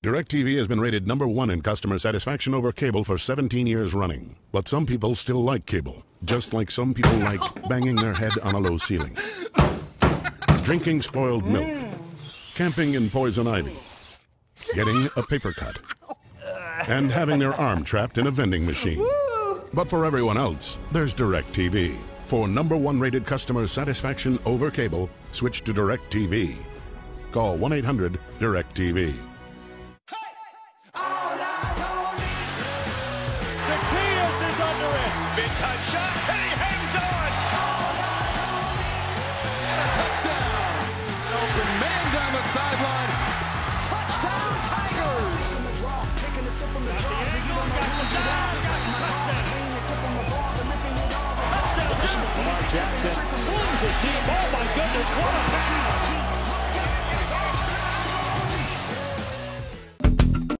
DirecTV has been rated #1 in customer satisfaction over cable for 17 years running. But some people still like cable, just like some people like banging their head on a low ceiling, drinking spoiled milk, camping in poison ivy, getting a paper cut, and having their arm trapped in a vending machine. But for everyone else, there's DirecTV. For #1 rated customer satisfaction over cable, switch to DirecTV. Call 1-800-DirecTV. Zacchaeus is under it. Mid-time shot, and he hangs on. And a touchdown. Open man down the sideline. Touchdown, Tigers. Lamar Jackson slings it deep. Oh my goodness, what a pass!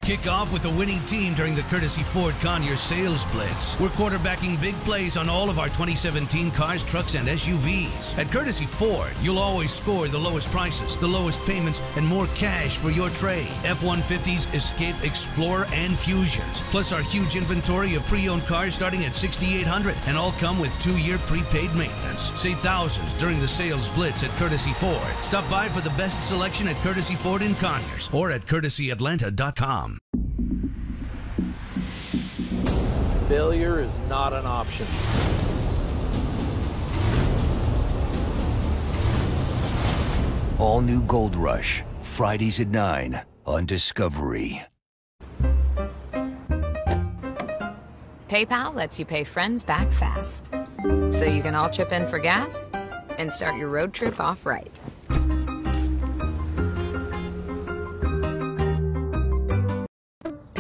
Kick off with the winning team during the Courtesy Ford Conyers Sales Blitz. We're quarterbacking big plays on all of our 2017 cars, trucks, and SUVs. At Courtesy Ford, you'll always score the lowest prices, the lowest payments, and more cash for your trade. F-150s, Escape, Explorer, and Fusions. Plus our huge inventory of pre-owned cars starting at $6,800, and all come with 2-year prepaid maintenance. Save thousands during the Sales Blitz at Courtesy Ford. Stop by for the best selection at Courtesy Ford in Conyers or at CourtesyAtlanta.com. Failure is not an option. All new Gold Rush, Fridays at 9 on Discovery. PayPal lets you pay friends back fast, so you can all chip in for gas and start your road trip off right.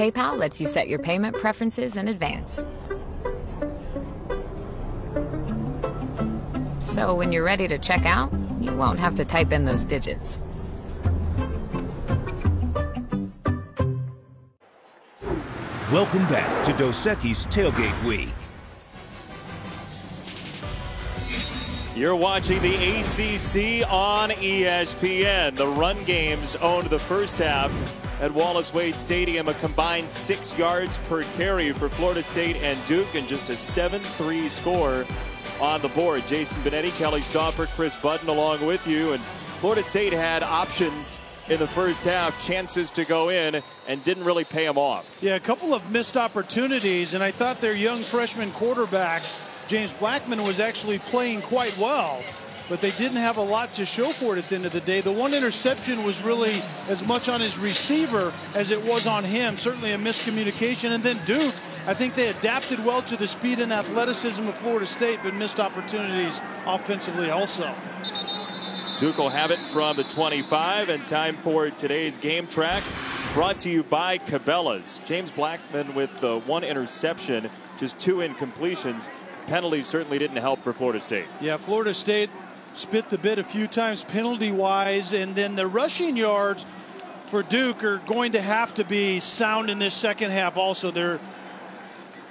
PayPal lets you set your payment preferences in advance. So when you're ready to check out, you won't have to type in those digits. Welcome back to Dos Equis Tailgate Week. You're watching the ACC on ESPN. The run games owned the first half at Wallace Wade Stadium, a combined 6 yards per carry for Florida State and Duke, and just a 7-3 score on the board. Jason Benetti, Kelly Stauffer, Chris Budden along with you. And Florida State had options in the first half, chances to go in, and didn't really pay them off. Yeah, a couple of missed opportunities, and I thought their young freshman quarterback, James Blackman, was actually playing quite well, but they didn't have a lot to show for it at the end of the day. The one interception was really as much on his receiver as it was on him. Certainly a miscommunication. And then Duke, I think they adapted well to the speed and athleticism of Florida State, but missed opportunities offensively also. Duke will have it from the 25, and time for today's game track, brought to you by Cabela's. James Blackman with the 1 interception, just 2 incompletions. Penalties certainly didn't help for Florida State. Yeah, Florida State spit the bit a few times penalty-wise, and then the rushing yards for Duke are going to have to be sound in this second half also.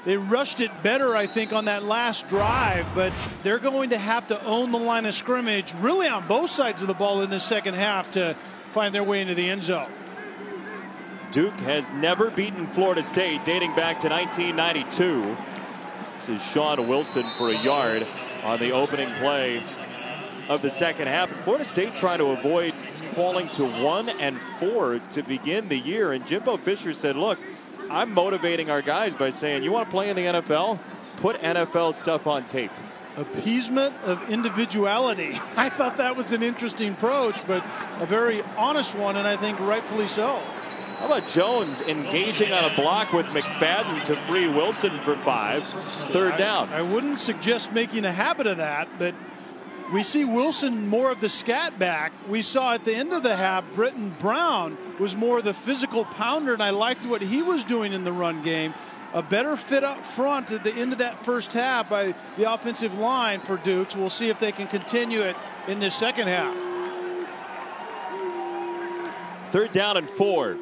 They rushed it better, I think, on that last drive, but they're going to have to own the line of scrimmage really on both sides of the ball in the second half to find their way into the end zone. Duke has never beaten Florida State dating back to 1992. This is Sean Wilson for a yard on the opening play of the second half. Florida State trying to avoid falling to 1-4 to begin the year. And Jimbo Fisher said, look, I'm motivating our guys by saying, you want to play in the NFL? Put NFL stuff on tape. Appeasement of individuality. I thought that was an interesting approach, but a very honest one, and I think rightfully so. How about Jones engaging on a block with McFadden to free Wilson for 5? Third down. I wouldn't suggest making a habit of that, but we see Wilson more of the scat back. We saw at the end of the half, Britton Brown was more of the physical pounder, and I liked what he was doing in the run game. A better fit up front at the end of that first half by the offensive line for Dukes. We'll see if they can continue it in this second half. 3rd down and 4.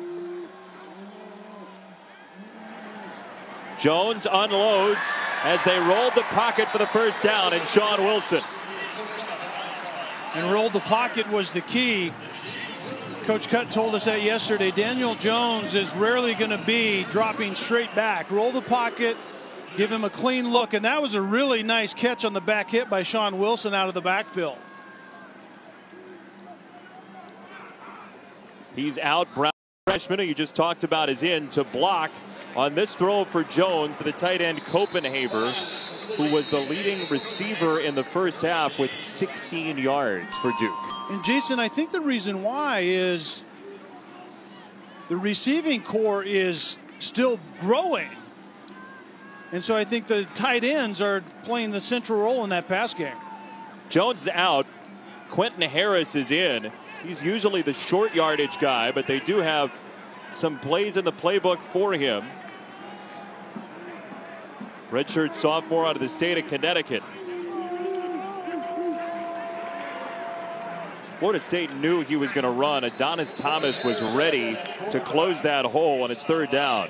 Jones unloads as they rolled the pocket for the first down, and Sean Wilson. And rolled the pocket was the key. Coach Cutt told us that yesterday. Daniel Jones is rarely going to be dropping straight back. Roll the pocket, give him a clean look, and that was a really nice catch on the back hit by Sean Wilson out of the backfield. He's out. Brown, freshman who you just talked about, is in to block on this throw for Jones to the tight end Copenhaver, who was the leading receiver in the first half with 16 yards for Duke. And Jason, I think the reason why is the receiving core is still growing. And so I think the tight ends are playing the central role in that pass game. Jones is out. Quentin Harris is in. He's usually the short yardage guy, but they do have some plays in the playbook for him. Redshirt sophomore out of the state of Connecticut. Florida State knew he was going to run. Adonis Thomas was ready to close that hole, and it's 3rd down.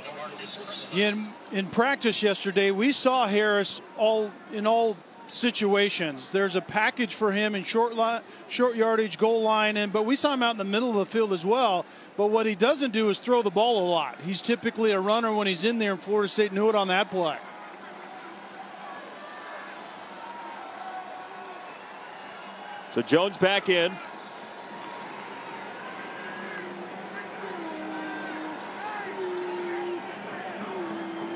In practice yesterday, we saw Harris in all situations. There's a package for him in short yardage, goal line, but we saw him out in the middle of the field as well. But what he doesn't do is throw the ball a lot. He's typically a runner when he's in there, and Florida State knew it on that play. So Jones back in.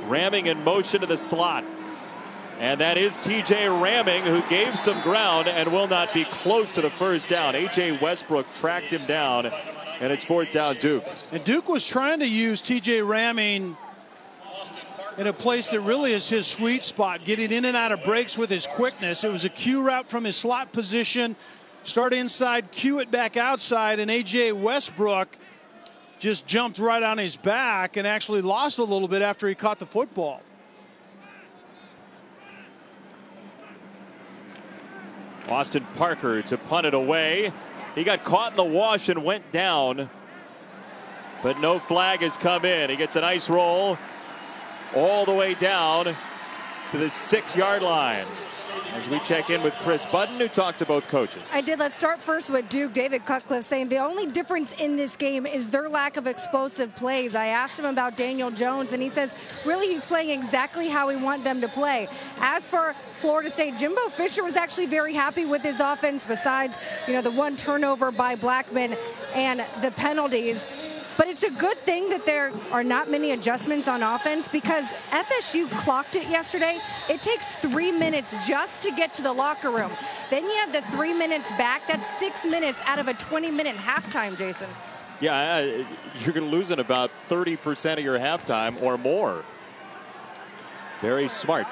Ramming in motion to the slot. And that is TJ Ramming, who gave some ground and will not be close to the first down. A.J. Westbrook tracked him down, and it's 4th down Duke. And Duke was trying to use TJ Ramming in a place that really is his sweet spot, getting in and out of breaks with his quickness. It was a Q route from his slot position, start inside, cue it back outside, and A.J. Westbrook just jumped right on his back and actually lost a little bit after he caught the football. Austin Parker to punt it away. He got caught in the wash and went down, but no flag has come in. He gets a nice roll all the way down to the 6-yard line. As we check in with Chris Budden, who talked to both coaches. I did. Let's start first with Duke. David Cutcliffe saying the only difference in this game is their lack of explosive plays. I asked him about Daniel Jones, and he says really he's playing exactly how we want them to play. As for Florida State, Jimbo Fisher was actually very happy with his offense besides, the one turnover by Blackman and the penalties. But it's a good thing that there are not many adjustments on offense because FSU clocked it yesterday. It takes 3 minutes just to get to the locker room. Then you have the 3 minutes back. That's 6 minutes out of a 20-minute halftime, Jason. Yeah, you're going to lose in about 30% of your halftime or more. Very smart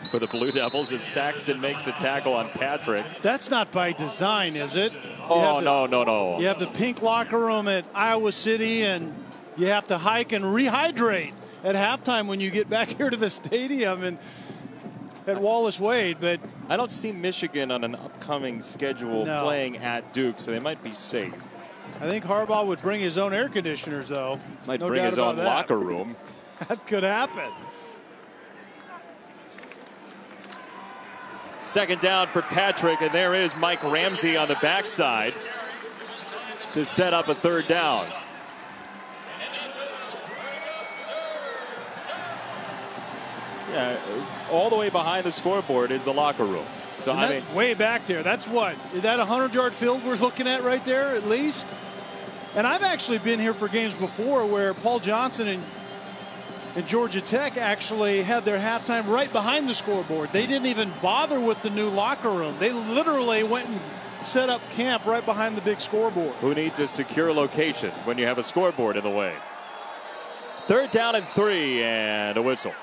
for the Blue Devils as Saxton makes the tackle on Patrick. That's not by design, is it? Oh, no. You have the pink locker room at Iowa City, and you have to hike and rehydrate at halftime when you get back here to the stadium and at Wallace Wade. But I don't see Michigan on an upcoming schedule playing at Duke, so they might be safe. I think Harbaugh would bring his own air conditioners, though. Might bring his own locker room. That could happen. Second down for Patrick, and there is Mike Ramsey on the backside to set up a third down. Yeah, all the way behind the scoreboard is the locker room. So and that's way back there. That's what? Is that a 100-yard field we're looking at right there, at least? And I've actually been here for games before where Paul Johnson and Georgia Tech actually had their halftime right behind the scoreboard. They didn't even bother with the new locker room. They literally went and set up camp right behind the big scoreboard. Who needs a secure location when you have a scoreboard in the way? Third down and 3 and a whistle.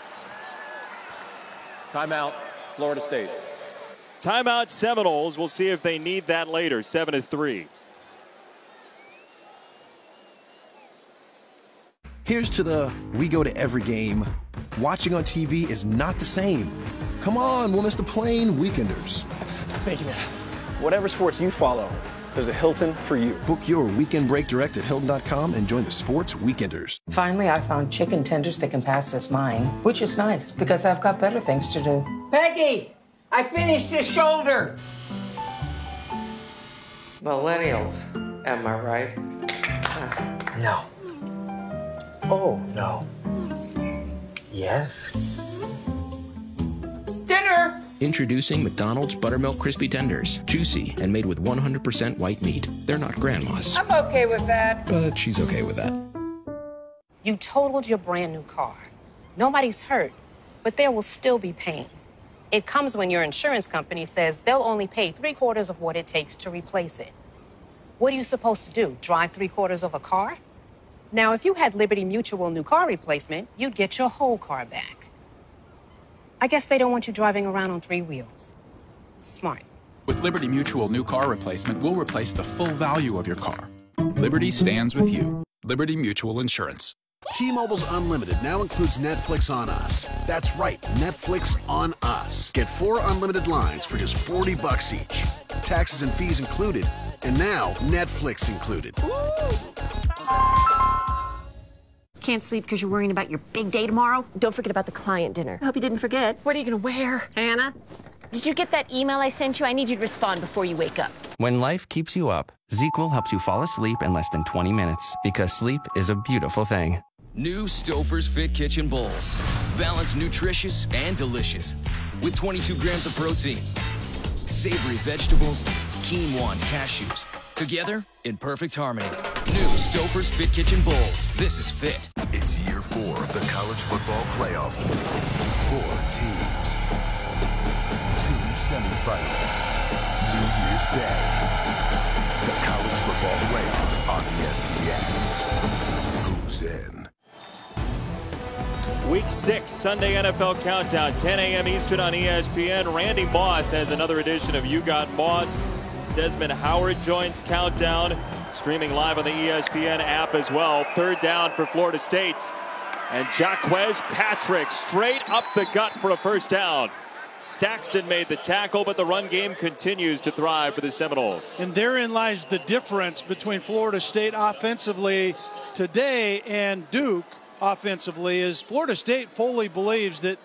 Timeout, Florida State. Timeout, Seminoles. We'll see if they need that later. 7-3. Here's to the we go to every game. Watching on TV is not the same. Come on, we'll miss the plane, weekenders. Thank you, man. Whatever sports you follow, there's a Hilton for you. Book your weekend break direct at Hilton.com and join the sports weekenders. Finally, I found chicken tenders that can pass as mine, which is nice because I've got better things to do. Peggy, I finished his shoulder. Millennials, am I right? No. Oh, no. Yes. Dinner! Introducing McDonald's Buttermilk Crispy Tenders. Juicy and made with 100% white meat. They're not grandma's. I'm okay with that. But she's okay with that. You totaled your brand new car. Nobody's hurt, but there will still be pain. It comes when your insurance company says they'll only pay 3/4 of what it takes to replace it. What are you supposed to do? Drive 3/4 of a car? Now, if you had Liberty Mutual new car replacement, you'd get your whole car back. I guess they don't want you driving around on 3 wheels. Smart. With Liberty Mutual new car replacement, we'll replace the full value of your car. Liberty stands with you. Liberty Mutual Insurance. T-Mobile's Unlimited now includes Netflix on Us. That's right, Netflix on Us. Get 4 unlimited lines for just $40 each. Taxes and fees included. And now, Netflix included. Can't sleep because you're worrying about your big day tomorrow? Don't forget about the client dinner. I hope you didn't forget. What are you going to wear? Hannah? Did you get that email I sent you? I need you to respond before you wake up. When life keeps you up, ZzzQuil helps you fall asleep in less than 20 minutes because sleep is a beautiful thing. New Stouffer's Fit Kitchen Bowls. Balanced, nutritious, and delicious. With 22 grams of protein, savory vegetables, quinoa and cashews. Together in perfect harmony. New Stouffer's Fit Kitchen Bowls. This is fit. It's year 4 of the college football playoff. 4 teams. 2 semifinals. New Year's Day. The college football playoff on ESPN. Who's in? Week 6 Sunday NFL Countdown, 10 a.m. Eastern on ESPN. Randy Moss has another edition of You Got Moss. Desmond Howard joins Countdown. Streaming live on the ESPN app as well. Third down for Florida State. And Jaquez Patrick straight up the gut for a first down. Saxton made the tackle, but the run game continues to thrive for the Seminoles. And therein lies the difference between Florida State offensively today and Duke offensively, is Florida State fully believes that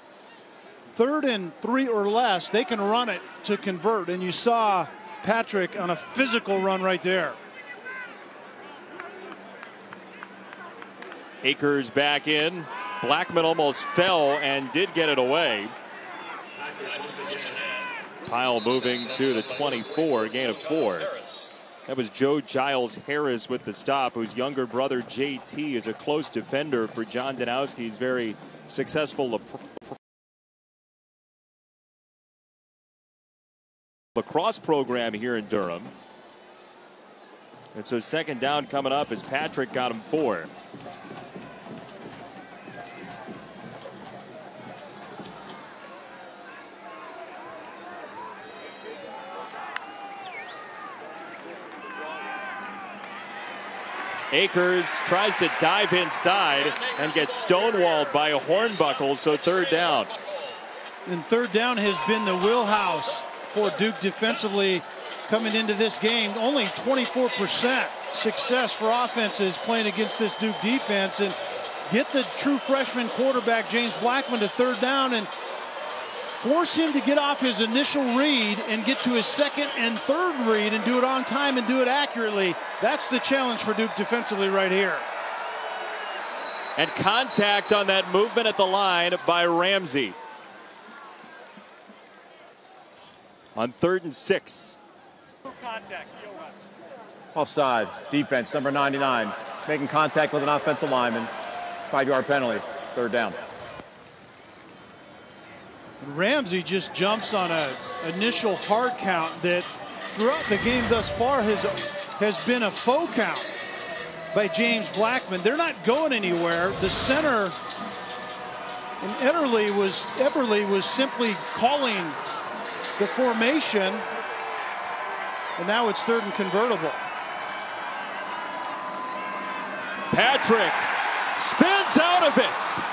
3rd and 3 or less, they can run it to convert. And you saw Patrick on a physical run right there. Akers back in. Blackman almost fell and did get it away. Pyle moving to the 24, gain of 4. That was Joe Giles Harris with the stop, whose younger brother JT is a close defender for John Danowski's very successful lacrosse program here in Durham. And so second down coming up as Patrick got him 4. Akers tries to dive inside and gets stonewalled by a Hornbuckle, so third down. And third down has been the wheelhouse for Duke defensively coming into this game. Only 24% success for offenses playing against this Duke defense. And get the true freshman quarterback James Blackman to third down and force him to get off his initial read and get to his second and third read and do it on time and do it accurately. That's the challenge for Duke defensively right here. And contact on that movement at the line by Ramsey. On 3rd and 6. Offside. Defense, number 99. Making contact with an offensive lineman. 5-yard penalty. Third down. Ramsey just jumps on an initial hard count that throughout the game thus far has been a faux count by James Blackman. They're not going anywhere. The center and Eberle was simply calling the formation, and now it's 3rd and convertible. Patrick spins out of it.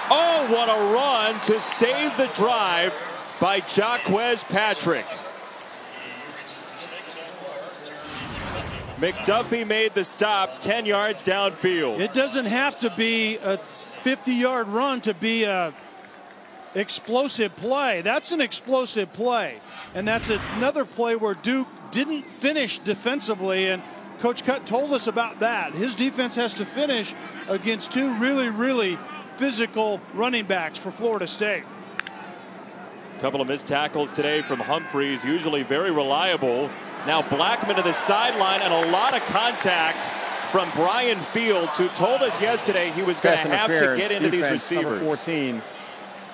Oh, what a run to save the drive by Jaquez Patrick. McDuffie made the stop 10 yards downfield. It doesn't have to be a 50-yard run to be a explosive play. That's an explosive play. And that's another play where Duke didn't finish defensively, and Coach Cutt told us about that. His defense has to finish against 2 really physical running backs for Florida State. A couple of missed tackles today from Humphreys, usually very reliable. Now Blackman to the sideline, and a lot of contact from Brian Fields, who told us yesterday he was going to have to get into these receivers. Number 14,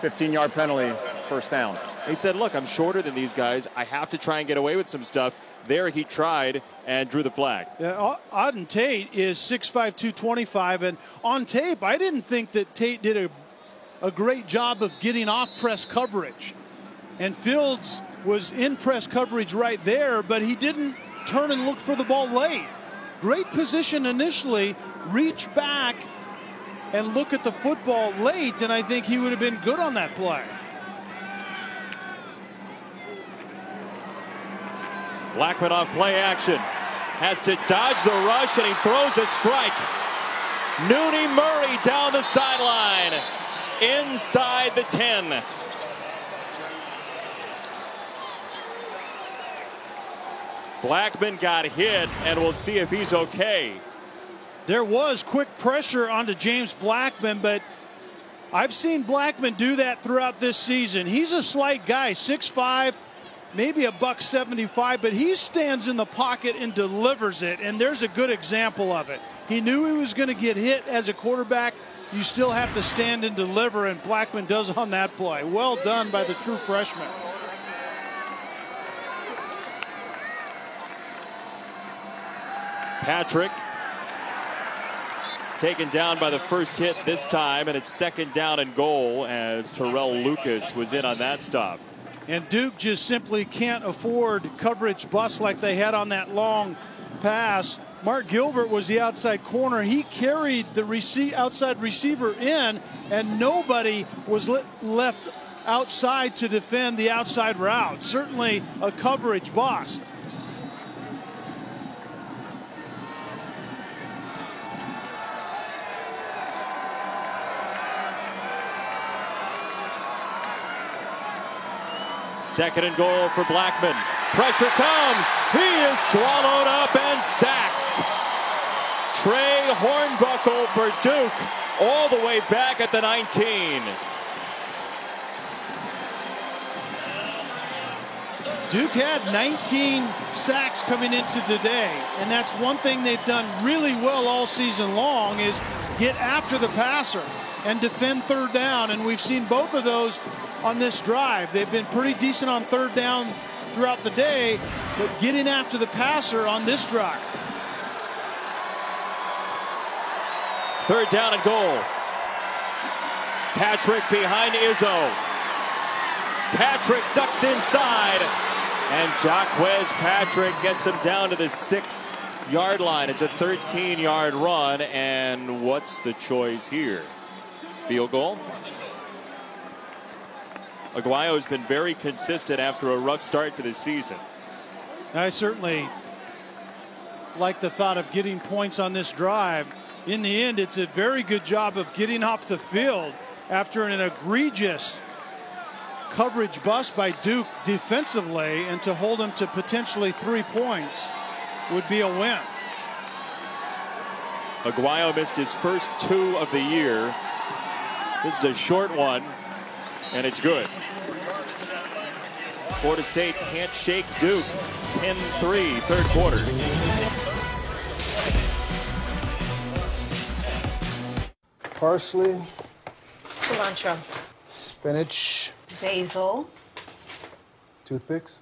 15-yard penalty, first down. He said, look, I'm shorter than these guys. I have to try and get away with some stuff. There he tried and drew the flag. Auden Tate is 6'5", 225, and on tape, I didn't think that Tate did a great job of getting off press coverage. And Fields was in press coverage right there, but he didn't turn and look for the ball late. Great position initially, reach back and look at the football late, and I think he would have been good on that play. Blackman off play action. Has to dodge the rush, and he throws a strike. Nooney Murray down the sideline. Inside the 10. Blackman got hit, and we'll see if he's okay. There was quick pressure onto James Blackman, but I've seen Blackman do that throughout this season. He's a slight guy, 6'5", maybe $175, but he stands in the pocket and delivers it, and there's a good example of it. He knew he was going to get hit as a quarterback. You still have to stand and deliver, and Blackman does on that play. Well done by the true freshman. Patrick taken down by the first hit this time, and it's second down and goal as Terrell Lucas was in on that stop. And Duke just simply can't afford coverage busts like they had on that long pass. Mark Gilbert was the outside corner. He carried the outside receiver in, and nobody was left outside to defend the outside route. Certainly a coverage bust. Second and goal for Blackman. Pressure comes. He is swallowed up and sacked. Trey Hornbuckle for Duke, all the way back at the 19. Duke had 19 sacks coming into today, and that's one thing they've done really well all season long is get after the passer and defend third down, and we've seen both of those on this drive. They've been pretty decent on third down throughout the day, but getting after the passer on this drive. Third down and goal. Patrick behind Izzo. Patrick ducks inside, and Jaquez Patrick gets him down to the 6-yard line. It's a 13-yard run, and what's the choice here? Field goal? Aguayo's been very consistent after a rough start to the season. I certainly like the thought of getting points on this drive. In the end, it's a very good job of getting off the field after an egregious coverage bust by Duke defensively, and to hold them to potentially 3 points would be a win. Aguayo missed his first 2 of the year. This is a short one, and it's good. Florida State can't shake Duke. 10-3, third quarter. Parsley. Cilantro. Spinach. Basil. Toothpicks.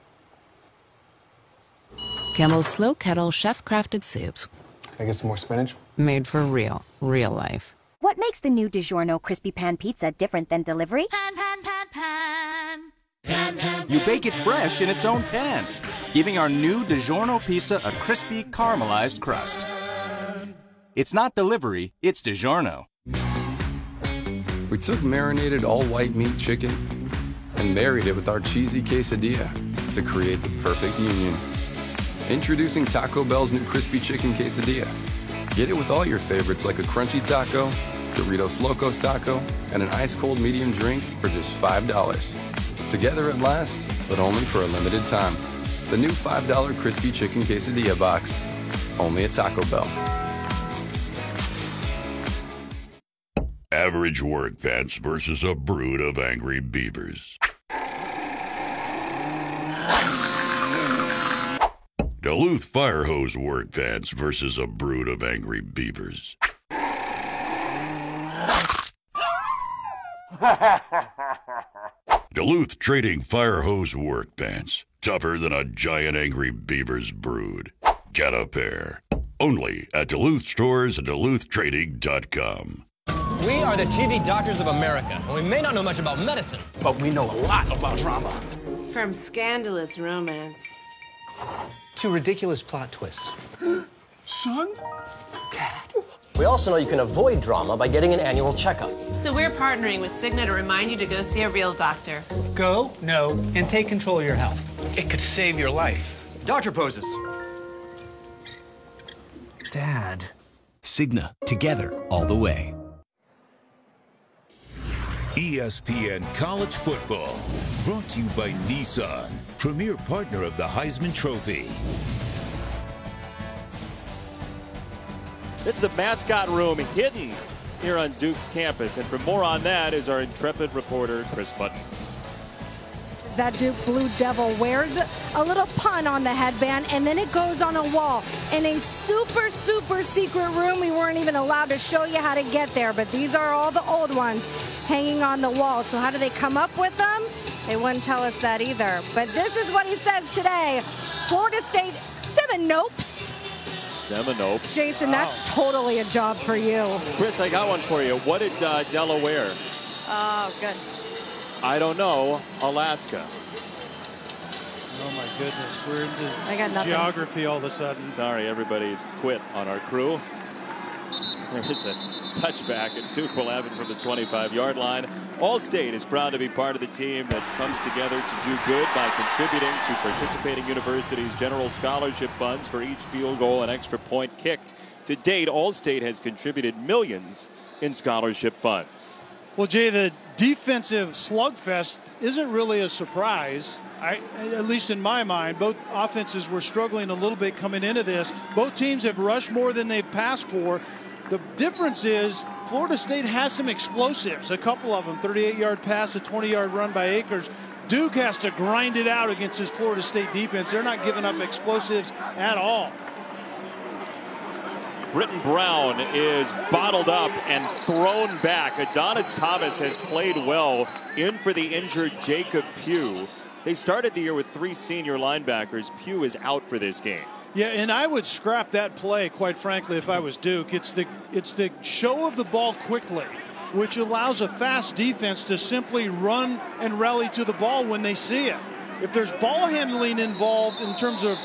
Campbell's Slow Kettle chef-crafted soups. Can I get some more spinach? Made for real life. What makes the new DiGiorno Crispy Pan Pizza different than delivery? Pan, pan, pan, pan. Pan, pan, you bake it fresh in its own pan, giving our new DiGiorno pizza a crispy, caramelized crust. It's not delivery, it's DiGiorno. We took marinated all-white meat chicken and married it with our cheesy quesadilla to create the perfect union. Introducing Taco Bell's new crispy chicken quesadilla. Get it with all your favorites like a crunchy taco, Doritos Locos taco, and an ice-cold medium drink for just $5. Together at last, but only for a limited time. The new $5 crispy chicken quesadilla box, only at Taco Bell. Average work pants versus a brood of angry beavers. Duluth fire hose work pants versus a brood of angry beavers. Duluth Trading fire hose work pants, tougher than a giant angry beaver's brood. Get a pair. Only at Duluth stores and DuluthTrading.com. We are the TV doctors of America, and we may not know much about medicine, but we know a lot about drama. From scandalous romance to ridiculous plot twists. Son? Dad? We also know you can avoid drama by getting an annual checkup. So we're partnering with Cigna to remind you to go see a real doctor. Go, know, and take control of your health. It could save your life. Doctor poses. Dad. Cigna, together, all the way. ESPN College Football, brought to you by Nissan, premier partner of the Heisman Trophy. This is the mascot room hidden here on Duke's campus. And for more on that is our intrepid reporter, Chris Button. That Duke Blue Devil wears a little pun on the headband, and then it goes on a wall in a super secret room. We weren't even allowed to show you how to get there, but these are all the old ones hanging on the wall. So how do they come up with them? They wouldn't tell us that either. But this is what he says today. Florida State Seminoles. Seminoles. Jason, that's totally a job for you. Chris, I got one for you. What did Delaware? Oh, good. I don't know. Alaska. Oh my goodness, we're I got into nothing. geography all of a sudden. Sorry, everybody's quit on our crew. There's a touchback, and Duke will have it from the 25-yard line. Allstate is proud to be part of the team that comes together to do good by contributing to participating universities' general scholarship funds for each field goal and extra point kicked. To date, Allstate has contributed millions in scholarship funds. Well, Jay, the defensive slugfest isn't really a surprise. At least in my mind, both offenses were struggling a little bit coming into this. Both teams have rushed more than they've passed for. The difference is Florida State has some explosives, a couple of them, 38-yard pass, a 20-yard run by Akers. Duke has to grind it out against his Florida State defense. They're not giving up explosives at all. Britton Brown is bottled up and thrown back. Adonis Thomas has played well in for the injured Jacob Pugh. They started the year with 3 senior linebackers. Pugh is out for this game. Yeah, and I would scrap that play, quite frankly, if I was Duke. It's the show of the ball quickly, which allows a fast defense to simply run and rally to the ball when they see it. If there's ball handling involved in terms of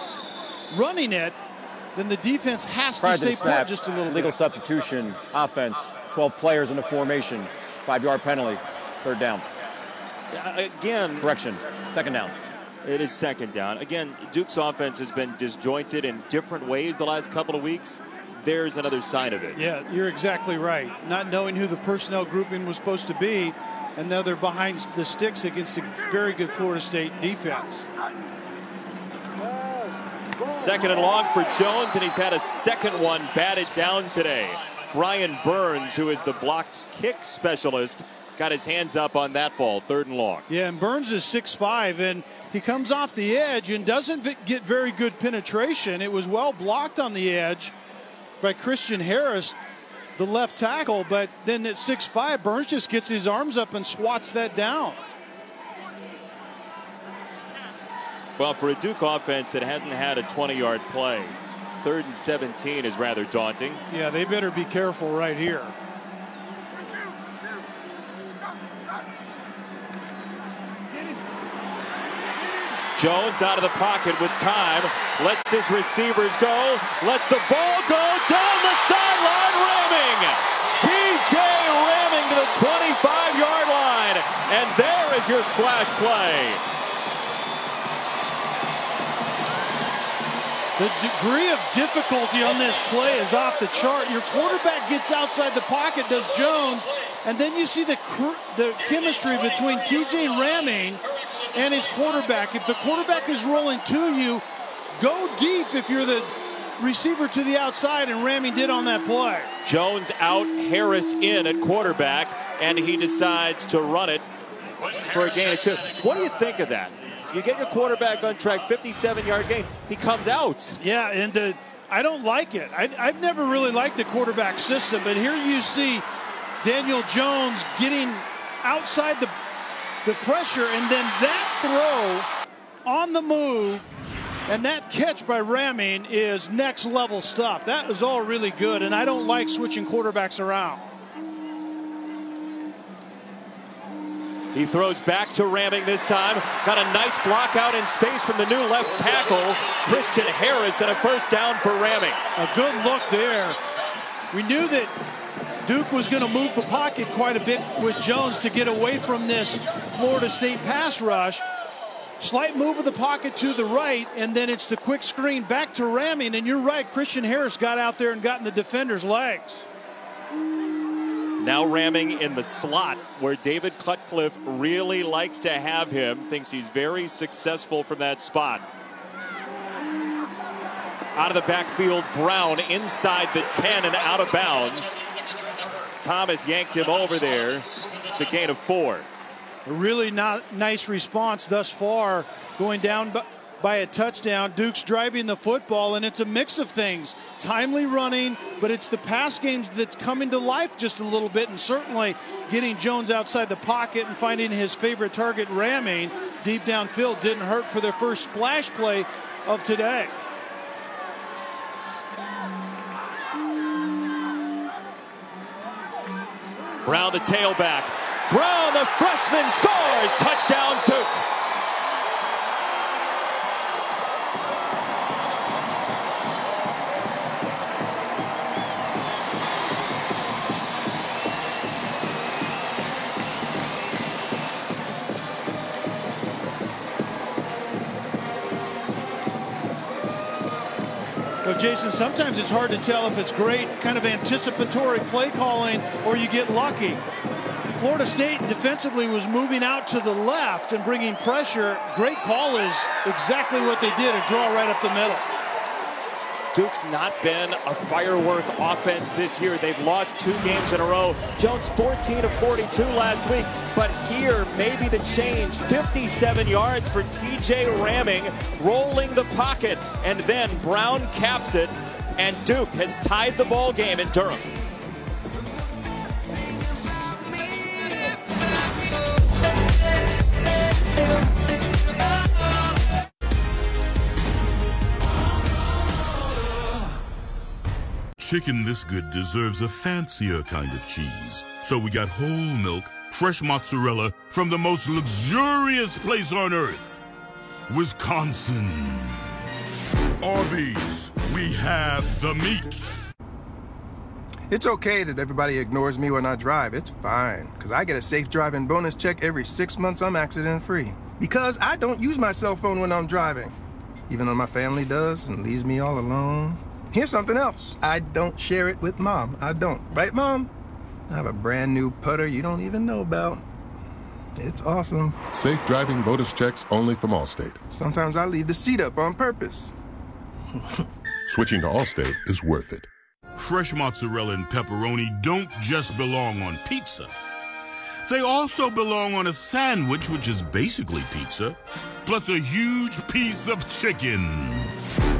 running it, then the defense has to stay put just a little bit. Legal substitution, offense, 12 players in a formation, 5-yard penalty, 3rd down. Again, correction, 2nd down. It is 2nd down. Again, Duke's offense has been disjointed in different ways the last couple of weeks. There's another side of it. Yeah, you're exactly right. Not knowing who the personnel grouping was supposed to be, and now they're behind the sticks against a very good Florida State defense. 2nd and long for Jones, and he's had a second one batted down today. Brian Burns, who is the blocked kick specialist, got his hands up on that ball, 3rd and long. Yeah, and Burns is 6'5", and he comes off the edge and doesn't get very good penetration. It was well blocked on the edge by Christian Harris, the left tackle, but then at 6'5", Burns just gets his arms up and swats that down. Well, for a Duke offense that hasn't had a 20-yard play, 3rd and 17 is rather daunting. Yeah, they better be careful right here. Jones out of the pocket with time, lets his receivers go, lets the ball go down the sideline, ramming. TJ ramming to the 25-yard line, and there is your splash play. The degree of difficulty on this play is off the chart. Your quarterback gets outside the pocket, does Jones, and then you see the chemistry between TJ ramming and his quarterback. If the quarterback is rolling to you, go deep if you're the receiver to the outside, and ramming did on that play. Jones out, Harris in at quarterback, and he decides to run it for a gain of 2. What do you think of that? You get your quarterback on track, 57-yard gain. He comes out. Yeah, and I don't like it. I've never really liked the quarterback system, but here you see Daniel Jones getting outside the pressure, and then that throw on the move and that catch by ramming is next level stuff. That is all really good, and I don't like switching quarterbacks around. He throws back to ramming this time. Got a nice block out in space from the new left tackle, Christian Harris, and a 1st down for ramming. A good look there. We knew that Duke was going to move the pocket quite a bit with Jones to get away from this Florida State pass rush. Slight move of the pocket to the right, and then it's the quick screen back to ramming. And you're right, Christian Harris got out there and got in the defender's legs. Now ramming in the slot, where David Cutcliffe really likes to have him. Thinks he's very successful from that spot. Out of the backfield, Brown inside the 10 and out of bounds. Thomas yanked him over there. It's a gain of 4. A really nice response thus far, going down by a touchdown. Duke's driving the football, and it's a mix of things. Timely running, but it's the pass games that's coming to life just a little bit, and certainly getting Jones outside the pocket and finding his favorite target, ramming deep downfield, didn't hurt for their first splash play of today. Brown, the tailback. Brown, the freshman, scores! Touchdown, Duke. Well, Jason, sometimes it's hard to tell if it's great kind of anticipatory play calling or you get lucky. Florida State defensively was moving out to the left and bringing pressure. Great call is exactly what they did, a draw right up the middle. Duke's not been a firework offense this year. They've lost 2 games in a row. Jones 14 of 42 last week. But here, maybe the change. 57 yards for TJ Ramming, rolling the pocket. And then Brown caps it. And Duke has tied the ball game in Durham. Chicken this good deserves a fancier kind of cheese. So we got whole milk, fresh mozzarella from the most luxurious place on earth, Wisconsin. Arby's, we have the meat. It's okay that everybody ignores me when I drive. It's fine, because I get a safe driving bonus check every 6 months I'm accident-free. Because I don't use my cell phone when I'm driving, even though my family does and leaves me all alone. Here's something else. I don't share it with Mom. I don't. Right, Mom? I have a brand new putter you don't even know about. It's awesome. Safe driving bonus checks only from Allstate. Sometimes I leave the seat up on purpose. Switching to Allstate is worth it. Fresh mozzarella and pepperoni don't just belong on pizza. They also belong on a sandwich, which is basically pizza, plus a huge piece of chicken.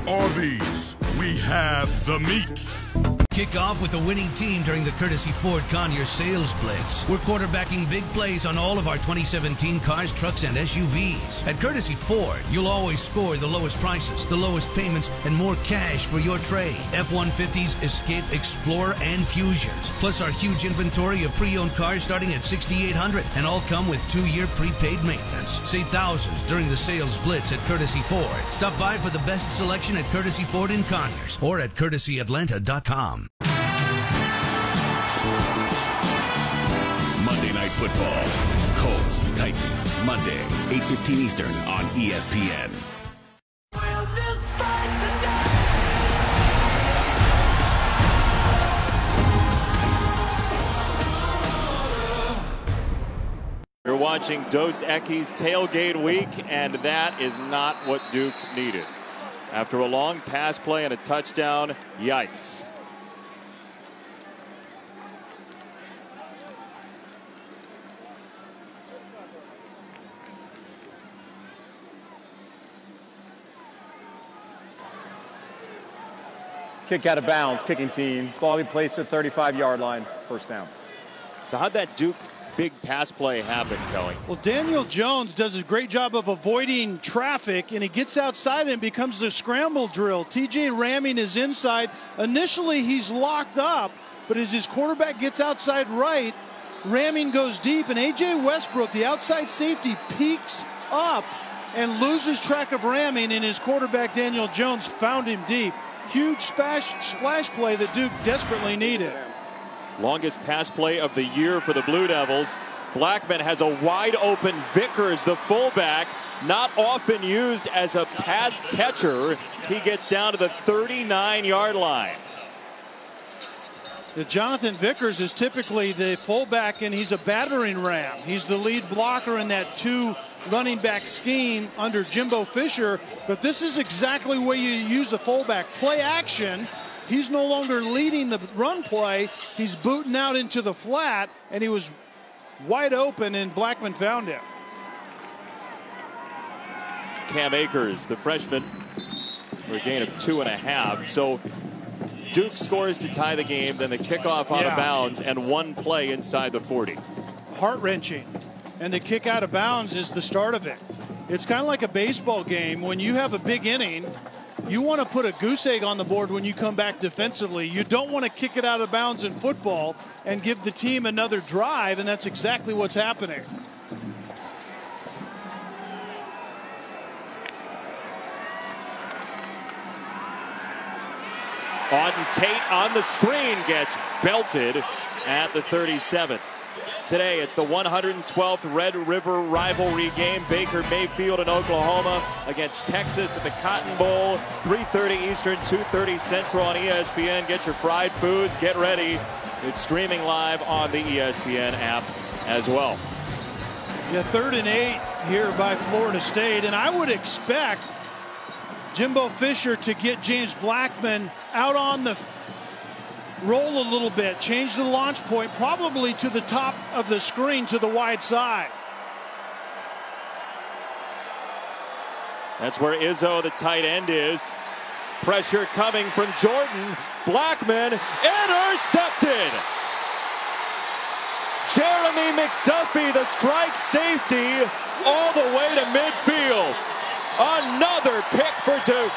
Arby's, we have the meat. Kick off with the winning team during the Courtesy Ford Conyers Sales Blitz. We're quarterbacking big plays on all of our 2017 cars, trucks, and SUVs. At Courtesy Ford, you'll always score the lowest prices, the lowest payments, and more cash for your trade. F-150s, Escape, Explorer, and Fusions. Plus our huge inventory of pre-owned cars starting at $6,800, and all come with 2-year prepaid maintenance. Save thousands during the Sales Blitz at Courtesy Ford. Stop by for the best selection at Courtesy Ford in Conyers or at courtesyatlanta.com. Monday Night Football. Colts, Titans, Monday, 8:15 Eastern on ESPN. You're watching Dos Equis Tailgate Week, and that is not what Duke needed. After a long pass play and a touchdown, yikes. Kick out of bounds, kicking team. Ball be placed at 35-yard line, first down. So how'd that Duke big pass play happen, Kelly? Well, Daniel Jones does a great job of avoiding traffic, and he gets outside and becomes a scramble drill. TJ Ramming is inside. Initially, he's locked up, but as his quarterback gets outside right, Ramming goes deep, and A.J. Westbrook, the outside safety, peeks up and loses track of Ramming, and his quarterback, Daniel Jones, found him deep. Huge splash play that Duke desperately needed. Longest pass play of the year for the Blue Devils. Blackman has a wide open Vickers, the fullback, not often used as a pass catcher. He gets down to the 39-yard line. The Jonathan Vickers is typically the fullback, and he's a battering ram. He's the lead blocker in that 2 running back scheme under Jimbo Fisher, but this is exactly where you use the fullback. Play action. He's no longer leading the run play. He's booting out into the flat, and he was wide open, and Blackman found him. Cam Akers, the freshman, for a gain of 2.5. So Duke scores to tie the game, then the kickoff out of bounds, and 1 play inside the 40. Heart-wrenching. And the kick out of bounds is the start of it. It's kind of like a baseball game. When you have a big inning, you want to put a goose egg on the board when you come back defensively. You don't want to kick it out of bounds in football and give the team another drive, and that's exactly what's happening. Auden Tate on the screen gets belted at the 37. today. It's the 112th Red River rivalry game. Baker Mayfield in Oklahoma against Texas at the Cotton Bowl. 3:30 Eastern, 2:30 Central on ESPN. Get your fried foods. Get ready. It's streaming live on the ESPN app as well. Yeah, 3rd and 8 here by Florida State, and I would expect Jimbo Fisher to get James Blackman out on the roll a little bit, change the launch point probably to the top of the screen to the wide side. That's where Izzo, the tight end, is. Pressure coming from Jordan. Blackman intercepted. Jeremy McDuffie, the strike safety, all the way to midfield. Another pick for Duke.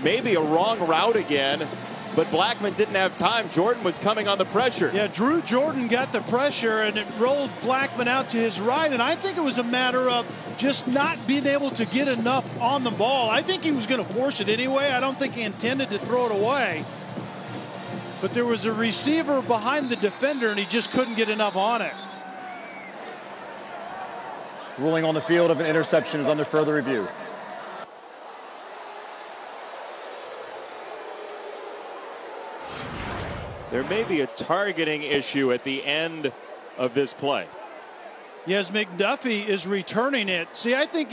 Maybe a wrong route again, but Blackman didn't have time. Jordan was coming on the pressure. Yeah, Drew Jordan got the pressure, and it rolled Blackman out to his right, and I think it was a matter of just not being able to get enough on the ball. I think he was going to force it anyway. I don't think he intended to throw it away. But there was a receiver behind the defender, and he just couldn't get enough on it. Ruling on the field of an interception is under further review. There may be a targeting issue at the end of this play. Yes, McDuffie is returning it. See, I think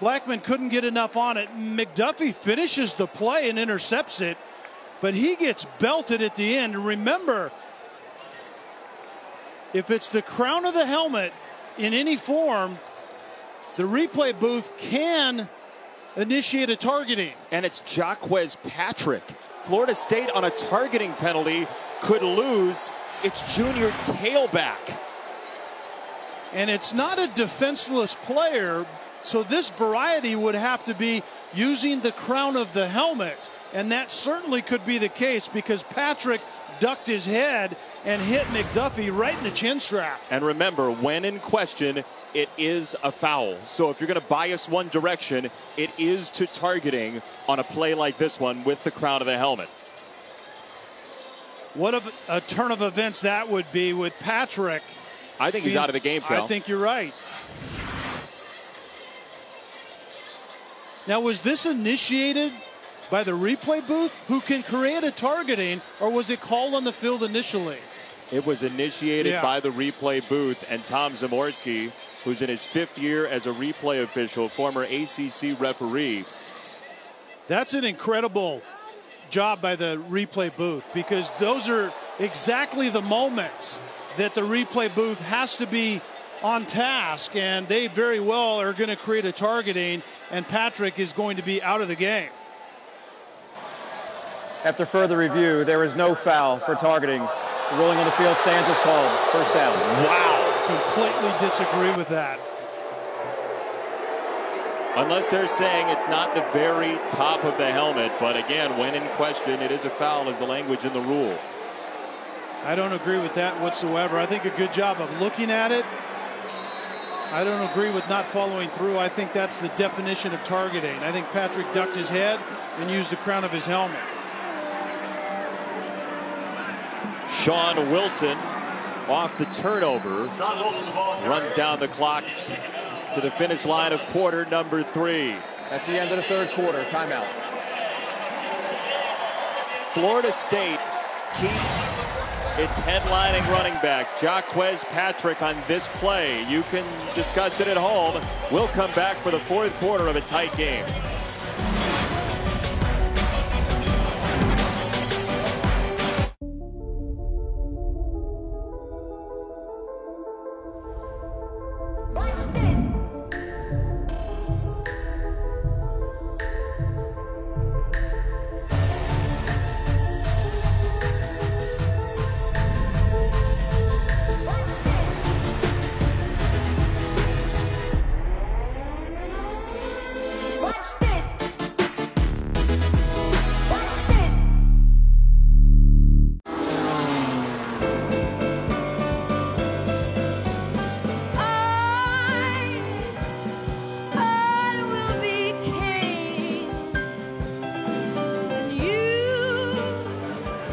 Blackman couldn't get enough on it. McDuffie finishes the play and intercepts it, but he gets belted at the end. Remember, if it's the crown of the helmet in any form, the replay booth can initiate a targeting. And it's Jaquez Patrick. Florida State on a targeting penalty could lose its junior tailback. And it's not a defenseless player, so this variety would have to be using the crown of the helmet. And that certainly could be the case because Patrick ducked his head and hit McDuffie right in the chin strap. And remember, when in question, it is a foul. So if you're going to bias one direction, it is to targeting on a play like this one with the crown of the helmet. What a turn of events that would be with Patrick. I think he's out of the game, Cal. I think you're right. Now, was this initiated by the replay booth, who can create a targeting, or was it called on the field initially? It was initiated by the replay booth, and Tom Zamorski, who's in his 5th year as a replay official, former ACC referee. That's an incredible job by the replay booth, because those are exactly the moments that the replay booth has to be on task, and they very well are going to create a targeting, and Patrick is going to be out of the game. After further review, there is no foul for targeting. The ruling on the field stands as called. First down. Wow. Completely disagree with that. Unless they're saying it's not the very top of the helmet. But again, when in question, it is a foul is the language in the rule. I don't agree with that whatsoever. I think a good job of looking at it. I don't agree with not following through. I think that's the definition of targeting. I think Patrick ducked his head and used the crown of his helmet. Sean Wilson off the turnover runs down the clock to the finish line of quarter number 3. That's the end of the 3rd quarter. Timeout. Florida State keeps its headlining running back, Jaquez Patrick, on this play. You can discuss it at home. We'll come back for the 4th quarter of a tight game. Watch this.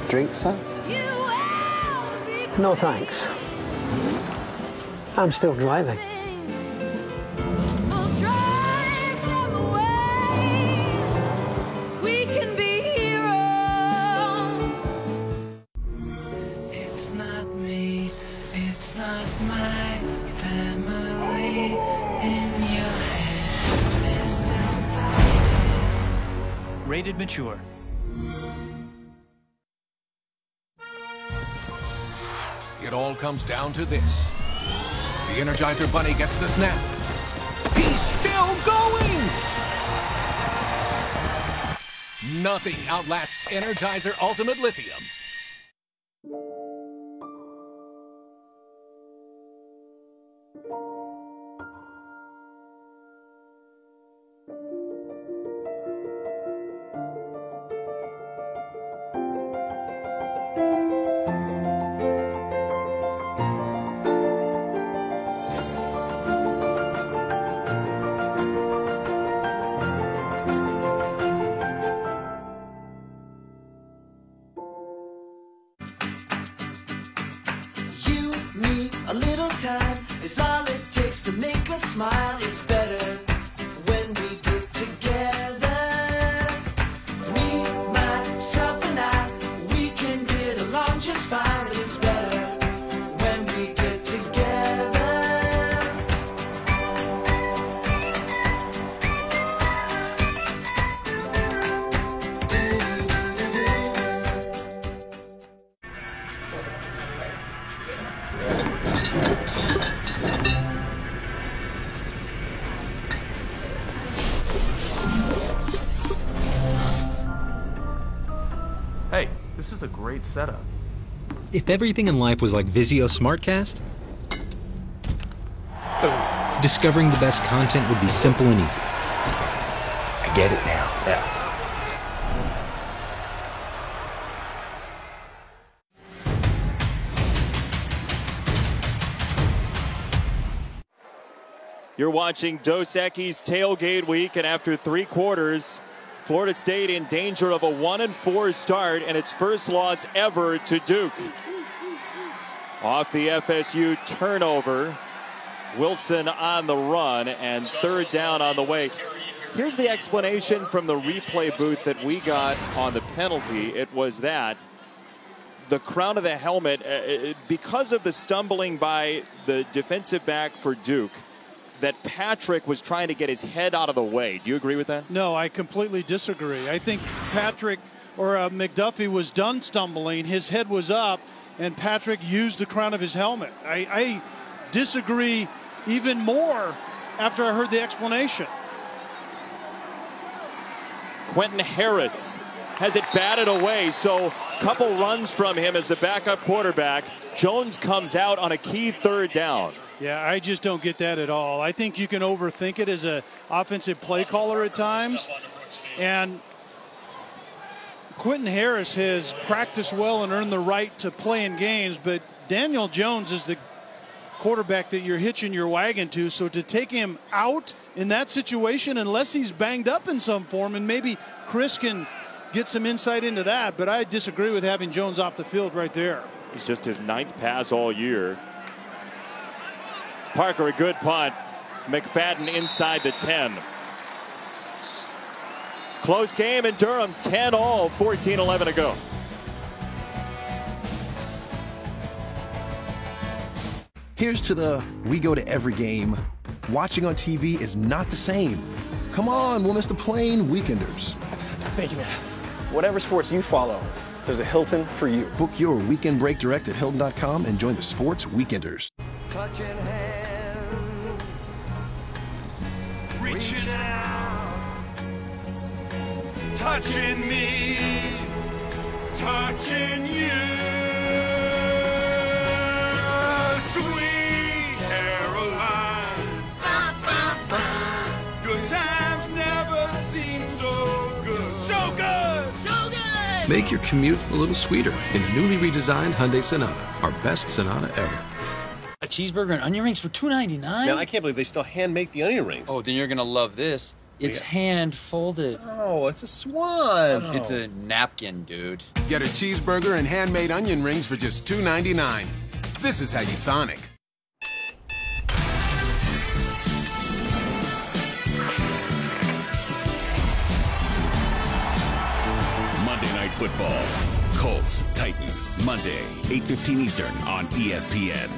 Drink, sir? No, thanks. I'm still driving. We can be heroes. It's not me, it's not my family. In your head, there's still fighting. Rated mature. It all comes down to this. The Energizer Bunny gets the snap. He's still going! Nothing outlasts Energizer Ultimate Lithium. A little time is all it takes to make us smile. It's better when we get together. Me, myself, and I, we can get along just fine. It's better when we get together. Hey, this is a great setup. If everything in life was like Vizio SmartCast, discovering the best content would be simple and easy. I get it now. Yeah. You're watching Dos Equis Tailgate Week, and after 3 quarters, Florida State in danger of a 1-4 start and its first loss ever to Duke. Off the FSU turnover, Wilson on the run, and 3rd down on the way. Here's the explanation from the replay booth that we got on the penalty. It was that the crown of the helmet, because of the stumbling by the defensive back for Duke, that Patrick was trying to get his head out of the way. Do you agree with that? No, I completely disagree. I think Patrick or McDuffie was done stumbling. His head was up, and Patrick used the crown of his helmet. I disagree even more after I heard the explanation. Quentin Harris has it batted away, so couple runs from him as the backup quarterback. Jones comes out on a key 3rd down. Yeah, I just don't get that at all. I think you can overthink it as an offensive play caller at times. And Quentin Harris has practiced well and earned the right to play in games, but Daniel Jones is the quarterback that you're hitching your wagon to. So to take him out in that situation, unless he's banged up in some form, and maybe Chris can get some insight into that, but I disagree with having Jones off the field right there. It's just his 9th pass all year. Parker, a good punt. McFadden inside the 10. Close game in Durham, 10-all, 14-11 to go. Here's to the we go to every game. Watching on TV is not the same. Come on, we'll miss the plane, weekenders. Benjamin, whatever sports you follow, there's a Hilton for you. Book your weekend break direct at Hilton.com and join the sports weekenders. Touching hands, reaching out, touching me, touching you. Sweet Caroline, good times never seem so good. So good! So good! Make your commute a little sweeter in the newly redesigned Hyundai Sonata, our best Sonata ever. A cheeseburger and onion rings for $2.99? Man, I can't believe they still hand make the onion rings. Oh, then you're gonna love this. It's hand folded. Oh, it's a swan. It's a napkin, dude. Get a cheeseburger and handmade onion rings for just $2.99. This is how you Sonic. Monday Night Football. Colts, Titans, Monday, 8:15 Eastern on ESPN.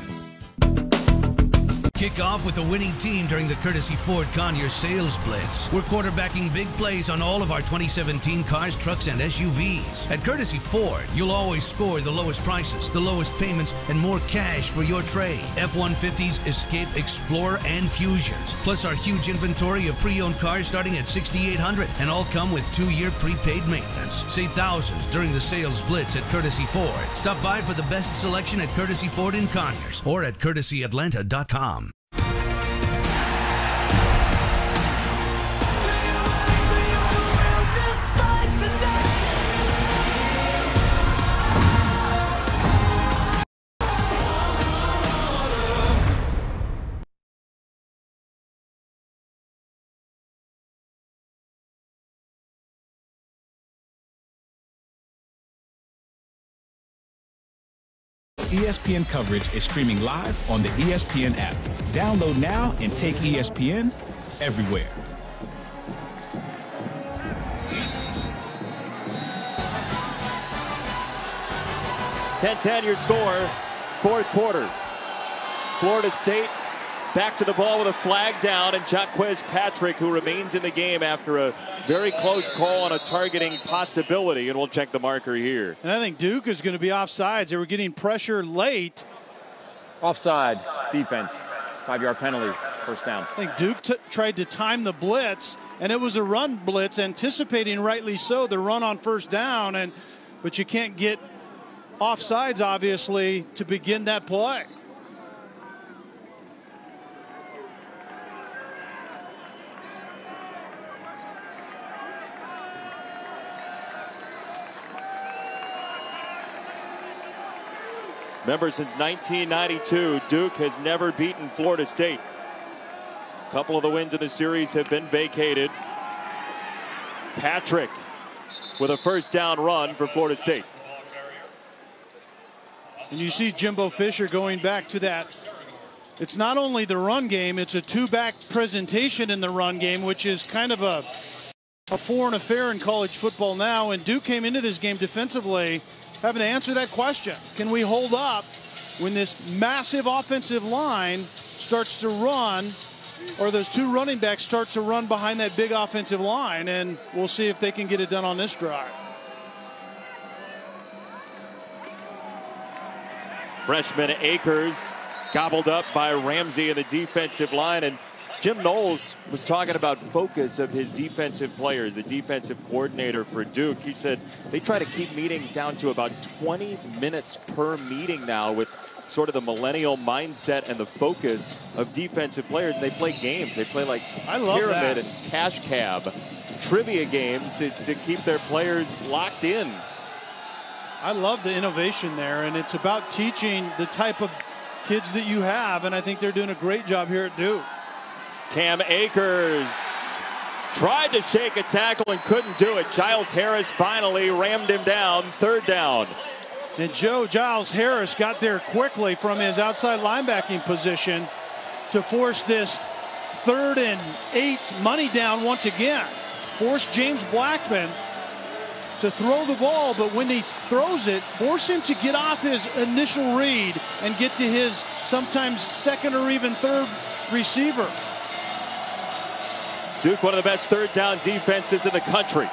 Kick off with the winning team during the Courtesy Ford Conyers Sales Blitz. We're quarterbacking big plays on all of our 2017 cars, trucks, and SUVs. At Courtesy Ford, you'll always score the lowest prices, the lowest payments, and more cash for your trade. F-150s, Escape, Explorer, and Fusions. Plus our huge inventory of pre-owned cars starting at $6,800, and all come with 2-year prepaid maintenance. Save thousands during the Sales Blitz at Courtesy Ford. Stop by for the best selection at Courtesy Ford in Conyers or at courtesyatlanta.com. ESPN coverage is streaming live on the ESPN app. Download now and take ESPN everywhere. (10-10) your score, fourth quarter. Florida State back to the ball with a flag down, and Jaquez Patrick, who remains in the game after a very close call on a targeting possibility, and we'll check the marker here. And I think Duke is going to be offsides. They were getting pressure late. Offside, defense, 5-yard penalty, first down. I think Duke tried to time the blitz, and it was a run blitz, anticipating rightly so the run on first down, but you can't get offsides, obviously, to begin that play. Remember, since 1992, Duke has never beaten Florida State. A couple of the wins in the series have been vacated. Patrick with a first down run for Florida State. And you see Jimbo Fisher going back to that. It's not only the run game, it's a two-back presentation in the run game, which is kind of a foreign affair in college football now. And Duke came into this game defensively having to answer that question. Can we hold up when this massive offensive line starts to run, or those two running backs start to run behind that big offensive line? And we'll see if they can get it done on this drive. Freshman Akers gobbled up by Ramsey in the defensive line, and Jim Knowles was talking about focus of his defensive players, the defensive coordinator for Duke. He said they try to keep meetings down to about 20 minutes per meeting now, with sort of the millennial mindset and the focus of defensive players. They play games. They play like pyramid and cash cab trivia games to keep their players locked in. I love the innovation there, and it's about teaching the type of kids that you have, and I think they're doing a great job here at Duke. Cam Akers tried to shake a tackle and couldn't do it. Giles Harris finally rammed him down, third down. And Giles Harris got there quickly from his outside linebacking position to force this 3rd and 8 money down once again. Force James Blackman to throw the ball, but when he throws it, force him to get off his initial read and get to his sometimes second or even third receiver. Duke, one of the best third down defenses in the country.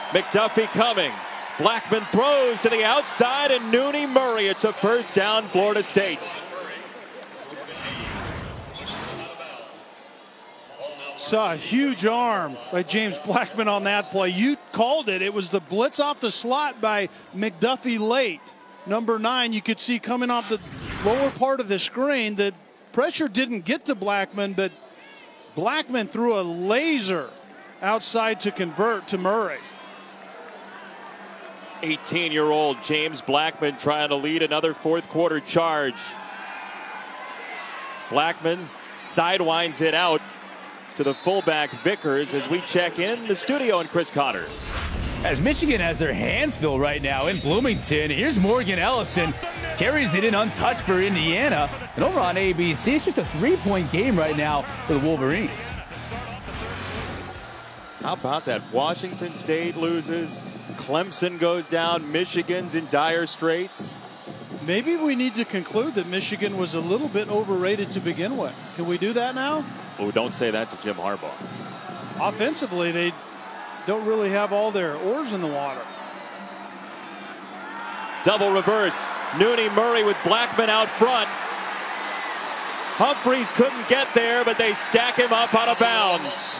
McDuffie coming. Blackman throws to the outside, and Nooney Murray. It's a first down, Florida State. Saw a huge arm by James Blackman on that play. You called it. It was the blitz off the slot by McDuffie late. Number 9, you could see coming off the lower part of the screen. The pressure didn't get to Blackman, but Blackman threw a laser outside to convert to Murray. 18-year-old James Blackman trying to lead another fourth quarter charge. Blackman sidewinds it out to the fullback Vickers as we check in the studio and Chris Cotter. As Michigan has their hands full right now in Bloomington, here's Morgan Ellison. Carries it in untouched for Indiana. And over on ABC, it's just a 3-point game right now for the Wolverines. How about that? Washington State loses. Clemson goes down. Michigan's in dire straits. Maybe we need to conclude that Michigan was a little bit overrated to begin with. Can we do that now? Oh, don't say that to Jim Harbaugh. Offensively, they don't really have all their oars in the water. Double reverse. Nooney Murray with Blackman out front. Humphreys couldn't get there, but they stack him up out of bounds.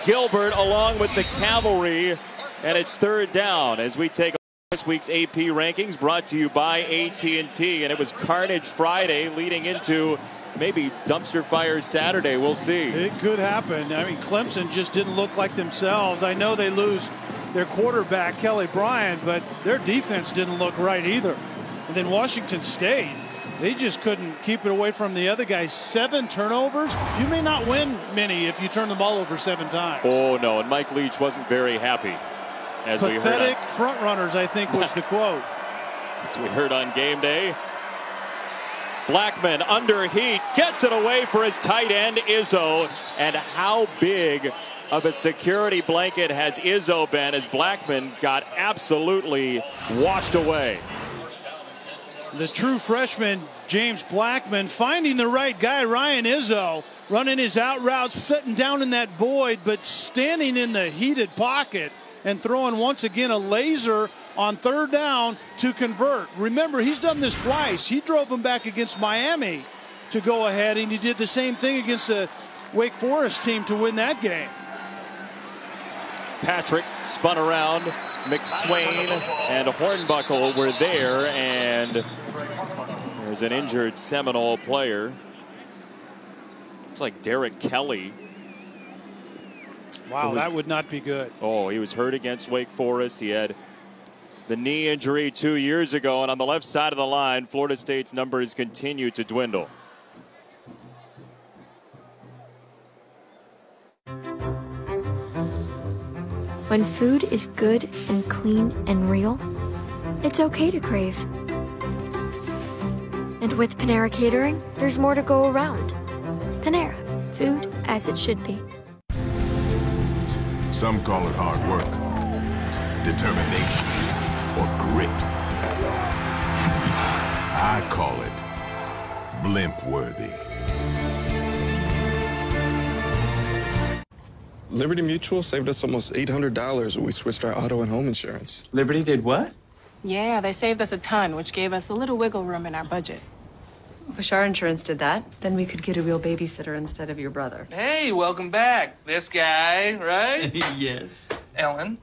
Gilbert along with the cavalry, and it's third down as we take this week's AP rankings brought to you by AT&T, and it was Carnage Friday leading into maybe dumpster fire Saturday. We'll see. It could happen. I mean, Clemson just didn't look like themselves. I know they lose their quarterback, Kelly Bryant, but their defense didn't look right either. And then Washington State, they just couldn't keep it away from the other guys. 7 turnovers. You may not win many if you turn the ball over 7 times. Oh, no, and Mike Leach wasn't very happy. As pathetic front runners, I think, was the quote. As we heard on game day. Blackman under heat, gets it away for his tight end, Izzo. And how big of a security blanket has Izzo been as Blackman got absolutely washed away. The true freshman, James Blackman, finding the right guy, Ryan Izzo, running his out routes, sitting down in that void, but standing in the heated pocket and throwing once again a laser on third down to convert. Remember, he's done this twice. He drove him back against Miami to go ahead, and he did the same thing against the Wake Forest team to win that game. Patrick spun around. McSwain and Hornbuckle were there, and there's an injured Seminole player. Looks like Derek Kelly. Wow, that would not be good. Oh, he was hurt against Wake Forest. He had the knee injury 2 years ago, and on the left side of the line, Florida State's numbers continue to dwindle. When food is good and clean and real, it's okay to crave. And with Panera Catering, there's more to go around. Panera, food as it should be. Some call it hard work, determination, or grit. I call it blimp-worthy. Liberty Mutual saved us almost $800 when we switched our auto and home insurance. Liberty did what? Yeah, they saved us a ton, which gave us a little wiggle room in our budget. Wish our insurance did that. Then we could get a real babysitter instead of your brother. Hey, welcome back. This guy, right? Yes. Ellen.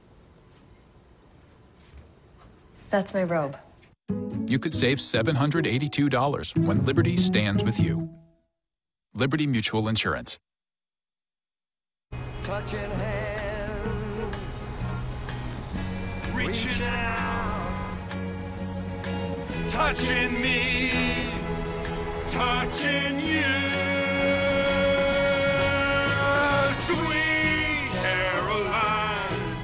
That's my robe. You could save $782 when Liberty stands with you. Liberty Mutual Insurance. Touching hands, reaching out, touching me, touching you, sweet Caroline.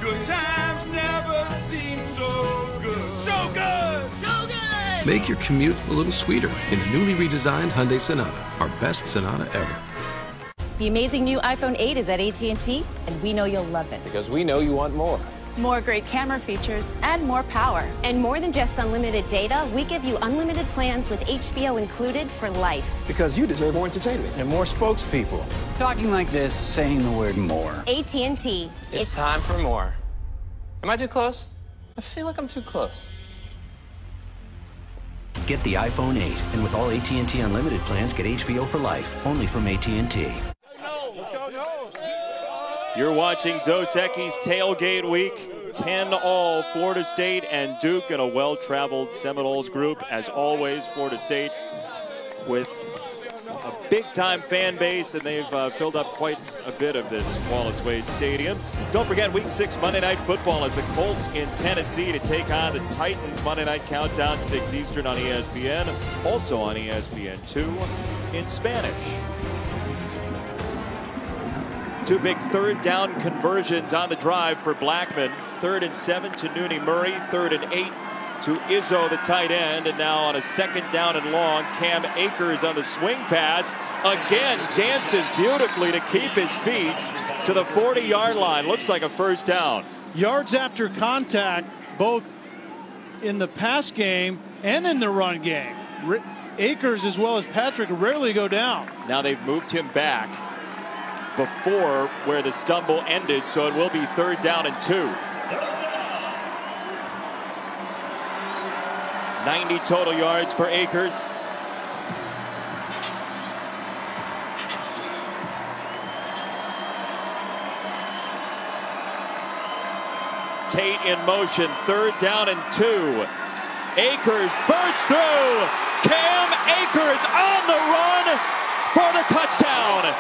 Good times never seem so good. So good! So good! Make your commute a little sweeter in the newly redesigned Hyundai Sonata, our best Sonata ever. The amazing new iPhone 8 is at AT&T, and we know you'll love it. Because we know you want more. More great camera features and more power. And more than just unlimited data, we give you unlimited plans with HBO included for life. Because you deserve more entertainment. And more spokespeople. Talking like this, saying the word more. AT&T. It's time for more. Am I too close? I feel like I'm too close. Get the iPhone 8, and with all AT&T Unlimited plans, get HBO for life, only from AT&T. You're watching Dos Equis Tailgate Week. 10-all Florida State and Duke in a well-traveled Seminoles group. As always, Florida State with a big-time fan base, and they've filled up quite a bit of this Wallace Wade Stadium. Don't forget Week 6 Monday Night Football as the Colts in Tennessee to take on the Titans. Monday Night Countdown, 6 Eastern on ESPN. Also on ESPN2 in Spanish. 2 big third down conversions on the drive for Blackman. 3rd and 7 to Nooney Murray. 3rd and 8 to Izzo, the tight end. And now on a 2nd down and long, Cam Akers on the swing pass. Again, dances beautifully to keep his feet to the 40-yard line. Looks like a first down. Yards after contact, both in the pass game and in the run game. Akers as well as Patrick rarely go down. Now they've moved him back before where the stumble ended, so it will be 3rd down and 2. 90 total yards for Akers. Tate in motion, 3rd down and 2. Akers bursts through. Cam Akers on the run for the touchdown.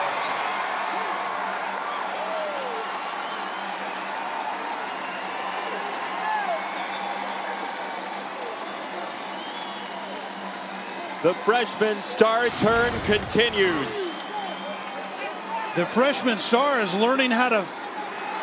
The freshman star turn continues. The freshman star is learning how to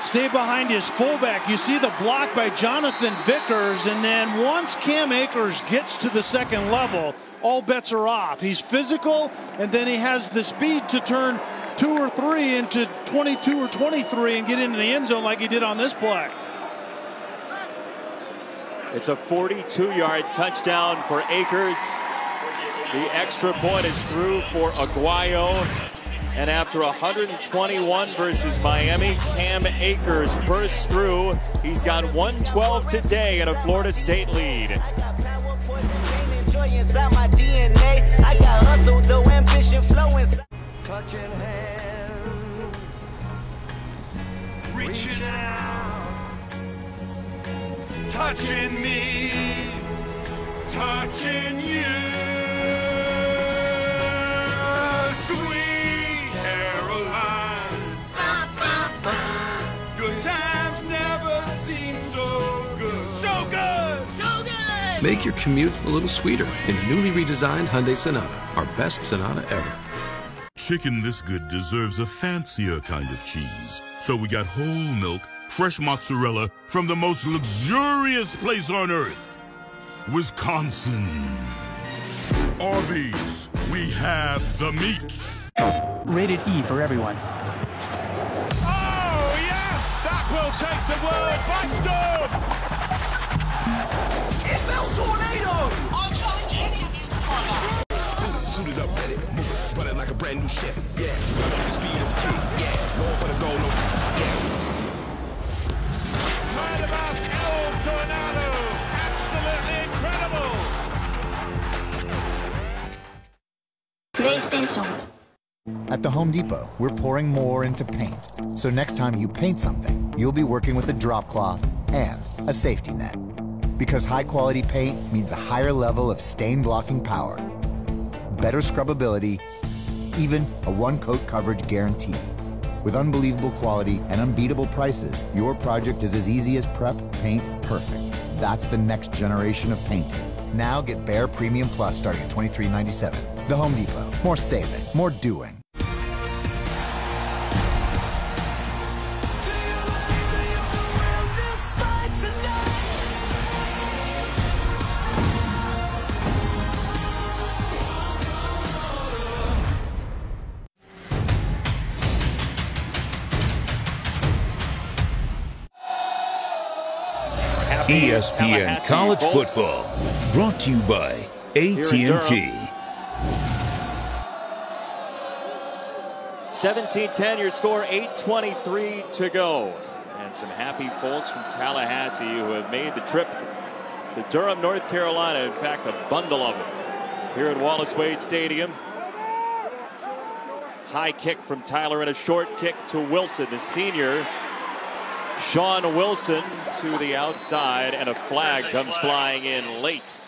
stay behind his fullback. You see the block by Jonathan Vickers, and then once Cam Akers gets to the 2nd level, all bets are off. He's physical, and then he has the speed to turn 2 or 3 into 22 or 23 and get into the end zone like he did on this play. It's a 42-yard touchdown for Akers. The extra point is through for Aguayo. And after 121 versus Miami, Cam Akers bursts through. He's got 112 today and a Florida State lead. Touching hands, reaching out, touching me, touching you. Sweet Caroline, good times never seem so good. So good! So good! Make your commute a little sweeter in the newly redesigned Hyundai Sonata, our best Sonata ever. Chicken this good deserves a fancier kind of cheese. So we got whole milk, fresh mozzarella from the most luxurious place on earth, Wisconsin. Arby's, we have the meat. Rated E for everyone. Oh, yes! That will take the world by storm! It's El Tornado! I'll challenge any of you to try that. Suited up, ready, move it, run it like a brand new chef. Yeah, the speed of a kid. Yeah, going for the goal. No, yeah. Right about El Tornado! Absolutely incredible! PlayStation. At the Home Depot, we're pouring more into paint. So next time you paint something, you'll be working with a drop cloth and a safety net. Because high-quality paint means a higher level of stain-blocking power, better scrubbability, even a one-coat coverage guarantee. With unbelievable quality and unbeatable prices, your project is as easy as prep, paint, perfect. That's the next generation of painting. Now get Behr Premium Plus starting at $23.97. The Home Depot. More saving, more doing. ESPN College Football, brought to you by AT&T. 17-10 your score, 8:23 to go. And some happy folks from Tallahassee who have made the trip to Durham, North Carolina. In fact, a bundle of them here at Wallace Wade Stadium. High kick from Tyler and a short kick to Wilson, the senior. Sean Wilson to the outside, and a flag comes flying in late.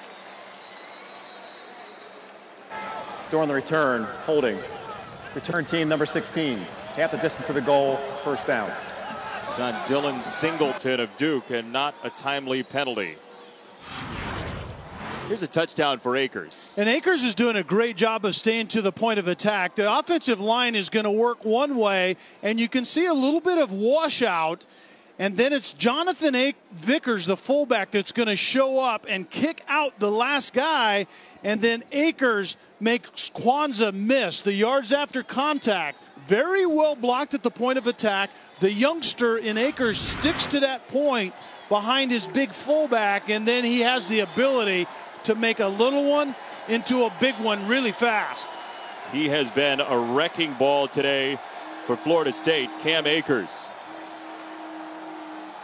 During the return, holding. Return team number 16. Half the distance to the goal, first down. It's on Dylan Singleton of Duke, and not a timely penalty. Here's a touchdown for Akers. And Akers is doing a great job of staying to the point of attack. The offensive line is going to work one way, and you can see a little bit of washout. And then it's Jonathan Vickers, the fullback, that's going to show up and kick out the last guy. And then Akers makes Kwanzaa miss the yards after contact. Very well blocked at the point of attack. The youngster in Akers sticks to that point behind his big fullback, and then he has the ability to make a little one into a big one really fast. He has been a wrecking ball today for Florida State, Cam Akers.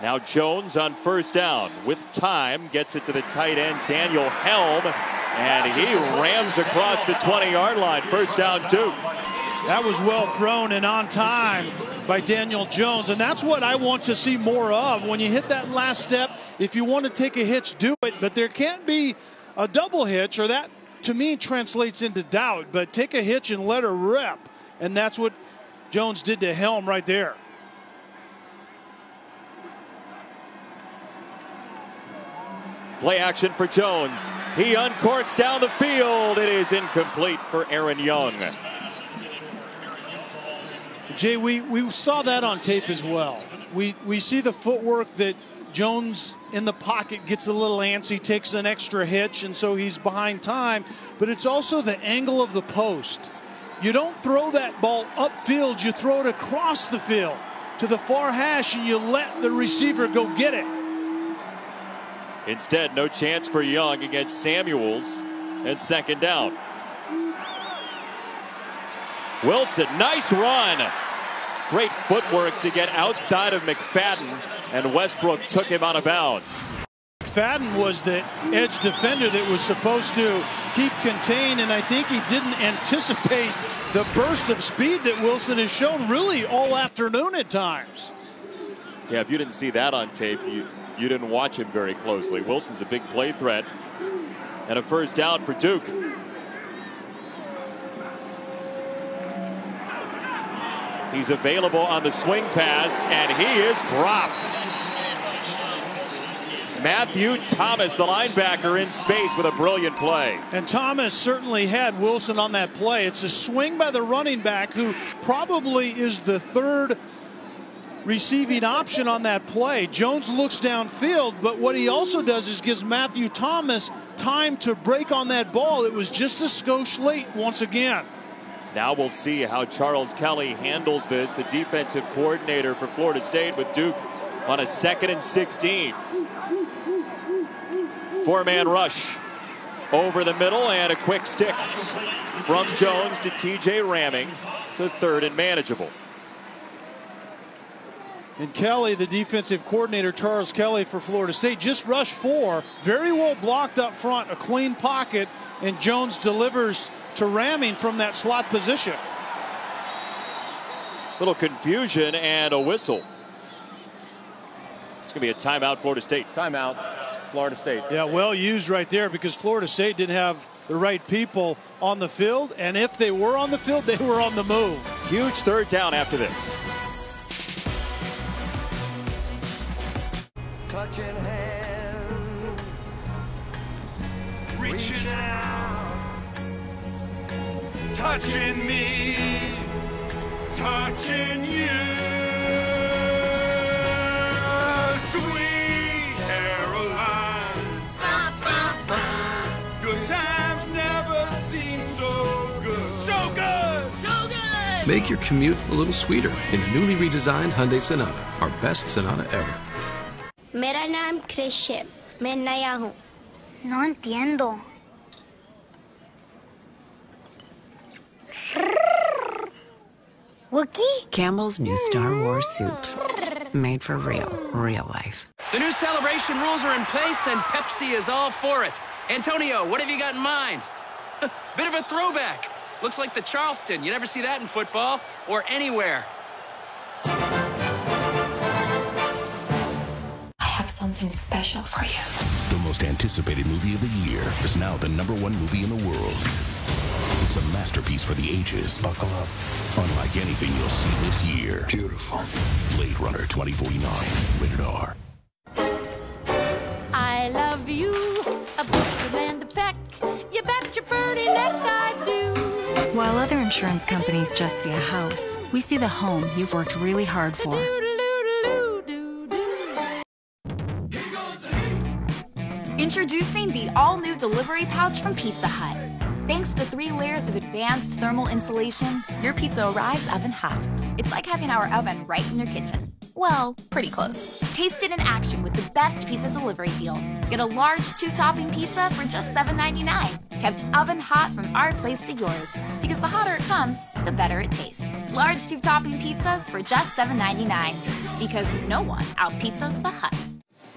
Now Jones on first down with time, gets it to the tight end, Daniel Helm, and he rams across the 20-yard line. First down, Duke. That was well thrown and on time by Daniel Jones, and that's what I want to see more of. When you hit that last step, if you want to take a hitch, do it, but there can't be a double hitch, or that to me translates into doubt. But take a hitch and let her rip, and that's what Jones did to Helm right there. Play action for Jones. He uncorks down the field. It is incomplete for Aaron Young. Jay, we saw that on tape as well. We see the footwork that Jones in the pocket gets a little antsy, takes an extra hitch, and so he's behind time. But it's also the angle of the post. You don't throw that ball upfield, you throw it across the field to the far hash, and you let the receiver go get it. Instead, no chance for Young against Samuels, and second down. Wilson, nice run. Great footwork to get outside of McFadden, and Westbrook took him out of bounds. McFadden was the edge defender that was supposed to keep contained, and I think he didn't anticipate the burst of speed that Wilson has shown really all afternoon at times. Yeah, if you didn't see that on tape, you didn't watch him very closely. Wilson's a big play threat, and a first down for Duke. He's available on the swing pass, and he is dropped. Matthew Thomas, the linebacker, in space with a brilliant play. And Thomas certainly had Wilson on that play. It's a swing by the running back, who probably is the third receiving option on that play. Jones looks downfield, but what he also does is gives Matthew Thomas time to break on that ball. It was just a skosh late once again. Now we'll see how Charles Kelly handles this, the defensive coordinator for Florida State, with Duke on a 2nd and 16. Four-man rush over the middle, and a quick stick from Jones to TJ Ramming. So 3rd and manageable. And Kelly, the defensive coordinator, Charles Kelly for Florida State, just rushed 4. Very well blocked up front, a clean pocket, and Jones delivers to Ramming from that slot position. Little confusion and a whistle. It's going to be a timeout, Florida State. Timeout, Florida State. Yeah, well used right there, because Florida State didn't have the right people on the field, and if they were on the field, they were on the move. Huge 3rd down after this. Touching hands, reaching out, touching me, touching you. Sweet Caroline, good times never seem so good. So good! So good! Make your commute a little sweeter in the newly redesigned Hyundai Sonata, our best Sonata ever. मेरा नाम क्रिश है, मैं नया हूँ. No entiendo. Wookie? Campbell's new Star Wars soups. Made for real life. The new celebration rules are in place, and Pepsi is all for it. Antonio, what have you got in mind? Bit of a throwback. Looks like the Charleston. You never see that in football or anywhere. I have something special for you. The most anticipated movie of the year is now the #1 movie in the world. It's a masterpiece for the ages. Buckle up. Unlike anything you'll see this year. Beautiful. Blade Runner 2049. Rated R. I love you, a Bushel and a peck. You bet your birdie neck I do. While other insurance companies just see a house, we see the home you've worked really hard for. Introducing the all-new delivery pouch from Pizza Hut. Thanks to 3 layers of advanced thermal insulation, your pizza arrives oven hot. It's like having our oven right in your kitchen. Well, pretty close. Taste it in action with the best pizza delivery deal. Get a large 2-topping pizza for just $7.99. Kept oven hot from our place to yours. Because the hotter it comes, the better it tastes. Large 2-topping pizzas for just $7.99. Because no one out-pizzas the Hut.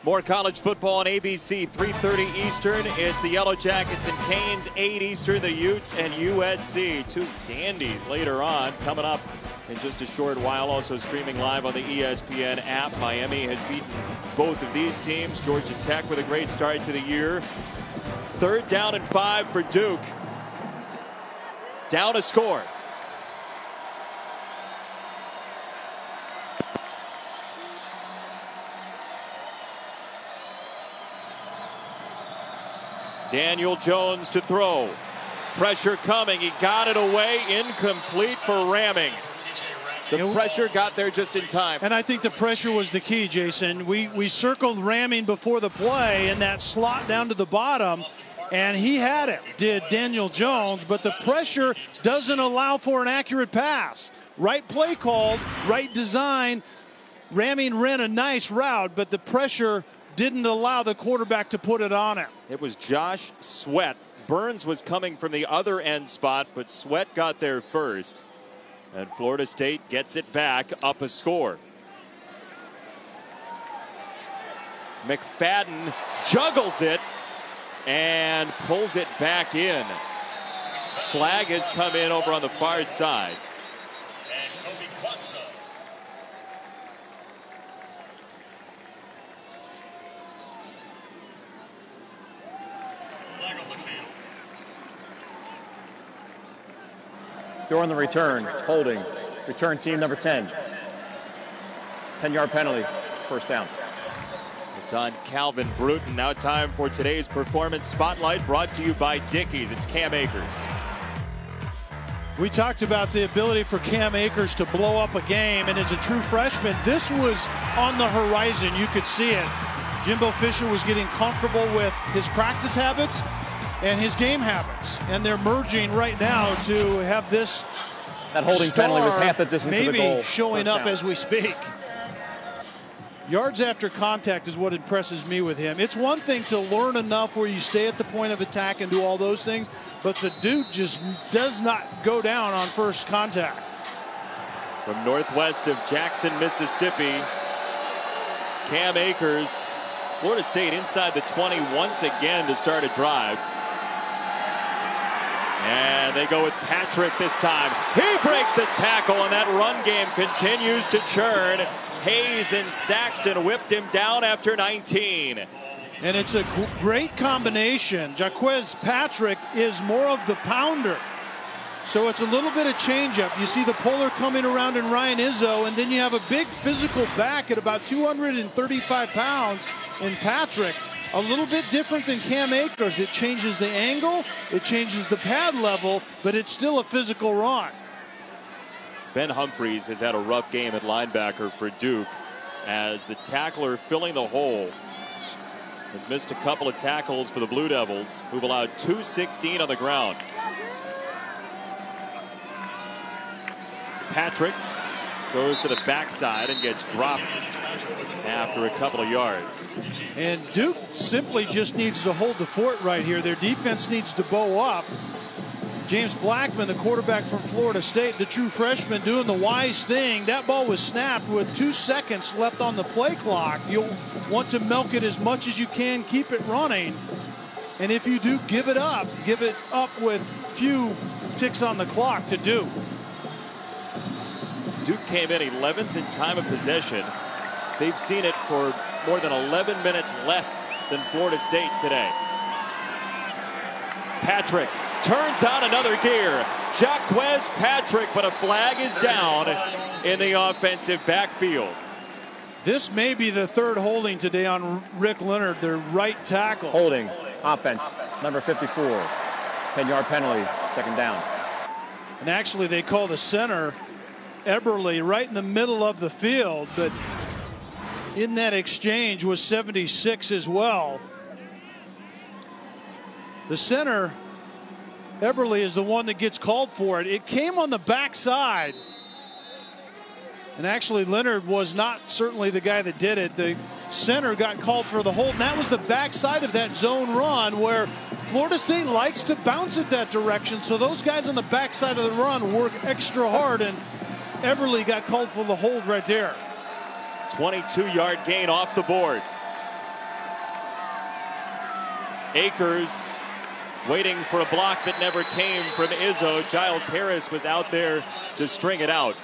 More college football on ABC, 3:30 Eastern. It's the Yellow Jackets and Canes, 8 Eastern, the Utes and USC. 2 dandies later on, coming up in just a short while. Also streaming live on the ESPN app. Miami has beaten both of these teams. Georgia Tech with a great start to the year. 3rd down and 5 for Duke. Down a score. Daniel Jones to throw. Pressure coming. He got it away. Incomplete for Ramming. The pressure got there just in time. And I think the pressure was the key, Jason. We circled Ramming before the play in that slot down to the bottom, and he had it, did Daniel Jones, but the pressure doesn't allow for an accurate pass. Right play called, right design. Ramming ran a nice route, but the pressure didn't allow the quarterback to put it on him. It was Josh Sweat. Burns was coming from the other end spot, but Sweat got there first. And Florida State gets it back, up a score. McFadden juggles it and pulls it back in. Flag has come in over on the far side. During the return, holding. Return team number 10. 10-yard penalty, 1st down. It's on Calvin Bruton. Now time for today's Performance Spotlight, brought to you by Dickies. It's Cam Akers. We talked about the ability for Cam Akers to blow up a game, and as a true freshman, this was on the horizon. You could see it. Jimbo Fisher was getting comfortable with his practice habits and his game habits, and they're merging right now to have this. That holding penalty was half the distance to the goal. Maybe showing up as we speak. Yards after contact is what impresses me with him. It's one thing to learn enough where you stay at the point of attack and do all those things, but the dude just does not go down on first contact. From northwest of Jackson, Mississippi, Cam Akers, Florida State inside the 20 once again to start a drive. And they go with Patrick this time. He breaks a tackle, and that run game continues to churn. Hayes and Saxton whipped him down after 19. And it's a great combination. Jaquez Patrick is more of the pounder. So it's a little bit of changeup. You see the polar coming around in Ryan Izzo, and then you have a big physical back at about 235 pounds in Patrick. A little bit different than Cam Akers. It changes the angle, it changes the pad level, but it's still a physical run. Ben Humphreys has had a rough game at linebacker for Duke, as the tackler filling the hole has missed a couple of tackles for the Blue Devils, who've allowed 216 on the ground. Patrick goes to the backside and gets dropped after a couple of yards. And Duke simply just needs to hold the fort right here. Their defense needs to bow up. James Blackman, the quarterback from Florida State, the true freshman, doing the wise thing. That ball was snapped with 2 seconds left on the play clock. You'll want to milk it as much as you can, keep it running. And if you do give it up with few ticks on the clock to Duke. Duke came in 11th in time of possession. They've seen it for more than 11 minutes less than Florida State today. Patrick turns on another gear. Jacquez Patrick, but a flag is down in the offensive backfield. This may be the third holding today on Rick Leonard, their right tackle. Holding, offense, number 54. 10-yard penalty, second down. And actually, they call the center, Eberle, right in the middle of the field, but in that exchange was 76 as well. The center, Eberle, is the one that gets called for it. It came on the backside. And actually, Leonard was not certainly the guy that did it. The center got called for the hold, and that was the backside of that zone run where Florida State likes to bounce it that direction. So those guys on the backside of the run work extra hard, and Eberle got called for the hold right there. 22-yard gain off the board. Akers waiting for a block that never came from Izzo. Giles Harris was out there to string it out.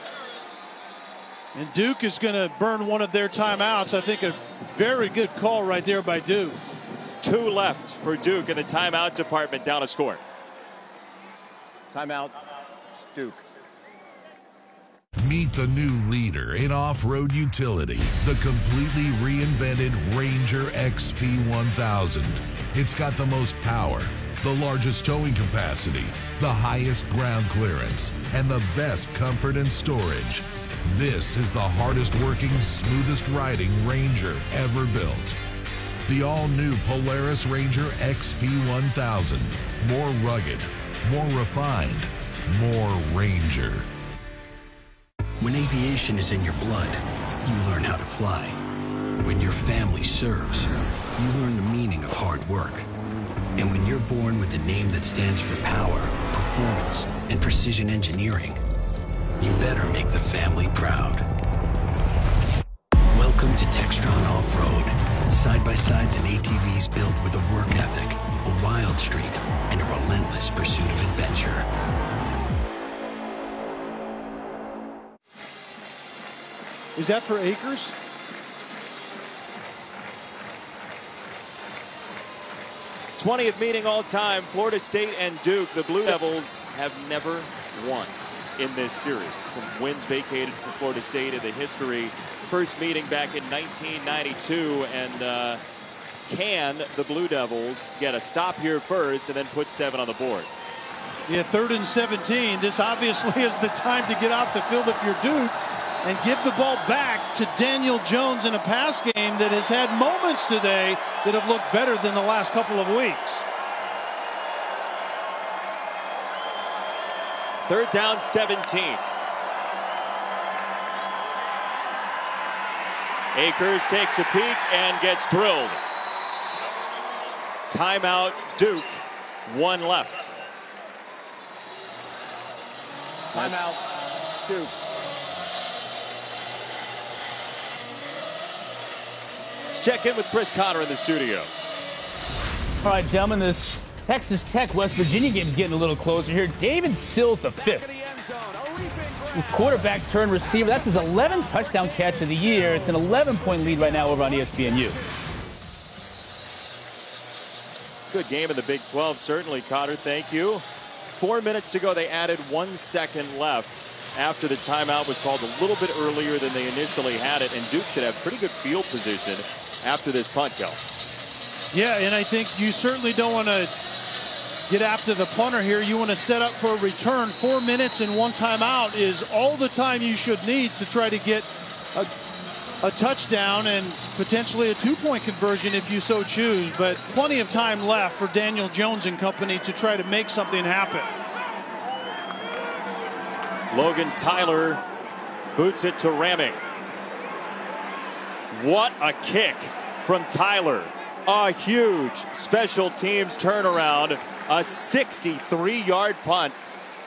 And Duke is going to burn one of their timeouts. I think a very good call right there by Duke. 2 left for Duke in the timeout department, down a score. Timeout, Duke. Meet the new leader in off-road utility, the completely reinvented Ranger XP 1000. It's got the most power, the largest towing capacity, the highest ground clearance, and the best comfort and storage. This is the hardest working, smoothest riding Ranger ever built. The all-new Polaris Ranger XP 1000. More rugged, more refined, more Ranger. When aviation is in your blood, you learn how to fly. When your family serves, you learn the meaning of hard work. And when you're born with a name that stands for power, performance, and precision engineering, you better make the family proud. Welcome to Textron Off-Road. Side-by-sides and ATVs built with a work ethic, a wild streak, and a relentless pursuit of adventure. Is that for Akers? '20th meeting all time, Florida State and Duke. The Blue Devils have never won in this series. Some wins vacated for Florida State in the history. First meeting back in 1992, and can the Blue Devils get a stop here first and then put 7 on the board? Yeah, 3rd and 17. This obviously is the time to get off the field if you're Duke and give the ball back to Daniel Jones in a pass game that has had moments today that have looked better than the last couple of weeks. 3rd down, 17. Akers takes a peek and gets drilled. Timeout, Duke. 1 left. Timeout, Duke. Let's check in with Chris Connor in the studio. All right, gentlemen, this Texas Tech West Virginia game is getting a little closer here. David Sills, the 5th. Quarterback turned receiver. That's his 11th touchdown catch of the year. It's an 11-point lead right now over on ESPNU. Good game in the Big 12, certainly, Cotter. Thank you. 4 minutes to go. They added 1 second left after the timeout was called a little bit earlier than they initially had it, and Duke should have pretty good field position after this punt kill. Yeah, and I think you certainly don't want to get after the punter here. You want to set up for a return. 4 minutes and 1 timeout is all the time you should need to try to get a touchdown and potentially a 2-point conversion if you so choose. But plenty of time left for Daniel Jones and company to try to make something happen. Logan Tyler boots it to Ramming. What a kick from Tyler. A huge special teams turnaround. A 63-yard punt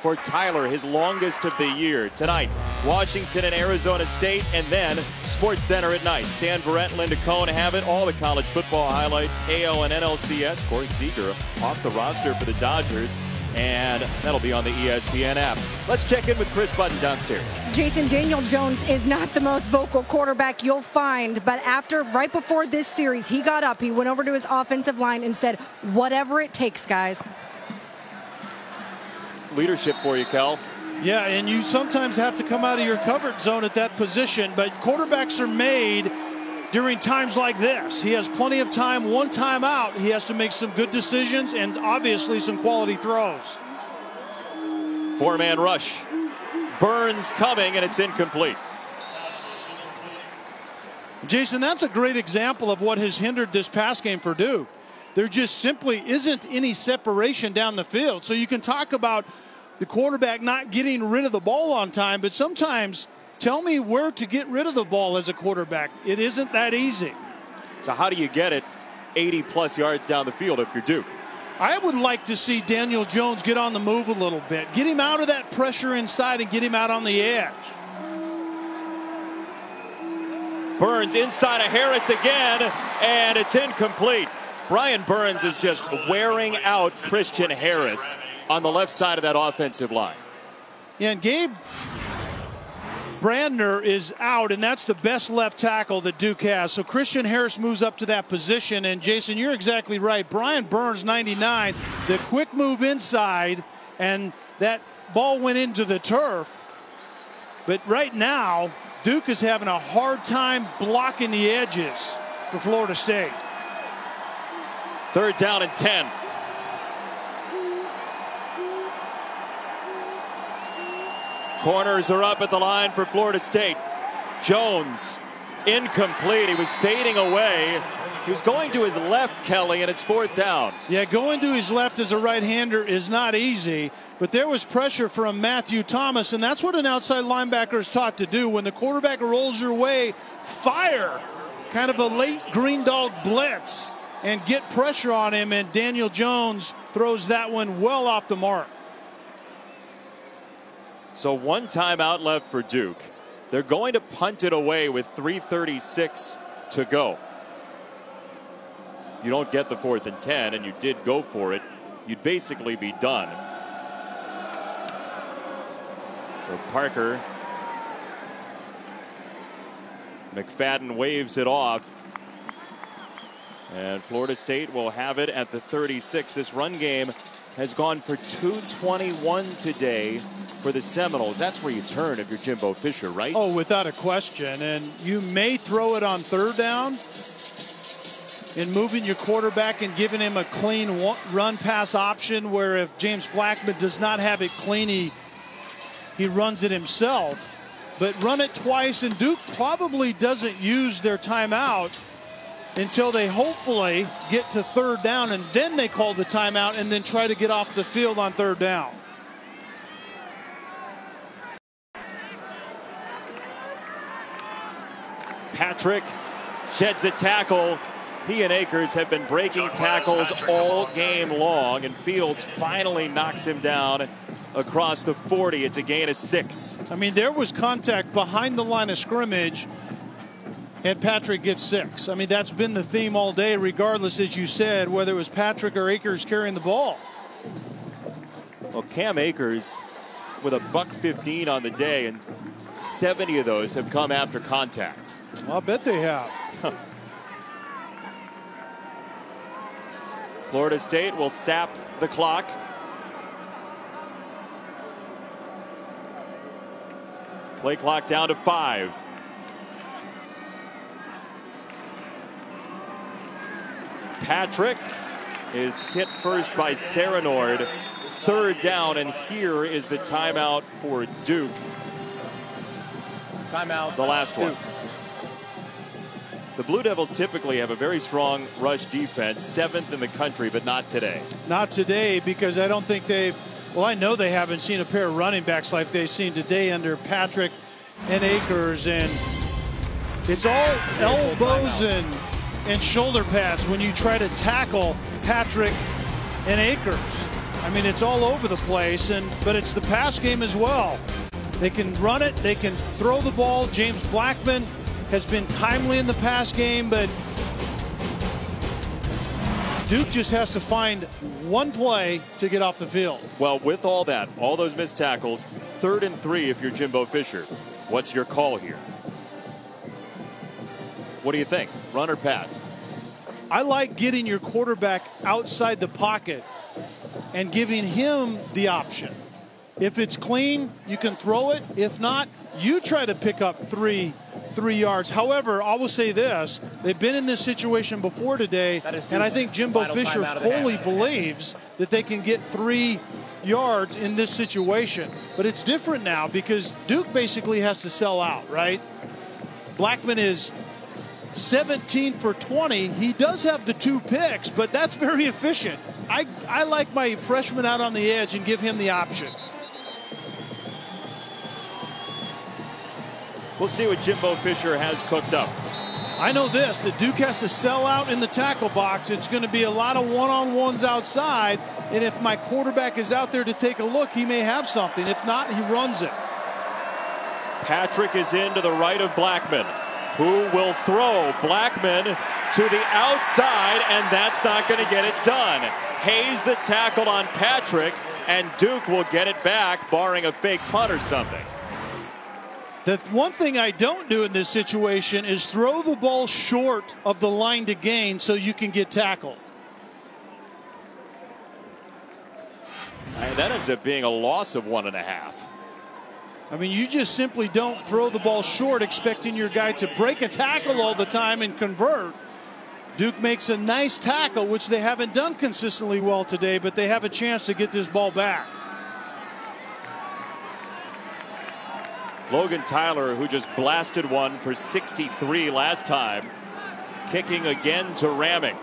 for Tyler, his longest of the year. Tonight, Washington and Arizona State, and then Sports Center at night. Stan Barrett and Linda Cohn have it. All the college football highlights, AL and NLCS. Corey Seager off the roster for the Dodgers, and that'll be on the ESPN app. Let's check in with Chris Button downstairs. Jason, Daniel Jones is not the most vocal quarterback you'll find, but right before this series, he got up, he went over to his offensive line and said, whatever it takes, guys. leadership for you, Kel. Yeah, and you sometimes have to come out of your covered zone at that position, but quarterbacks are made during times like this. He has plenty of time, one timeout. He has to make some good decisions and obviously some quality throws. Four-man rush. Burns coming, and it's incomplete. Jason, that's a great example of what has hindered this pass game for Duke. There just simply isn't any separation down the field. So you can talk about the quarterback not getting rid of the ball on time, but sometimes tell me where to get rid of the ball as a quarterback. It isn't that easy. So how do you get it 80-plus yards down the field if you're Duke? I would like to see Daniel Jones get on the move a little bit. Get him out of that pressure inside and get him out on the edge. Burns inside of Harris again, and it's incomplete. Brian Burns is just wearing out Christian Harris on the left side of that offensive line. Yeah, and Gabe Brandner is out, and that's the best left tackle that Duke has. So Christian Harris moves up to that position, and Jason, you're exactly right. Brian Burns, 99, the quick move inside, and that ball went into the turf. But right now, Duke is having a hard time blocking the edges for Florida State. 3rd down and 10. Corners are up at the line for Florida State. Jones, incomplete. He was fading away. He was going to his left, Kelly, and it's 4th down. Yeah, going to his left as a right-hander is not easy, but there was pressure from Matthew Thomas, and that's what an outside linebacker is taught to do. When the quarterback rolls your way, fire, kind of a late green dog blitz, and get pressure on him, and Daniel Jones throws that one well off the mark. So one timeout left for Duke. They're going to punt it away with 3:36 to go. If you don't get the 4th and 10, and you did go for it, you'd basically be done. So Parker, McFadden waves it off. And Florida State will have it at the 36. This run game has gone for 221 today for the Seminoles. That's where you turn if you're Jimbo Fisher, right? Oh, without a question. And you may throw it on 3rd down in moving your quarterback and giving him a clean run pass option, where if James Blackman does not have it clean, he runs it himself. But run it twice, and Duke probably doesn't use their timeout until they hopefully get to 3rd down, and then they call the timeout and then try to get off the field on 3rd down. Patrick sheds a tackle. He and Akers have been breaking tackles all game long, and Fields finally knocks him down across the 40. It's a gain of 6. I mean, there was contact behind the line of scrimmage, and Patrick gets 6. I mean, that's been the theme all day, regardless, as you said, whether it was Patrick or Akers carrying the ball. Well, Cam Akers with a $115 on the day, and 70 of those have come after contact. I'll bet they have. Florida State will sap the clock. Play clock down to 5. Patrick is hit first by Serenord. 3rd down, and here is the timeout for Duke. Timeout. The last one. The Blue Devils typically have a very strong rush defense, 7th in the country, but not today. Not today, because I don't think they've, well, I know they haven't seen a pair of running backs like they've seen today under Patrick and Akers, and it's all elbows and shoulder pads when you try to tackle Patrick and Akers. I mean, it's all over the place, but it's the pass game as well. They can run it, they can throw the ball. James Blackman has been timely in the pass game, but Duke just has to find one play to get off the field. Well, with all that, all those missed tackles, 3rd and 3 if you're Jimbo Fisher. What's your call here? What do you think? Run or pass? I like getting your quarterback outside the pocket and giving him the option. If it's clean, you can throw it. If not, you try to pick up three yards. However, I will say this. They've been in this situation before today, and I think Jimbo Fisher fully believes that they can get 3 yards in this situation. But it's different now because Duke basically has to sell out, right? Blackman is 17 for 20. He does have the 2 picks, but that's very efficient. I like my freshman out on the edge and give him the option. We'll see what Jimbo Fisher has cooked up. I know this, that Duke has to sell out in the tackle box. It's going to be a lot of one-on-ones outside, and if my quarterback is out there to take a look, he may have something. If not, he runs it. Patrick is in to the right of Blackman, who will throw Blackman to the outside, and that's not going to get it done. Hayes the tackle on Patrick, and Duke will get it back, barring a fake punt or something. The one thing I don't do in this situation is throw the ball short of the line to gain so you can get tackled. And that ends up being a loss of 1.5. I mean, you just simply don't throw the ball short expecting your guy to break a tackle all the time and convert. Duke makes a nice tackle, which they haven't done consistently well today, but they have a chance to get this ball back. Logan Tyler, who just blasted one for 63 last time, kicking again to Ramming.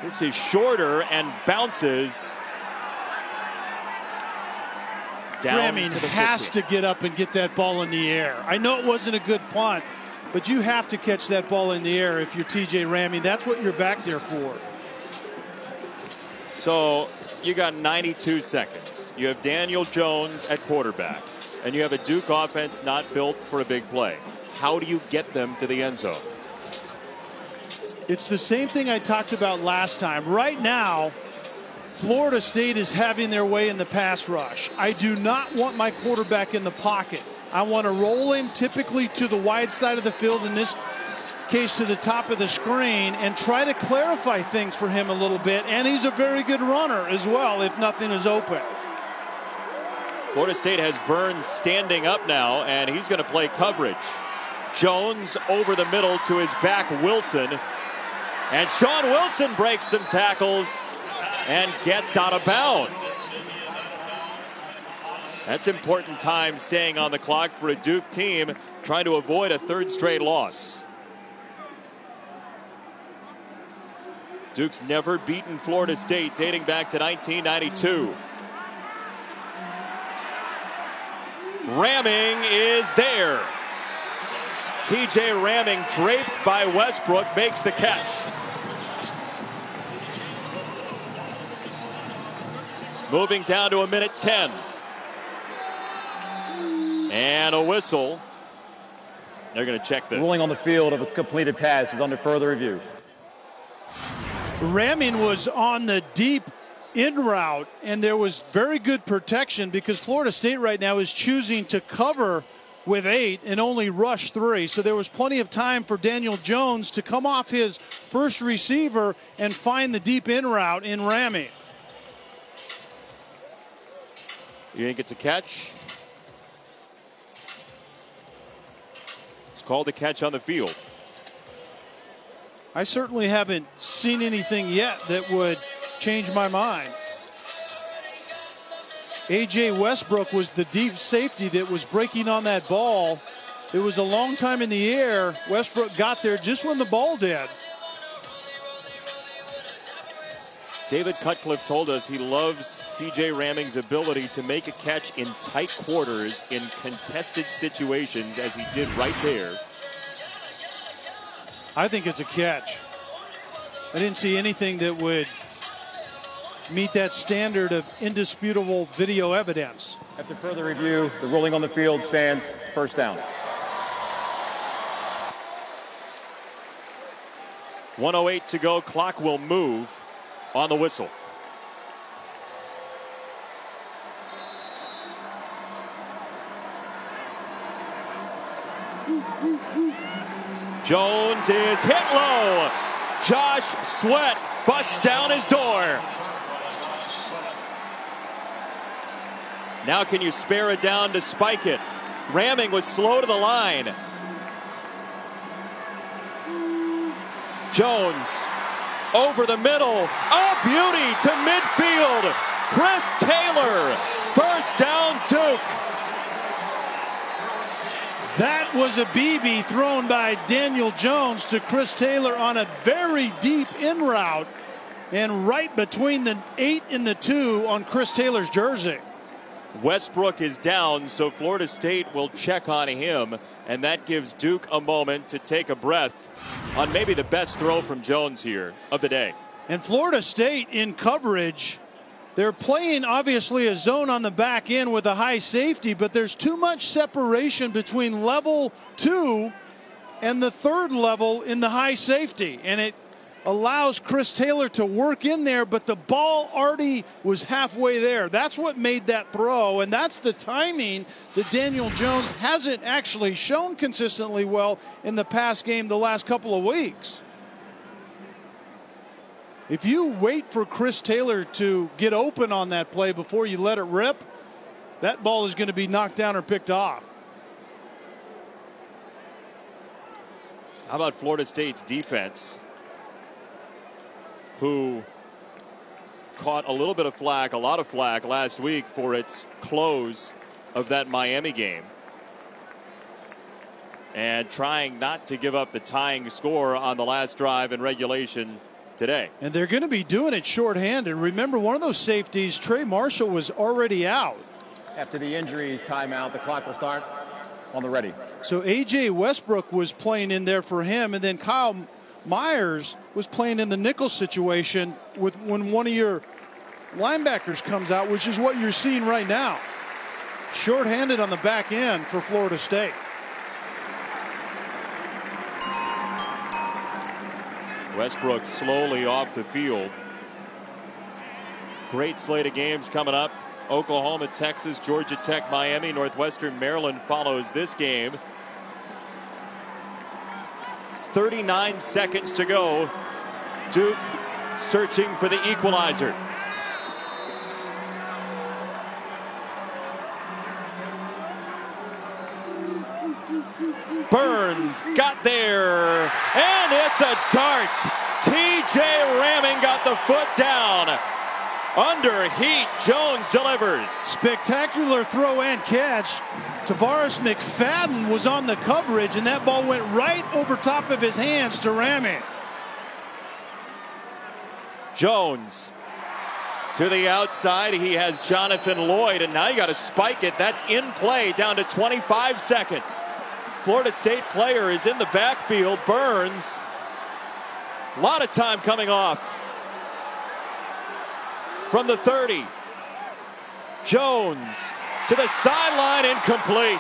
This is shorter and bounces down. Ramming to the has 50. to get up and get that ball in the air. I know it wasn't a good punt, but you have to catch that ball in the air if you're TJ Ramming. That's what you're back there for. So you got 92 seconds. You have Daniel Jones at quarterback, and you have a Duke offense not built for a big play. How do you get them to the end zone? It's the same thing I talked about last time. Right now, Florida State is having their way in the pass rush. I do not want my quarterback in the pocket. I want to roll him typically to the wide side of the field, in this case to the top of the screen, and try to clarify things for him a little bit. And he's a very good runner as well if nothing is open. Florida State has Burns standing up now, and he's going to play coverage. Jones over the middle to his back, Wilson. And Sean Wilson breaks some tackles and gets out of bounds. That's important time staying on the clock for a Duke team trying to avoid a 3rd straight loss. Duke's never beaten Florida State dating back to 1992. Ramming is there. TJ Ramming, draped by Westbrook, makes the catch. Moving down to 1:10. And a whistle. They're going to check this. Ruling on the field of a completed pass is under further review. Ramming was on the deep in route, and there was very good protection because Florida State right now is choosing to cover with 8 and only rush 3. So there was plenty of time for Daniel Jones to come off his first receiver and find the deep in route in Ramming. You think it's a catch? It's called a catch on the field. I certainly haven't seen anything yet that would change my mind. A.J. Westbrook was the deep safety that was breaking on that ball. It was a long time in the air. Westbrook got there just when the ball did. David Cutcliffe told us he loves TJ Ramming's ability to make a catch in tight quarters in contested situations, as he did right there. I think it's a catch. I didn't see anything that would meet that standard of indisputable video evidence. After further review, the ruling on the field stands. First down. 1:08 to go. Clock will move on the whistle. Jones is hit low. Josh Sweat busts down his door. Now can you spare it down to spike it? Ramming was slow to the line. Jones over the middle. A beauty to midfield. Chris Taylor. First down, Duke. That was a BB thrown by Daniel Jones to Chris Taylor on a very deep in route and right between the 8 and the 2 on Chris Taylor's jersey. Westbrook is down, so Florida State will check on him, and that gives Duke a moment to take a breath on maybe the best throw from Jones here of the day. And Florida State in coverage, they're playing obviously a zone on the back end with a high safety, but there's too much separation between level 2 and the third level in the high safety, and it allows Chris Taylor to work in there, but the ball already was halfway there. That's what made that throw, and that's the timing that Daniel Jones hasn't actually shown consistently well in the pass game the last couple of weeks. If you wait for Chris Taylor to get open on that play before you let it rip, that ball is going to be knocked down or picked off. How about Florida State's defense, who caught a little bit of flack, a lot of flack last week for its close of that Miami game, and trying not to give up the tying score on the last drive in regulation today. And they're going to be doing it shorthanded. Remember, one of those safeties, Trey Marshall, was already out. After the injury timeout, the clock will start on the ready. So A.J. Westbrook was playing in there for him, and then Kyle Myers was playing in the nickel situation when one of your linebackers comes out, which is what you're seeing right now. Shorthanded on the back end for Florida State. Westbrook slowly off the field. Great slate of games coming up. Oklahoma, Texas, Georgia Tech, Miami, Northwestern Maryland follows this game. 39 seconds to go. Duke searching for the equalizer. Burns got there, and it's a dart. TJ Ramming got the foot down. Under heat, Jones delivers. Spectacular throw and catch. Tavares McFadden was on the coverage, and that ball went right over top of his hands to Ramming. Jones to the outside. He has Jonathan Lloyd, and now you got to spike it. That's in play, down to 25 seconds. Florida State player is in the backfield. Burns. A lot of time coming off. From the 30. Jones to the sideline, incomplete.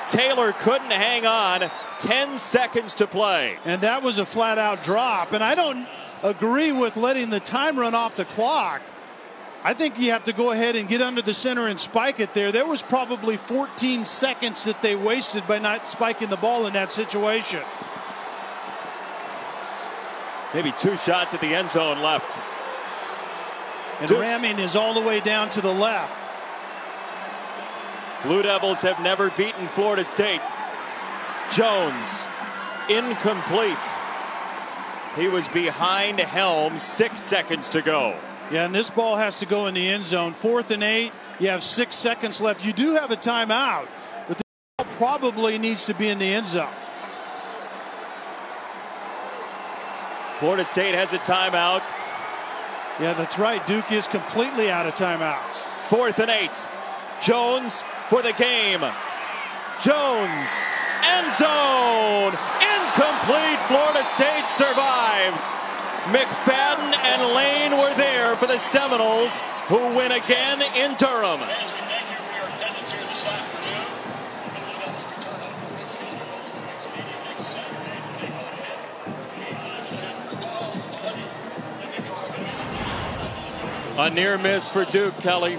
Taylor couldn't hang on. 10 seconds to play. And that was a flat out drop. And I don't agree with letting the time run off the clock. I think you have to go ahead and get under the center and spike it there. There was probably 14 seconds that they wasted by not spiking the ball in that situation. Maybe 2 shots at the end zone left. And Ramming is all the way down to the left. Blue Devils have never beaten Florida State. Jones, incomplete. He was behind Helms, 6 seconds to go. Yeah, and this ball has to go in the end zone. 4th and 8, you have 6 seconds left. You do have a timeout, but the ball probably needs to be in the end zone. Florida State has a timeout. Yeah, that's right. Duke is completely out of timeouts. 4th and 8. Jones for the game. Jones, end zone, incomplete. Florida State survives. McFadden and Lane were there for the Seminoles, who win again in Durham. A near miss for Duke, Kelly.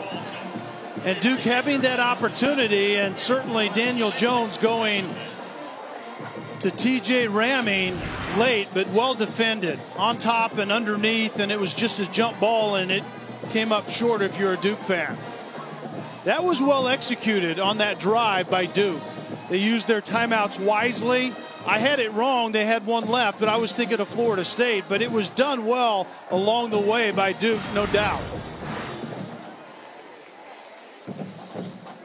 And Duke having that opportunity, and certainly Daniel Jones going to TJ Ramming late, but well defended on top and underneath, and it was just a jump ball, and it came up short if you're a Duke fan. That was well executed on that drive by Duke. They used their timeouts wisely. I had it wrong. They had one left, but I was thinking of Florida State. But it was done well along the way by Duke, no doubt.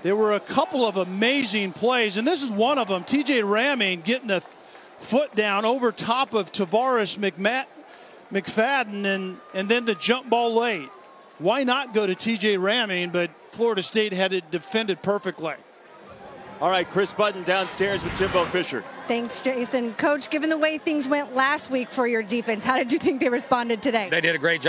There were a couple of amazing plays, and this is one of them. TJ Ramming getting a foot down over top of Tavares McFadden, and then the jump ball late. Why not go to TJ Ramming? But Florida State had it defended perfectly. All right, Chris Button downstairs with Jimbo Fisher. Thanks, Jason. Coach, given the way things went last week for your defense, how did you think they responded today? They did a great job.